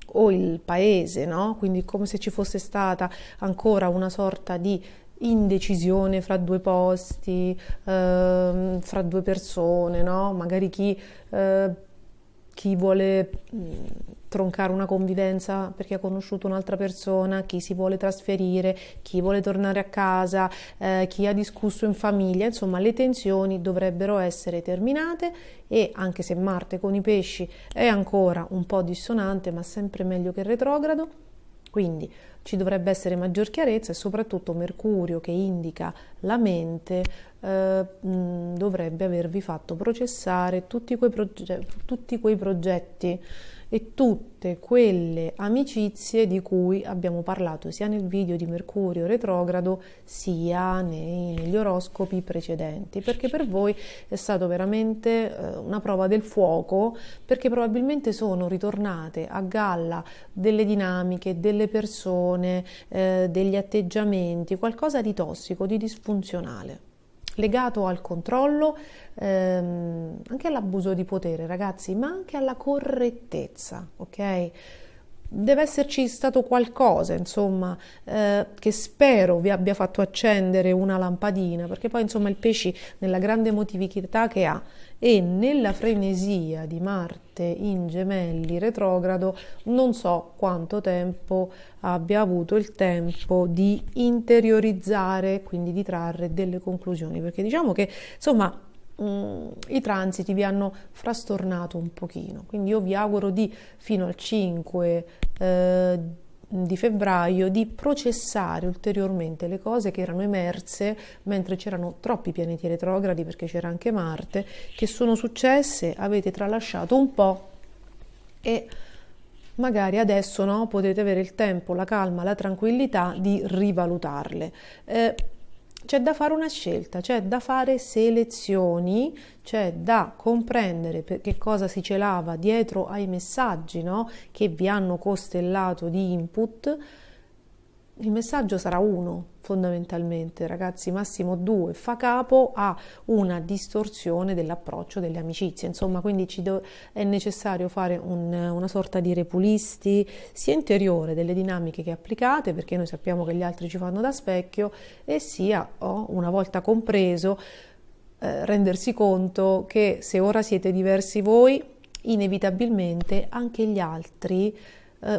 o il paese, no? Quindi come se ci fosse stata ancora una sorta di indecisione fra 2 posti, fra 2 persone, no? Magari chi vuole troncare una convivenza perché ha conosciuto un'altra persona, chi si vuole trasferire, chi vuole tornare a casa, chi ha discusso in famiglia. Insomma, le tensioni dovrebbero essere terminate, e anche se Marte con i pesci è ancora un po' dissonante, ma sempre meglio che retrogrado, quindi ci dovrebbe essere maggior chiarezza, e soprattutto Mercurio, che indica la mente, dovrebbe avervi fatto processare tutti quei progetti e tutte quelle amicizie di cui abbiamo parlato sia nel video di Mercurio retrogrado sia negli oroscopi precedenti, perché per voi è stato veramente una prova del fuoco, perché probabilmente sono ritornate a galla delle dinamiche, delle persone, degli atteggiamenti, qualcosa di tossico, di disfunzionale, legato al controllo, anche all'abuso di potere, ragazzi, ma anche alla correttezza, ok? Deve esserci stato qualcosa, insomma, che spero vi abbia fatto accendere una lampadina, perché poi, insomma, il pesci, nella grande emotività che ha e nella frenesia di Marte in Gemelli retrogrado, non so quanto tempo abbia avuto il tempo di interiorizzare, quindi di trarre delle conclusioni, perché diciamo che, insomma, i transiti vi hanno frastornato un pochino, quindi io vi auguro fino al 5 di febbraio di processare ulteriormente le cose che erano emerse mentre c'erano troppi pianeti retrogradi, perché c'era anche Marte, che sono successe, avete tralasciato un po' e magari adesso, no, potete avere il tempo, la calma, la tranquillità di rivalutarle. C'è da fare una scelta, c'è da fare selezioni, c'è da comprendere che cosa si celava dietro ai messaggi, no, che vi hanno costellato di input. Il messaggio sarà uno, fondamentalmente, ragazzi, massimo 2, fa capo a una distorsione dell'approccio delle amicizie, insomma, quindi è necessario fare una sorta di repulisti sia interiore delle dinamiche che applicate, perché noi sappiamo che gli altri ci fanno da specchio, e sia, una volta compreso, rendersi conto che se ora siete diversi voi, inevitabilmente anche gli altri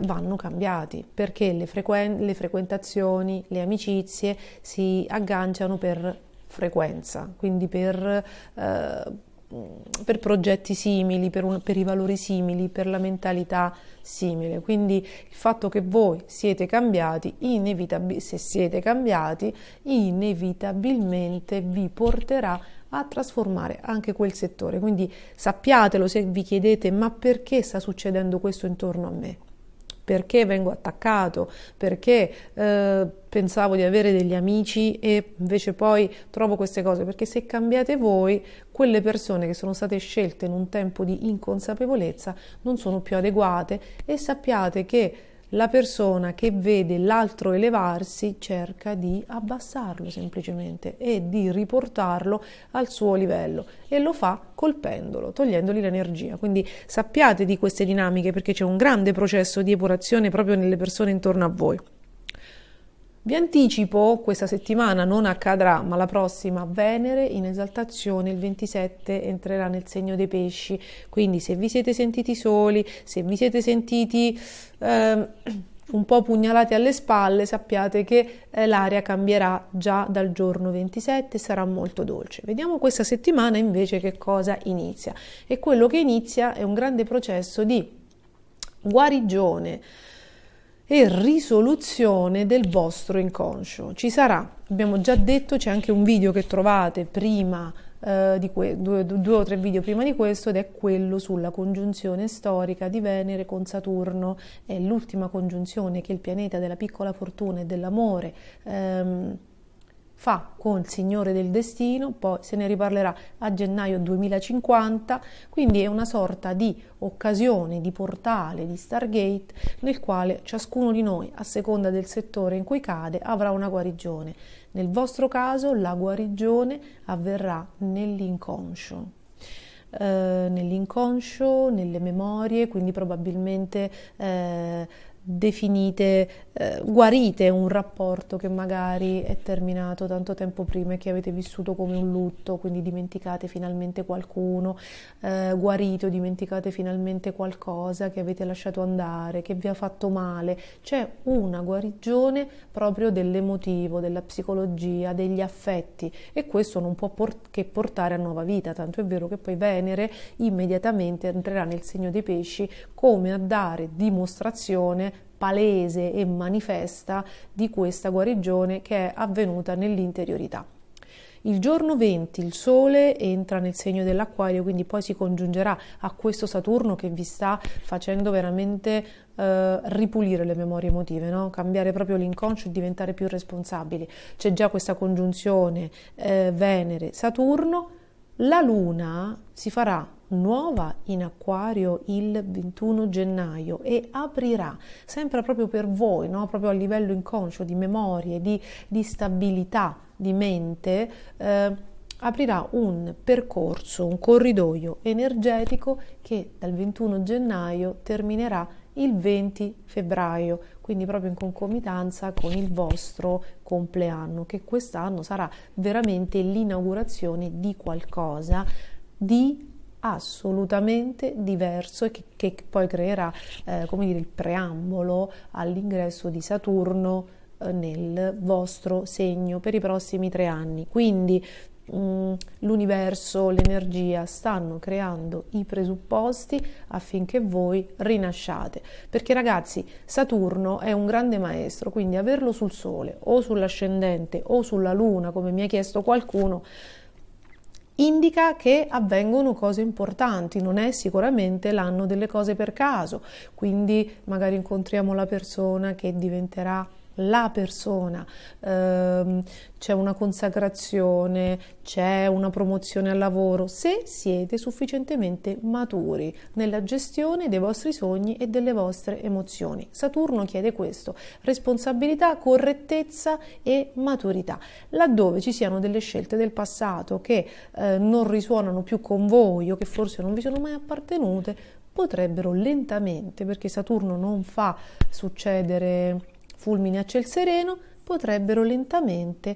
vanno cambiati, perché le frequentazioni, le amicizie si agganciano per frequenza, quindi per progetti simili, per i valori simili, per la mentalità simile. Quindi il fatto che voi siete cambiati, se siete cambiati, inevitabilmente vi porterà a trasformare anche quel settore. Quindi sappiatelo, se vi chiedete: ma perché sta succedendo questo intorno a me? perché vengo attaccato, perché pensavo di avere degli amici e invece poi trovo queste cose, perché se cambiate voi, quelle persone che sono state scelte in un tempo di inconsapevolezza non sono più adeguate, e sappiate che la persona che vede l'altro elevarsi cerca di abbassarlo semplicemente e di riportarlo al suo livello, e lo fa colpendolo, togliendogli l'energia. Quindi sappiate di queste dinamiche, perché c'è un grande processo di epurazione proprio nelle persone intorno a voi. Vi anticipo, questa settimana non accadrà, ma la prossima, Venere in esaltazione il 27 entrerà nel segno dei pesci, quindi se vi siete sentiti soli, se vi siete sentiti un po' pugnalati alle spalle, sappiate che l'aria cambierà già dal giorno 27 e sarà molto dolce. Vediamo questa settimana invece che cosa inizia, e quello che inizia è un grande processo di guarigione e risoluzione del vostro inconscio. Ci sarà, abbiamo già detto, c'è anche un video che trovate prima due o tre video prima di questo, ed è quello sulla congiunzione storica di Venere con Saturno. È l'ultima congiunzione che il pianeta della piccola fortuna e dell'amore fa con il Signore del Destino, poi se ne riparlerà a gennaio 2050, quindi è una sorta di occasione, di portale, di Stargate, nel quale ciascuno di noi, a seconda del settore in cui cade, avrà una guarigione. Nel vostro caso la guarigione avverrà nell'inconscio. Nelle memorie, quindi probabilmente definite, guarite un rapporto che magari è terminato tanto tempo prima e che avete vissuto come un lutto, quindi dimenticate finalmente qualcuno, guarite o dimenticate finalmente qualcosa che avete lasciato andare, che vi ha fatto male. C'è una guarigione proprio dell'emotivo, della psicologia, degli affetti, e questo non può che portare a nuova vita, tanto è vero che poi Venere immediatamente entrerà nel segno dei pesci come a dare dimostrazione palese e manifesta di questa guarigione che è avvenuta nell'interiorità. Il giorno 20 il Sole entra nel segno dell'Acquario, quindi poi si congiungerà a questo Saturno che vi sta facendo veramente ripulire le memorie emotive, no? Cambiare proprio l'inconscio e diventare più responsabili. C'è già questa congiunzione Venere-Saturno. La Luna si farà nuova in Acquario il 21 gennaio e aprirà sempre proprio per voi, no? Proprio a livello inconscio, di memorie, di stabilità di mente, aprirà un percorso, un corridoio energetico che dal 21 gennaio terminerà il 20 febbraio, quindi proprio in concomitanza con il vostro compleanno, che quest'anno sarà veramente l'inaugurazione di qualcosa di assolutamente diverso e che poi creerà il preambolo all'ingresso di Saturno nel vostro segno per i prossimi 3 anni. Quindi l'universo, l'energia stanno creando i presupposti affinché voi rinasciate, perché ragazzi, Saturno è un grande maestro, quindi averlo sul Sole o sull'ascendente o sulla Luna, come mi ha chiesto qualcuno, indica che avvengono cose importanti, non è sicuramente l'anno delle cose per caso, quindi magari incontriamo la persona che diventerà la persona, c'è una consacrazione, c'è una promozione al lavoro, se siete sufficientemente maturi nella gestione dei vostri sogni e delle vostre emozioni. Saturno chiede questo: responsabilità, correttezza e maturità. Laddove ci siano delle scelte del passato che non risuonano più con voi o che forse non vi sono mai appartenute, potrebbero lentamente, perché Saturno non fa succedere fulmini a ciel sereno, potrebbero lentamente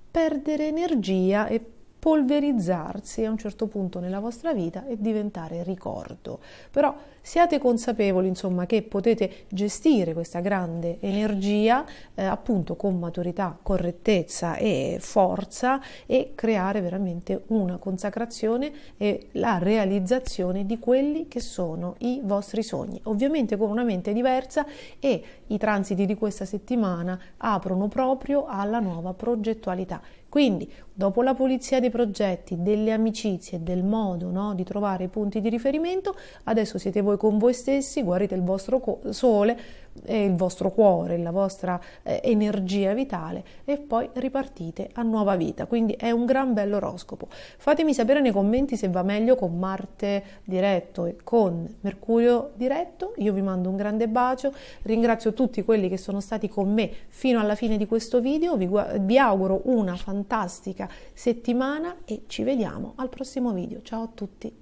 perdere energia e polverizzarsi a un certo punto nella vostra vita e diventare ricordo. Però siate consapevoli, insomma, che potete gestire questa grande energia appunto con maturità, correttezza e forza, e creare veramente una consacrazione e la realizzazione di quelli che sono i vostri sogni, ovviamente con una mente diversa, e i transiti di questa settimana aprono proprio alla nuova progettualità. Quindi, dopo la pulizia dei progetti, delle amicizie, del modo, no, di trovare i punti di riferimento, adesso siete voi con voi stessi, guardate il vostro sole, il vostro cuore, la vostra energia vitale e poi ripartite a nuova vita. Quindi è un gran bello oroscopo. Fatemi sapere nei commenti se va meglio con Marte diretto e con Mercurio diretto. Io vi mando un grande bacio, ringrazio tutti quelli che sono stati con me fino alla fine di questo video, vi auguro una fantastica settimana e ci vediamo al prossimo video. Ciao a tutti!